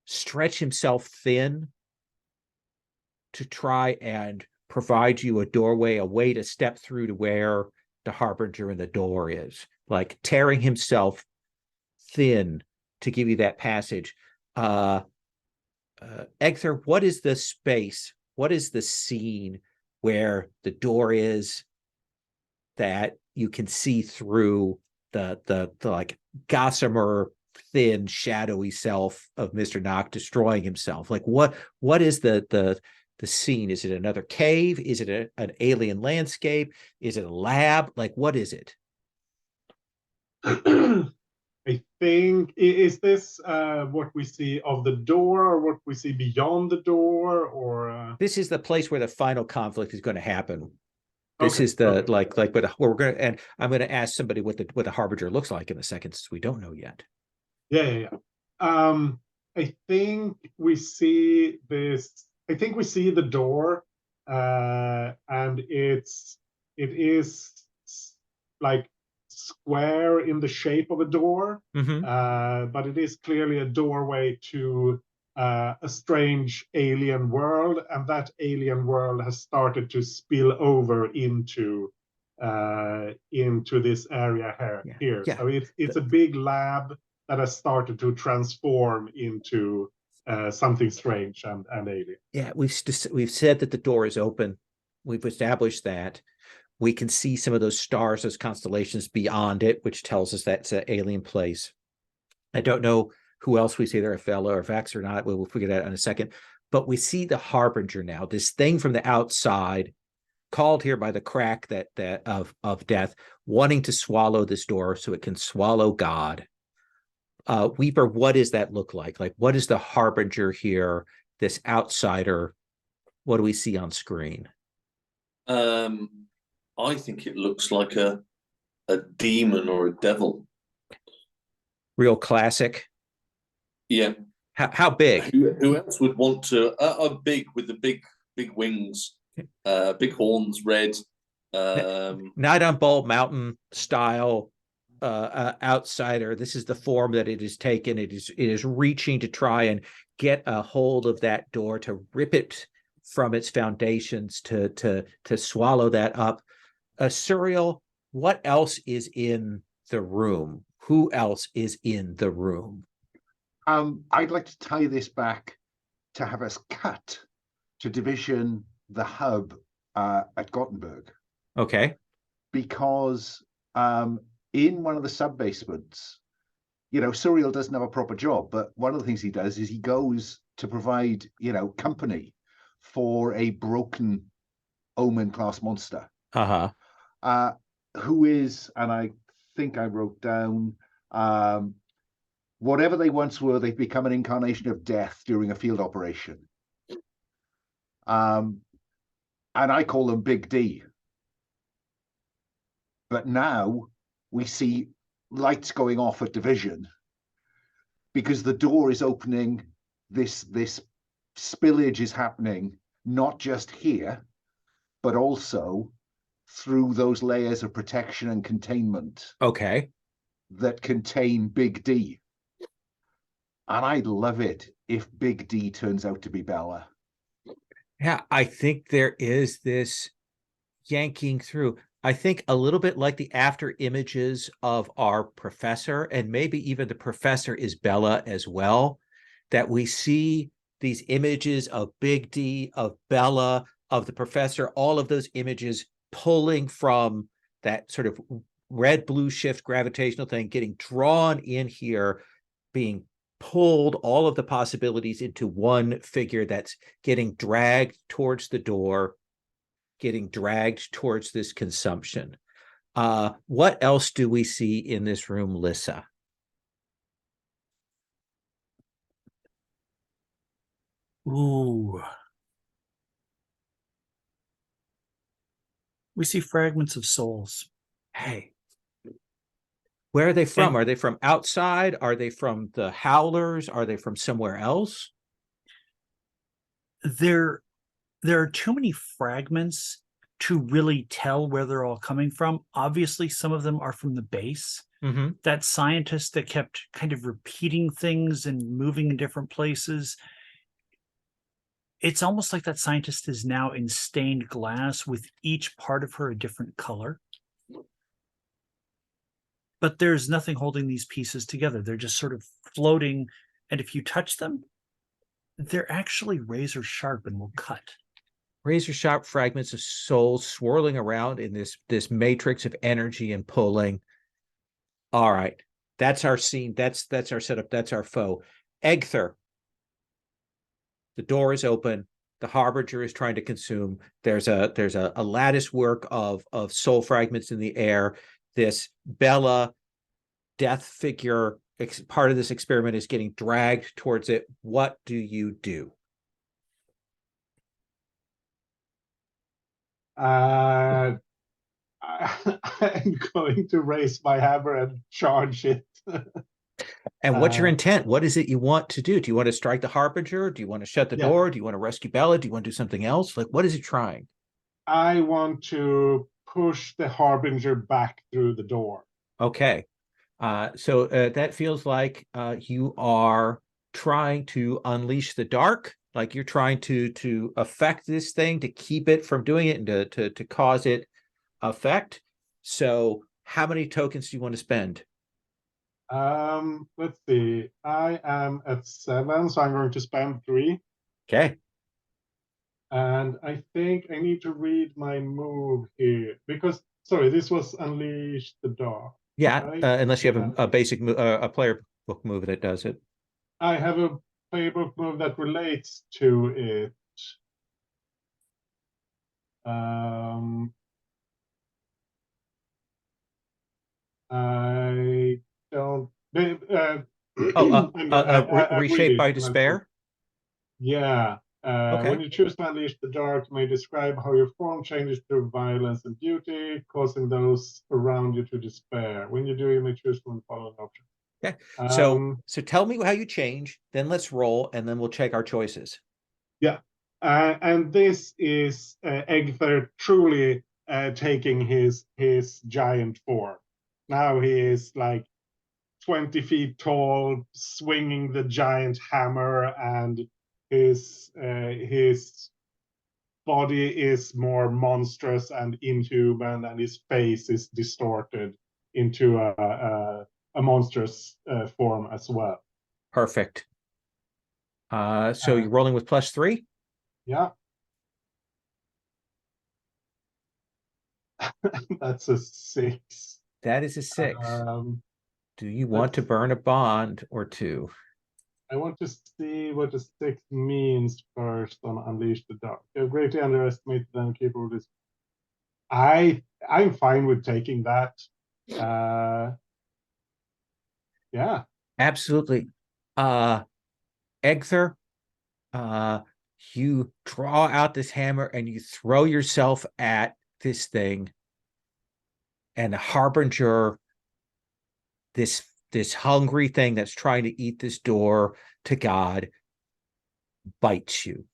S1: stretch himself thin to try and provide you a doorway, a way to step through to where the Harbinger and the door is, like tearing himself thin to give you that passage. Egther, what is the space? What is the scene where the door is that you can see through the like gossamer thin shadowy self of Mr. Knock destroying himself? Like what is the scene? Is it another cave? Is it an alien landscape? Is it a lab? Like what is it?
S3: I think, is this what we see of the door, or what we see beyond the door, or?
S1: This is the place where the final conflict is going to happen. This
S3: Okay,
S1: is the
S3: okay.
S1: like where we're going to, and I'm going to ask somebody what the Harbinger looks like in a second, since we don't know yet.
S3: Yeah. I think we see this. I think we see the door, and it is like square in the shape of a door, but it is clearly a doorway to a strange alien world, and that alien world has started to spill over into this area here.
S1: Yeah.
S3: So it's a big lab that has started to transform into something strange and alien.
S1: Yeah, we've said that the door is open. We've established that. We can see some of those stars, those constellations beyond it, which tells us that's an alien place. I don't know who else we see there, if Vela or Vex or not. We'll figure that out in a second. But we see the Harbinger now, this thing from the outside, called here by the crack of death, wanting to swallow this door so it can swallow God. Weeper, what does that look like? Like, what is the Harbinger here, this outsider? What do we see on screen?
S4: I think it looks like a demon or a devil.
S1: Real classic.
S4: Yeah.
S1: How big?
S4: Who else would want to? Big, with the big wings, big horns, red.
S1: Night on Bald Mountain style outsider. This is the form that it has taken. It is reaching to try and get a hold of that door, to rip it from its foundations, to swallow that up. Suriel, what else is in the room? Who else is in the room?
S2: I'd like to tie this back to have us cut to Division, the hub at Gothenburg.
S1: Okay.
S2: Because in one of the sub-basements, Suriel doesn't have a proper job, but one of the things he does is he goes to provide, company for a broken Omen-class monster. Who is, and I think I wrote down, whatever they once were, they've become an incarnation of death during a field operation. And I call them Big D. But now we see lights going off at Division because the door is opening this spillage is happening, not just here, but also through those layers of protection and containment
S1: Okay.
S2: that contain Big D. And I'd love it if Big D turns out to be Bella.
S1: Yeah, I think there is this yanking through. I think a little bit like the after images of our professor, and maybe even the professor is Bella as well, that we see these images of Big D, of Bella, of the professor, all of those images pulling from that sort of red blue shift gravitational thing, getting drawn in here, being pulled, all of the possibilities into one figure that's getting dragged towards the door, getting dragged towards this consumption. What else do we see in this room, Lissa?
S5: Ooh. We see fragments of souls.
S1: Hey, where are they from?
S5: And
S1: Are they from outside? Are they from the Howlers? Are they from somewhere else?
S5: there are too many fragments to really tell where they're all coming from. Obviously, some of them are from the base.
S1: Mm-hmm.
S5: That scientist that kept kind of repeating things and moving in different places. It's almost like that scientist is now in stained glass with each part of her a different color. But there's nothing holding these pieces together. They're just sort of floating. And if you touch them, they're actually razor sharp and will cut.
S1: Razor sharp fragments of soul swirling around in this matrix of energy and pulling. All right, that's our scene. That's our setup. That's our foe. Egther. The door is open. The harbinger is trying to consume. There's a lattice work of soul fragments in the air. This Bella death figure, part of this experiment, is getting dragged towards it. What do you do?
S3: I'm going to raise my hammer and charge it.
S1: And what's your intent? What is it you want to do? Do you want to strike the harbinger? Do you want to shut the
S3: Yeah.
S1: door? Do you want to rescue Bella? Do you want to do something else? Like, what is it trying?
S3: I want to push the harbinger back through the door.
S1: Okay. So that feels like you are trying to unleash the dark, like you're trying to affect this thing, to keep it from doing it, and to cause it effect. So how many tokens do you want to spend?
S3: Let's see. I am at 7, so I'm going to spend 3.
S1: Okay.
S3: And I think I need to read my move here because, sorry, this was Unleash the Dark.
S1: Yeah,
S3: Right?
S1: unless you have a basic a player book move that does it.
S3: I have a playbook move that relates to it. I don't. I'm
S1: Reshape
S3: reading.
S1: by despair.
S3: Yeah.
S1: Okay.
S3: When you choose to unleash the dark, you may describe how your form changes through violence and beauty, causing those around you to despair. When you do, you may choose from the following options.
S1: Okay. So tell me how you change, then let's roll, and then we'll check our choices.
S3: Yeah. And this is Egther truly taking his giant form. Now he is like 20 feet tall, swinging the giant hammer, and his body is more monstrous and inhuman, and his face is distorted into a monstrous form as well.
S1: Perfect. So you're rolling with +3?
S3: Yeah. That's a 6.
S1: That is a 6. Do you want to
S3: let's-
S1: burn a bond or two?
S3: I want to see what the 6 means first on Unleash the Dark. I've greatly underestimated them capable of this. I'm fine with taking that. Yeah.
S1: Absolutely. Egther, you draw out this hammer and you throw yourself at this thing, and the harbinger, this hungry thing that's trying to eat this door to God, bites you.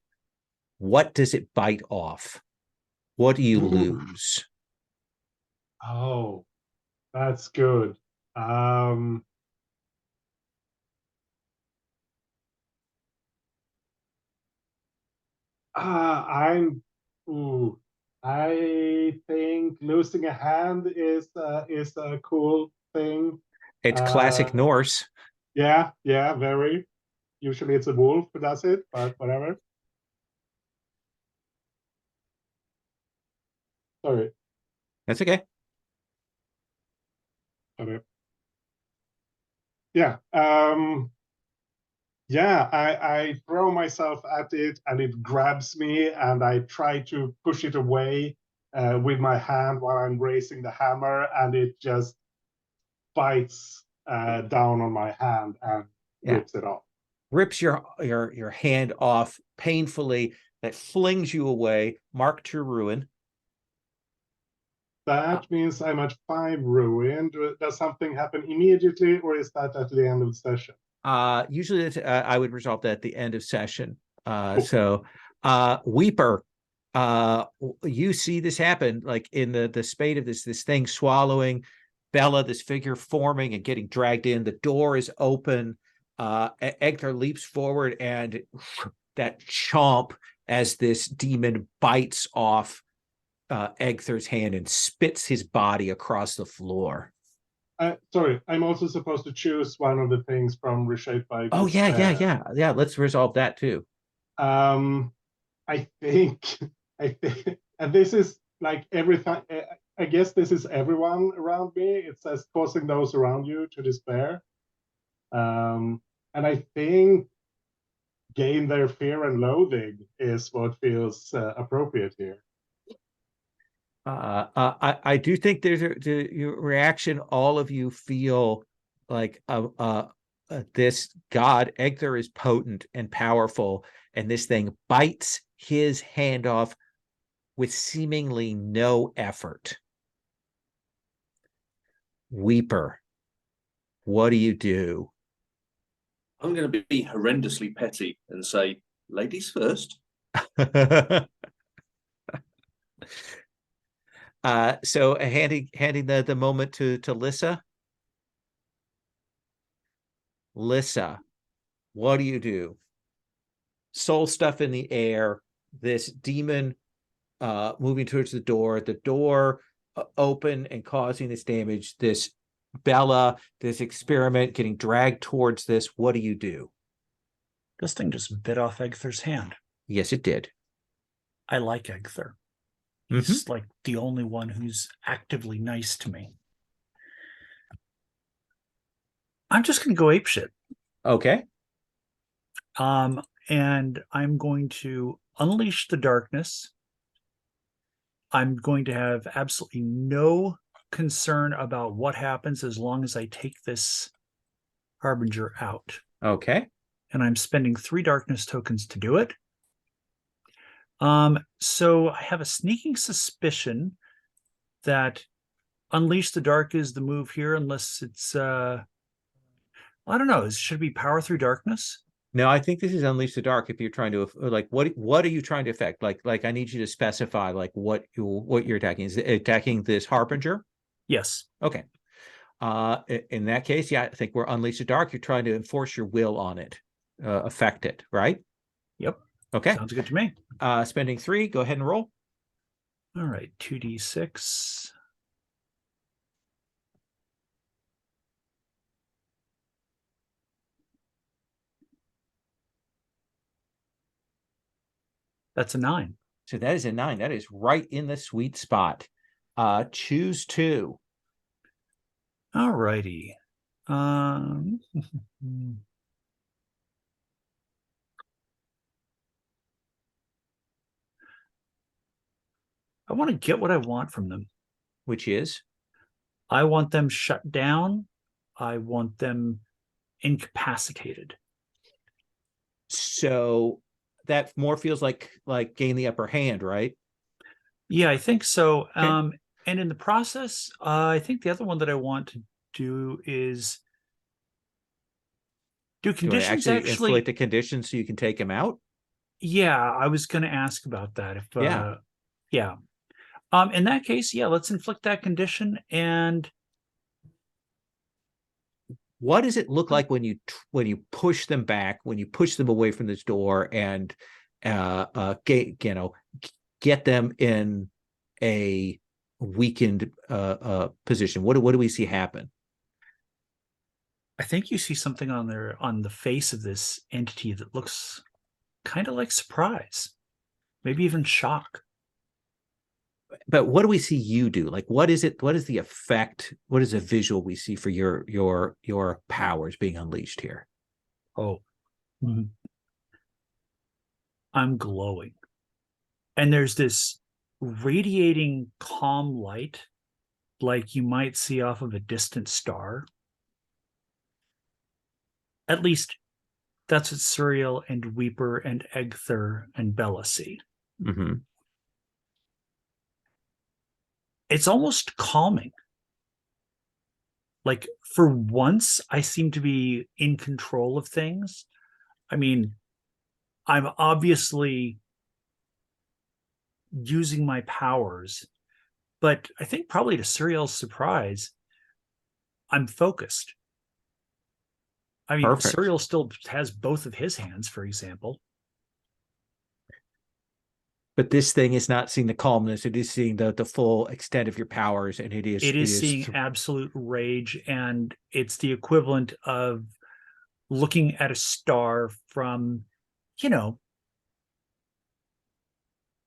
S1: What does it bite off? What do you lose?
S3: Oh, that's good. I'm. Ooh, I think losing a hand is a cool thing.
S1: It's classic Norse.
S3: Yeah, yeah, very. Usually it's a wolf who does it, but whatever. Sorry.
S1: That's okay.
S3: Okay. Yeah. Yeah, I throw myself at it and it grabs me and I try to push it away with my hand while I'm raising the hammer and it just bites down on my hand and rips it off.
S1: Rips your hand off painfully. That flings you away, marked to ruin.
S3: That means I'm at 5 ruin. Does something happen immediately or is that at the end of the session?
S1: Usually I would resolve that at the end of session.
S3: Cool.
S1: So Weeper, you see this happen, like in the spate of this thing swallowing Bella, this figure forming and getting dragged in. The door is open. Egther leaps forward and that chomp as this demon bites off Egther's hand and spits his body across the floor.
S3: Sorry, I'm also supposed to choose one of the things from Reshaped by
S1: Oh
S3: Despair.
S1: yeah. Let's resolve that too.
S3: I think, and this is like everything. I guess this is everyone around me. It says causing those around you to despair. And I think gain their fear and loathing is what feels appropriate here.
S1: I do think there's your reaction. All of you feel like this god Egther is potent and powerful, and this thing bites his hand off with seemingly no effort. Weeper, what do you do?
S4: I'm going to be horrendously petty and say, ladies first.
S1: So handing the moment to Lissa. Lissa, what do you do? Soul stuff in the air, this demon moving towards the door open and causing this damage, this Bella, this experiment getting dragged towards this. What do you do?
S5: This thing just bit off Egther's hand.
S1: Yes, it did.
S5: I like Egther. He's like the only one who's actively nice to me. I'm just going to go apeshit.
S1: Okay.
S5: And I'm going to unleash the darkness. I'm going to have absolutely no concern about what happens as long as I take this Harbinger out.
S1: Okay.
S5: And I'm spending 3 darkness tokens to do it. So I have a sneaking suspicion that Unleash the Dark is the move here, unless it's I don't know. Should it be Power Through Darkness?
S1: No, I think this is Unleash the Dark. If you're trying to like, what are you trying to affect? Like I need you to specify like what you're attacking. Is it attacking this Harbinger?
S5: Yes.
S1: Okay. In that case, yeah, I think we're Unleash the Dark. You're trying to enforce your will on it, affect it, right?
S5: Yep.
S1: Okay.
S5: Sounds good to me.
S1: Spending 3. Go ahead and roll.
S5: All right. 2d6. That's a 9.
S1: So that is a 9. That is right in the sweet spot. Choose 2.
S5: All righty. I want to get what I want from them.
S1: Which is?
S5: I want them shut down. I want them incapacitated.
S1: So that more feels like gain the upper hand, right?
S5: Yeah, I think so.
S1: Okay.
S5: And in the process, I think the other one that I want to do is do conditions
S1: actually
S5: actually
S1: inflict the conditions so you can take him out?
S5: Yeah, I was going to ask about that. If
S1: Yeah.
S5: yeah. In that case, yeah, let's inflict that condition. And
S1: What does it look like when you push them back, when you push them away from this door and get them in a weakened position? What do we see happen?
S5: I think you see something on the face of this entity that looks kind of like surprise, maybe even shock.
S1: But what do we see you do? Like, what is it? What is the effect? What is the visual we see for your powers being unleashed here?
S5: Oh, mhm. I'm glowing. And there's this radiating calm light, like you might see off of a distant star. At least that's what Suriel and Weeper and Egther and Bella see.
S1: Mm-hmm.
S5: It's almost calming. Like, for once, I seem to be in control of things. I mean, I'm obviously using my powers, but I think probably to Suriel's surprise, I'm focused. I mean,
S1: Perfect.
S5: Suriel still has both of his hands, for example.
S1: But this thing is not seeing the calmness; it is seeing the full extent of your powers, and it is
S5: Seeing absolute rage, and it's the equivalent of looking at a star from, you know,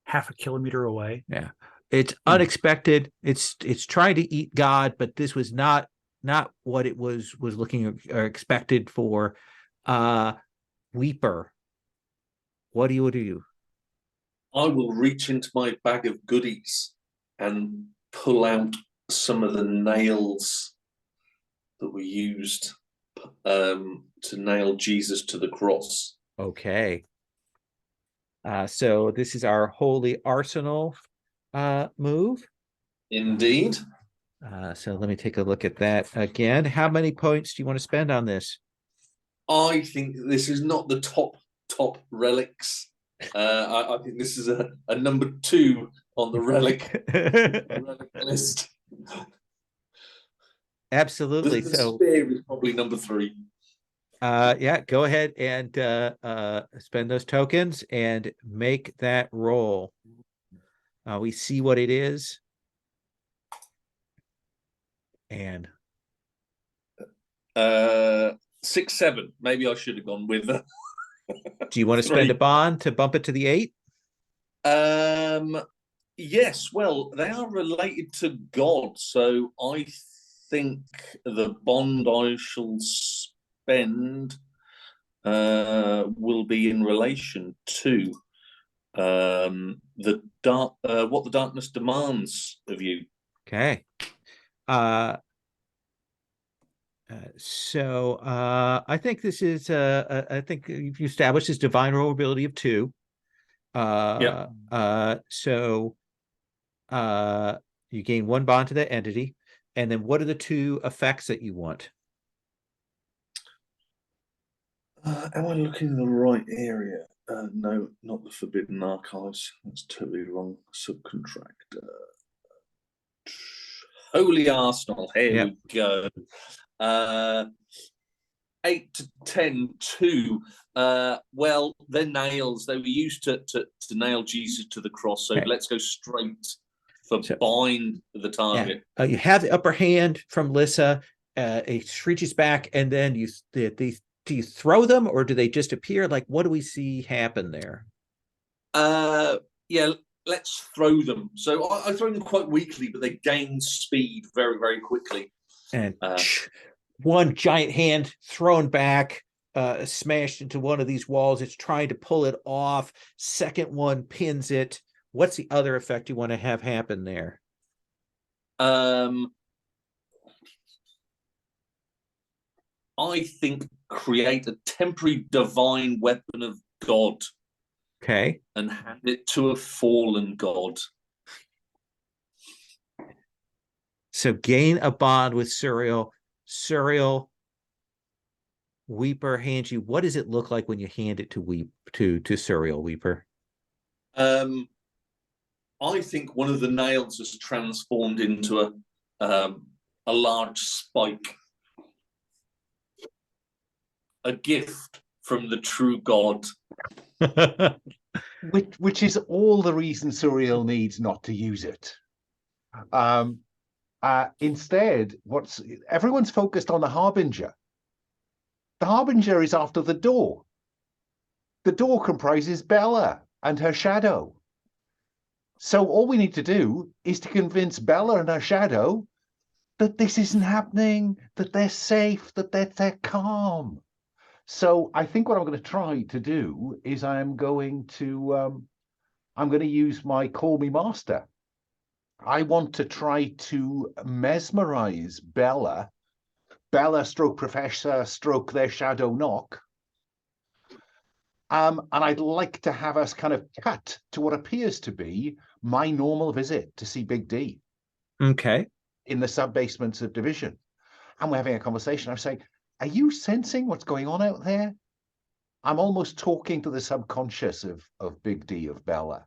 S5: half a kilometer away.
S1: Yeah, it's unexpected. It's trying to eat God, but this was not what it was looking or expected for. Weeper, what do you do?
S4: I will reach into my bag of goodies and pull out some of the nails that were used to nail Jesus to the cross.
S1: Okay. So this is our holy arsenal move.
S4: Indeed.
S1: So let me take a look at that again. How many points do you want to spend on this?
S4: I think this is not the top relics. I think this is a number 2 on the relic list.
S1: Absolutely.
S4: The
S1: So
S4: spear is probably number 3.
S1: yeah, go ahead and spend those tokens and make that roll. We see what it is. And
S4: 6, 7. Maybe I should have gone with.
S1: Do you want to spend a bond to bump it to the 8?
S4: Yes. Well, they are related to God, so I think the bond I shall spend will be in relation to the what the darkness demands of you.
S1: Okay. So I think this is I think you've established this divine rollability of 2. So you gain 1 bond to that entity, and then what are the 2 effects that you want?
S4: Am I looking in the right area? No, not the Forbidden Archives. That's totally wrong. Subcontract. Holy Arsenal. Here we go. 8 to 10, 2. Well, they're nails. They were used to nail Jesus to the cross. So let's go straight for bind the target.
S1: Yeah. You have the upper hand from Lissa. It reaches back, and then do you throw them, or do they just appear? Like, what do we see happen there?
S4: Yeah, let's throw them. So I throw them quite weakly, but they gain speed very, very quickly.
S1: And one giant hand thrown back, smashed into one of these walls. It's trying to pull it off. Second one pins it. What's the other effect you want to have happen there?
S4: I think create a temporary divine weapon of God.
S1: Okay.
S4: And hand it to a fallen god.
S1: So gain a bond with Suriel. Suriel Weeper hands you, what does it look like when you hand it to Suriel, Weeper?
S4: I think one of the nails has transformed into a large spike, a gift from the true God.
S2: Which is all the reason Suriel needs not to use it. Instead, everyone's focused on the Harbinger. The Harbinger is after the door. The door comprises Bella and her shadow. So all we need to do is to convince Bella and her shadow that this isn't happening, that they're safe, that they're calm. So I think what I'm going to try to do is I'm going to use my Call Me Master. I want to try to mesmerize Bella stroke Professor stroke their shadow knock. And I'd like to have us kind of cut to what appears to be my normal visit to see Big D.
S1: Okay.
S2: In the sub-basements of Division. And we're having a conversation. I'm saying, are you sensing what's going on out there? I'm almost talking to the subconscious of Big D, of Bella.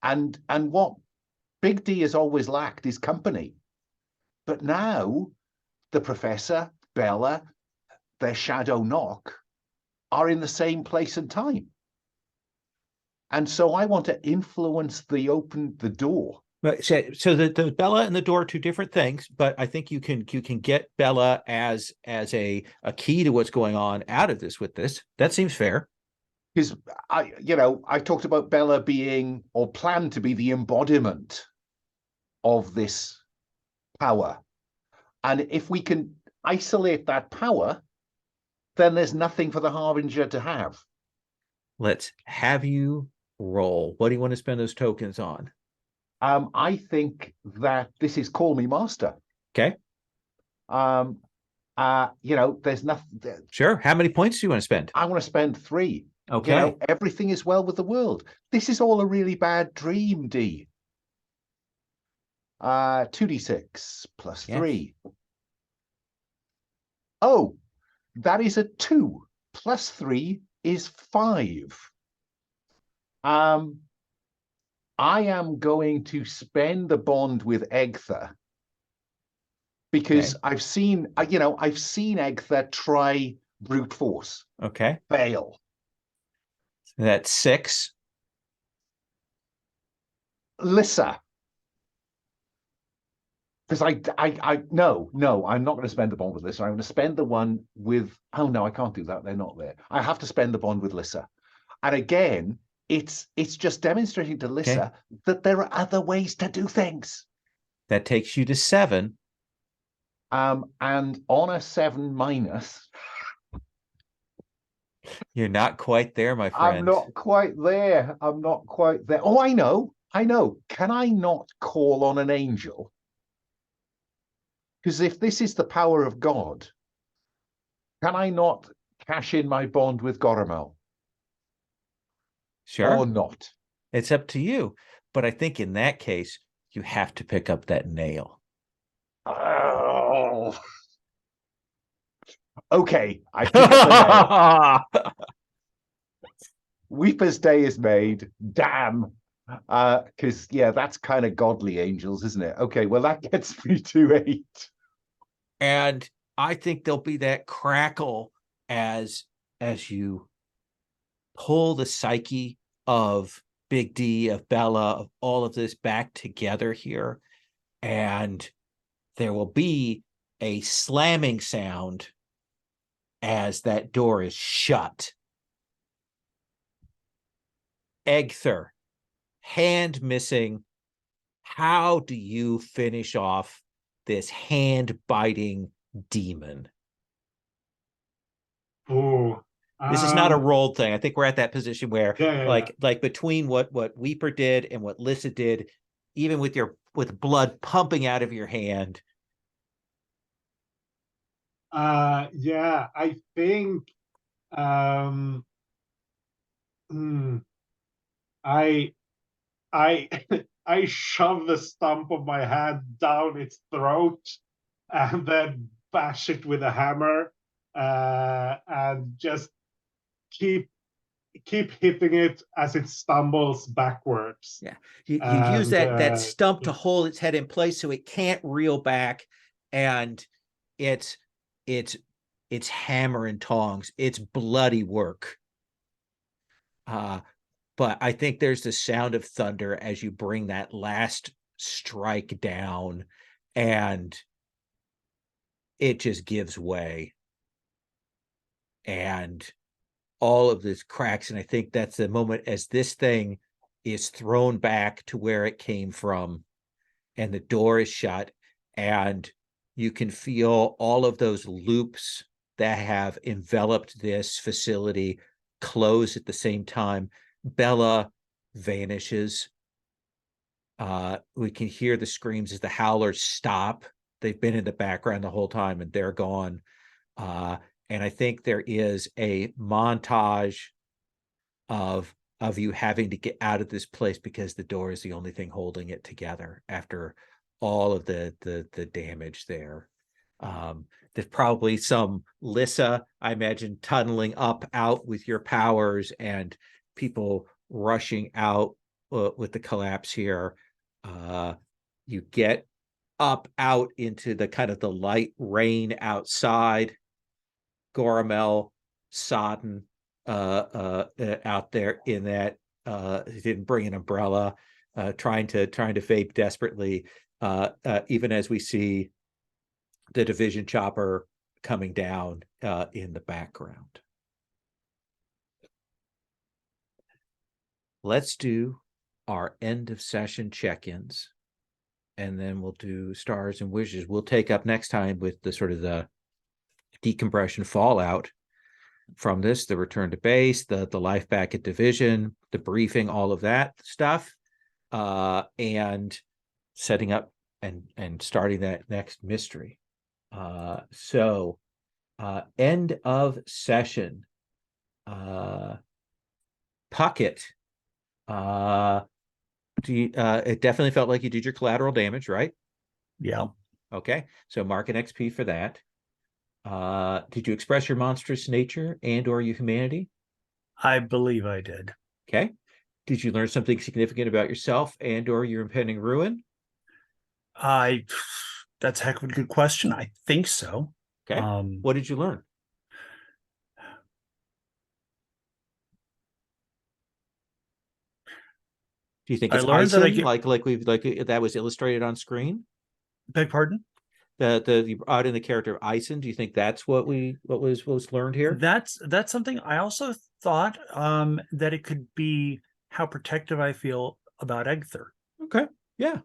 S2: And what Big D has always lacked is company. But now the Professor, Bella, their shadow knock are in the same place and time. And so I want to influence the door.
S1: So the Bella and the door are two different things, but I think you can get Bella as a key to what's going on out of this with this. That seems fair.
S2: Because I talked about Bella being or planned to be the embodiment of this power. And if we can isolate that power, then there's nothing for the Harbinger to have.
S1: Let's have you roll. What do you want to spend those tokens on?
S2: I think that this is Call Me Master.
S1: Okay.
S2: There's nothing.
S1: Sure. How many points do you want to spend?
S2: I want to spend 3.
S1: Okay.
S2: Everything is well with the world. This is all a really bad dream, D. 2d6 plus 3. Oh, that is a 2 plus 3 is 5. I am going to spend the bond with Egtha because I've seen Egtha try brute force.
S1: Okay.
S2: Fail.
S1: That's 6.
S2: Lissa. Because no, I'm not going to spend the bond with Lissa. I'm going to spend the one with, oh no, I can't do that. They're not there. I have to spend the bond with Lissa. And again, it's just demonstrating to Lissa that there are other ways to do things.
S1: That takes you to 7.
S2: And on a 7 minus.
S1: You're not quite there, my friend.
S2: I'm not quite there. Oh, I know. Can I not call on an angel? Because if this is the power of God, can I not cash in my bond with Goramel?
S1: Sure.
S2: Or not?
S1: It's up to you. But I think in that case, you have to pick up that nail.
S2: Oh. Okay, I pick up the nail. Weeper's day is made. Damn. Because that's kind of godly angels, isn't it? Okay, well that gets me to 8.
S1: And I think there'll be that crackle as you pull the psyche of Big D, of Bella, of all of this back together here. And there will be a slamming sound as that door is shut. Egther, hand missing. How do you finish off this hand-biting demon?
S3: Oh,
S1: this is not a rolled thing. I think we're at that position where, like between what Weeper did and what Lissa did, even with blood pumping out of your hand.
S3: I think I shove the stump of my hand down its throat and then bash it with a hammer and just keep hitting it as it stumbles backwards.
S1: Yeah, you use
S3: And,
S1: that stump to
S3: yeah.
S1: hold its head in place so it can't reel back, and it's hammer and tongs. It's bloody work. But I think there's the sound of thunder as you bring that last strike down, and it just gives way, and all of this cracks. And I think that's the moment as this thing is thrown back to where it came from, and the door is shut, and you can feel all of those loops that have enveloped this facility close at the same time. Bella vanishes. We can hear the screams as the howlers stop. They've been in the background the whole time, and they're gone. And I think there is a montage of you having to get out of this place because the door is the only thing holding it together after all of the damage there. There's probably some Lissa, I imagine, tunneling out with your powers, and people rushing out with the collapse here. You get out into the kind of the light rain outside. Goramel, sodden, out there in that, he didn't bring an umbrella, trying to vape desperately, even as we see the division chopper coming down in the background. Let's do our end of session check-ins, and then we'll do stars and wishes. We'll take up next time with the sort of the decompression fallout from this, the return to base, the life back at division, the briefing, all of that stuff, and setting up and starting that next mystery. So end of session. Puckett, it definitely felt like you did your collateral damage, right?
S5: Yeah.
S1: Okay, so mark an XP for that. Did you express your monstrous nature and or your humanity?
S5: I believe I did.
S1: Okay. Did you learn something significant about yourself and or your impending ruin?
S5: That's a heck of a good question. I think so.
S1: Okay. What did you learn? Do you think
S5: I
S1: it's
S5: learned that I
S1: Ison,
S5: get.
S1: like that was illustrated on screen?
S5: Beg pardon?
S1: You brought in the character of Ison. Do you think that's what was learned here?
S5: That's something I also thought, that it could be how protective I feel about Egther.
S1: Okay. Yeah.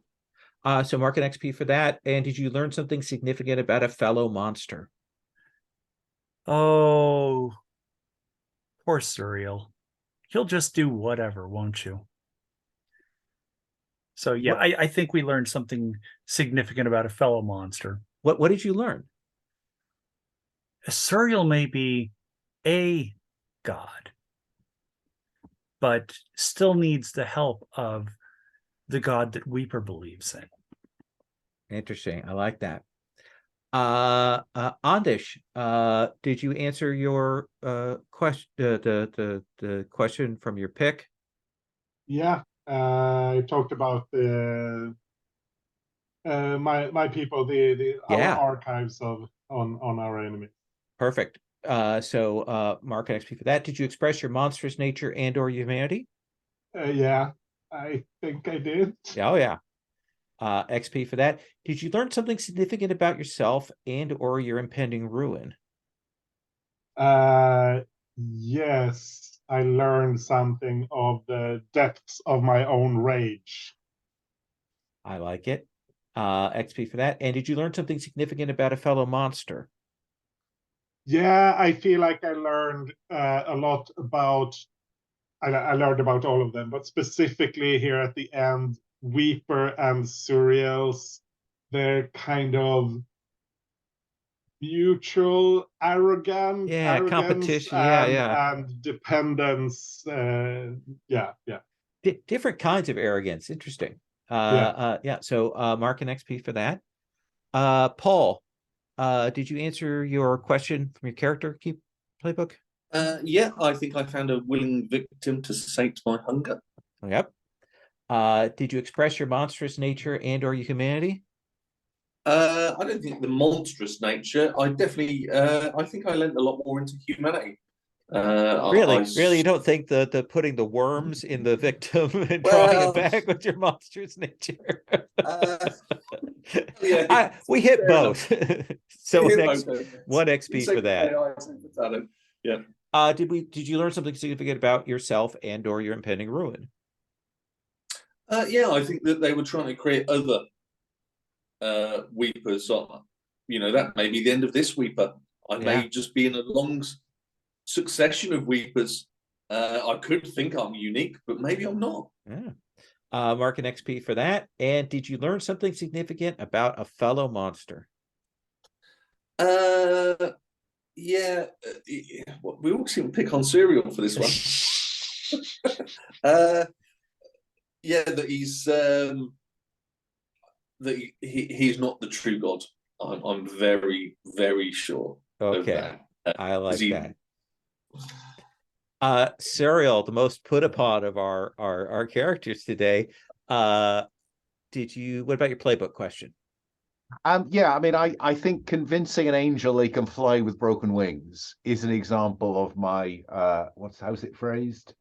S1: So mark an XP for that. And did you learn something significant about a fellow monster?
S5: Oh, poor Suriel. He'll just do whatever, won't you? So yeah, I think we learned something significant about a fellow monster.
S1: What did you learn?
S5: Suriel may be a god, but still needs the help of the god that Weeper believes in.
S1: Interesting. I like that. Ondish, did you answer your question, the question from your pick?
S3: Yeah, I talked about the my people, our
S1: Yeah.
S3: archives on our enemies.
S1: Perfect. So mark an XP for that. Did you express your monstrous nature and or humanity?
S3: Yeah, I think I did.
S1: Oh yeah. XP for that. Did you learn something significant about yourself and or your impending ruin?
S3: Yes, I learned something of the depths of my own rage.
S1: I like it. XP for that. And did you learn something significant about a fellow monster?
S3: Yeah, I feel like I learned a lot about. I learned about all of them, but specifically here at the end, Weeper and Suriel's, their kind of mutual arrogance
S1: Competition. Yeah.
S3: and dependence. Yeah.
S1: Different kinds of arrogance. Interesting.
S3: Yeah.
S1: So mark an XP for that. Paul, Did you answer your question from your character keep playbook?
S4: Yeah, I think I found a willing victim to sate my hunger.
S1: Yep. Did you express your monstrous nature and or your humanity?
S4: I don't think the monstrous nature. I definitely. I think I lent a lot more into humanity.
S1: Really, you don't think the putting the worms in the victim and drawing
S4: Well,
S1: it back with your monstrous nature?
S4: yeah,
S1: We hit
S4: fair
S1: both. So
S4: Okay.
S1: one XP for that.
S4: Yeah.
S1: Did you learn something significant about yourself and or your impending ruin?
S4: Yeah, I think that they were trying to create other weepers. That may be the end of this weeper. I may just be in a long succession of weepers. I could think I'm unique, but maybe I'm not.
S1: Yeah. Mark an XP for that. And did you learn something significant about a fellow monster?
S4: Yeah. We all seem to pick on Serial for this one. Yeah, that he's not the true God. I'm very, very sure of
S1: Okay.
S4: that.
S1: I like that. Serial, the most put upon of our characters today. What about your playbook question?
S2: Yeah, I mean, I think convincing an angel they can fly with broken wings is an example of my how's it phrased?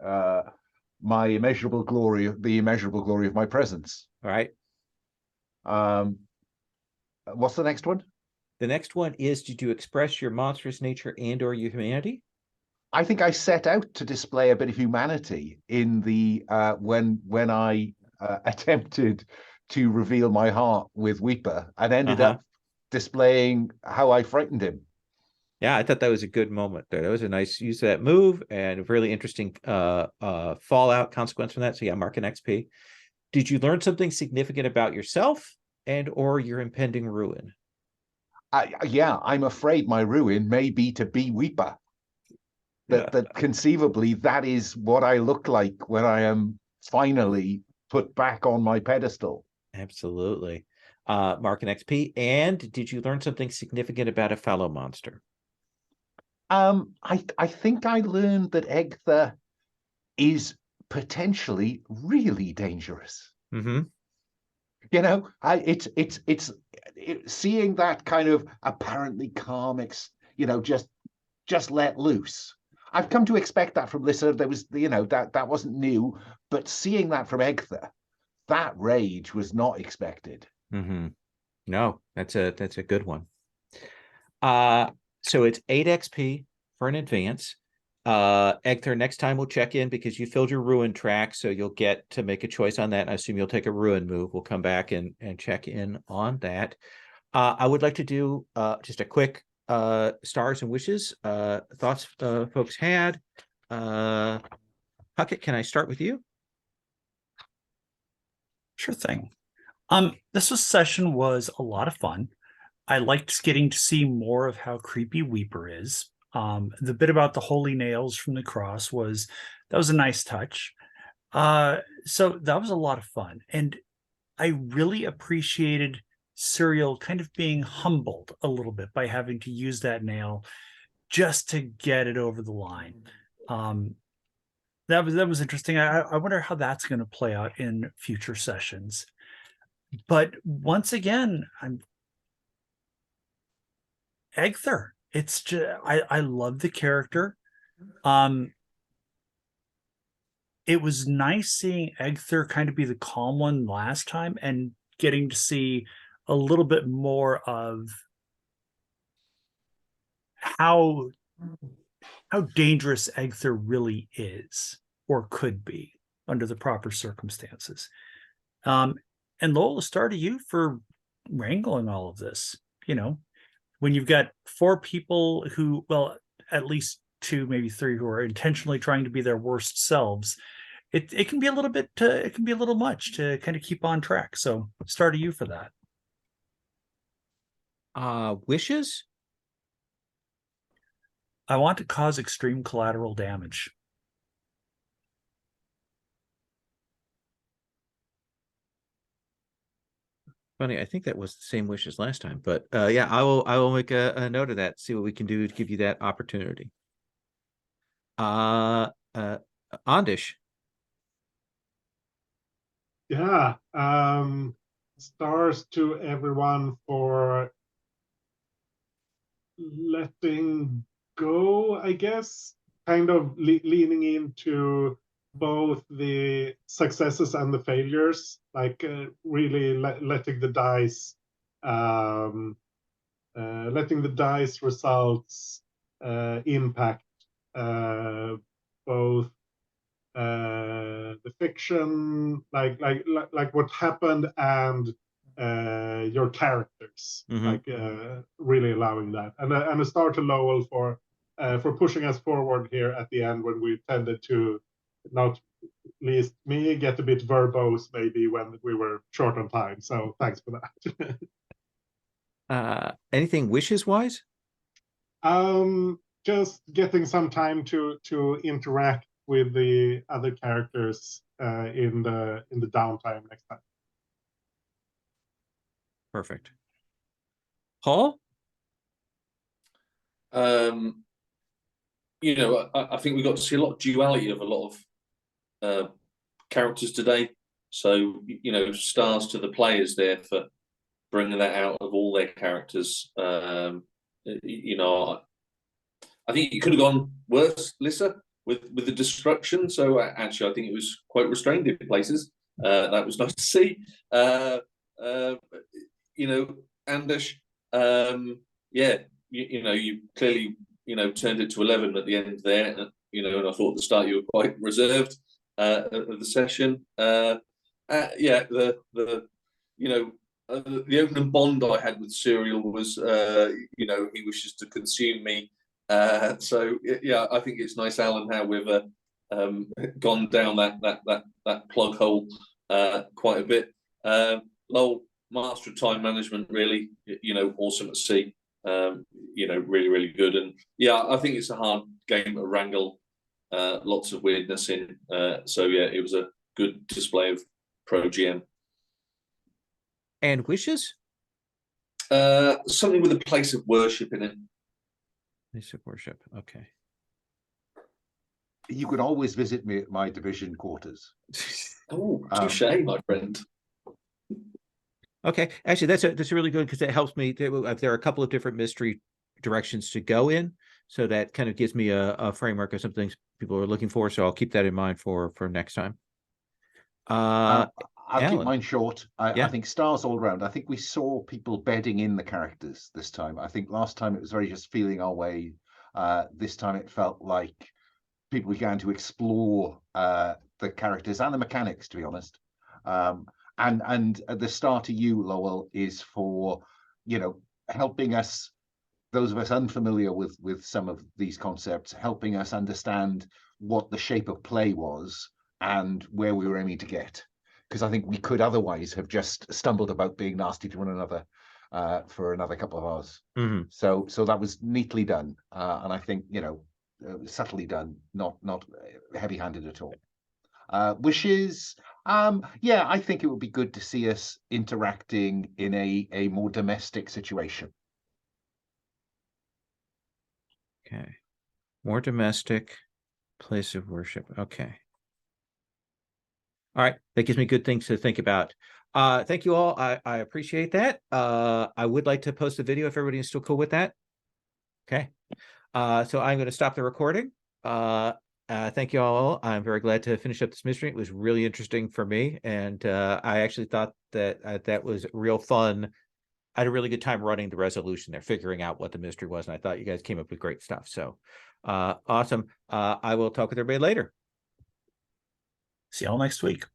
S2: My immeasurable glory, the immeasurable glory of my presence.
S1: All right.
S2: What's the next one?
S1: The next one is, did you express your monstrous nature and or your humanity?
S2: I think I set out to display a bit of humanity in the when I attempted to reveal my heart with Weeper and ended up displaying how I frightened him.
S1: Yeah, I thought that was a good moment there. That was a nice use of that move and a really interesting fallout consequence from that. So yeah, mark an XP. Did you learn something significant about yourself and or your impending ruin?
S2: Yeah, I'm afraid my ruin may be to be Weeper. That conceivably that is what I look like when I am finally put back on my pedestal.
S1: Absolutely. Mark an XP. And did you learn something significant about a fellow monster?
S2: I think I learned that Egther is potentially really dangerous.
S1: Mm-hmm.
S2: You know, it's seeing that kind of apparently calm, just let loose. I've come to expect that from Lyssa. There was, that wasn't new, but seeing that from Egther, that rage was not expected.
S1: Mm-hmm. No, that's a good one. So it's 8 XP for an advance. Egther, next time we'll check in because you filled your ruin track, so you'll get to make a choice on that. I assume you'll take a ruin move. We'll come back and check in on that. I would like to do just a quick stars and wishes thoughts folks had. Puckett, can I start with you?
S5: Sure thing. This session was a lot of fun. I liked getting to see more of how creepy Weeper is. The bit about the holy nails from the cross was a nice touch. So that was a lot of fun. And I really appreciated Serial kind of being humbled a little bit by having to use that nail just to get it over the line. That was interesting. I wonder how that's going to play out in future sessions. But once again, I'm Egther. It's just I love the character. It was nice seeing Egther kind of be the calm one last time and getting to see a little bit more of how dangerous Egther really is or could be under the proper circumstances. And Lola, start to you for wrangling all of this. When you've got 4 people who, well, at least 2, maybe 3, who are intentionally trying to be their worst selves, it can be a little bit, it can be a little much to kind of keep on track. So start to you for that.
S1: Wishes?
S5: I want to cause extreme collateral damage.
S1: Funny, I think that was the same wish as last time, but yeah, I will make a note of that, see what we can do to give you that opportunity. Ondish.
S3: Yeah. Stars to everyone for letting go, I guess, kind of leaning into both the successes and the failures, like really letting the dice, letting the dice results impact both the fiction, like what happened, and your characters, like really allowing that, and a star to Lowell for pushing us forward here at the end when we tended to, not least me, get a bit verbose maybe when we were short on time. So thanks for
S1: that. Anything wishes wise?
S3: Just getting some time to interact with the other characters in the downtime next time.
S1: Perfect. Paul?
S4: You know, I think we got to see a lot of duality of a lot of characters today. So, you know, stars to the players there for bringing that out of all their characters. You know, I think it could have gone worse, Lissa, with the destruction. So actually, I think it was quite restrained in places. That was nice to see. You know, Anders, yeah, you know, you clearly, you know, turned it to 11 at the end there. You know, and I thought at the start you were quite reserved of the session. Yeah, the you know, the opening bond I had with Cyril was, you know, he wishes to consume me. So yeah, I think it's nice, Alan, how we've gone down that plug hole quite a bit. Lowell, master of time management, really, you know, awesome at sea. You know, really good. And yeah, I think it's a hard game to wrangle. Lots of weirdness in. So yeah, it was a good display of pro GM.
S1: And wishes?
S4: Something with a place of worship in it.
S1: Place of worship. Okay.
S2: You could always visit me at my division quarters.
S4: Oh, touche, my friend.
S1: Okay, actually, that's really good because it helps me. There are a couple of different mystery directions to go in, so that kind of gives me a framework of some things people are looking for. So I'll keep that in mind for next time.
S2: I'll
S1: Alan.
S2: keep mine short.
S1: Yeah.
S2: I think stars all around. I think we saw people bedding in the characters this time. I think last time it was very just feeling our way. This time it felt like people began to explore the characters and the mechanics, to be honest. And the star to you, Lowell, is for, you know, helping us, those of us unfamiliar with some of these concepts, helping us understand what the shape of play was and where we were aiming to get. Because I think we could otherwise have just stumbled about being nasty to one another for another couple of hours. So that was neatly done, and I think, you know, subtly done, not heavy-handed at all. Wishes, yeah, I think it would be good to see us interacting in a more domestic situation.
S1: Okay, more domestic place of worship. Okay. All right, that gives me good things to think about. Thank you all. I appreciate that. I would like to post a video if everybody is still cool with that. Okay. So I'm going to stop the recording. Thank you all. I'm very glad to finish up this mystery. It was really interesting for me, and I actually thought that that was real fun. I had a really good time running the resolution there, figuring out what the mystery was, and I thought you guys came up with great stuff. So awesome. I will talk with everybody later.
S5: See y'all next week.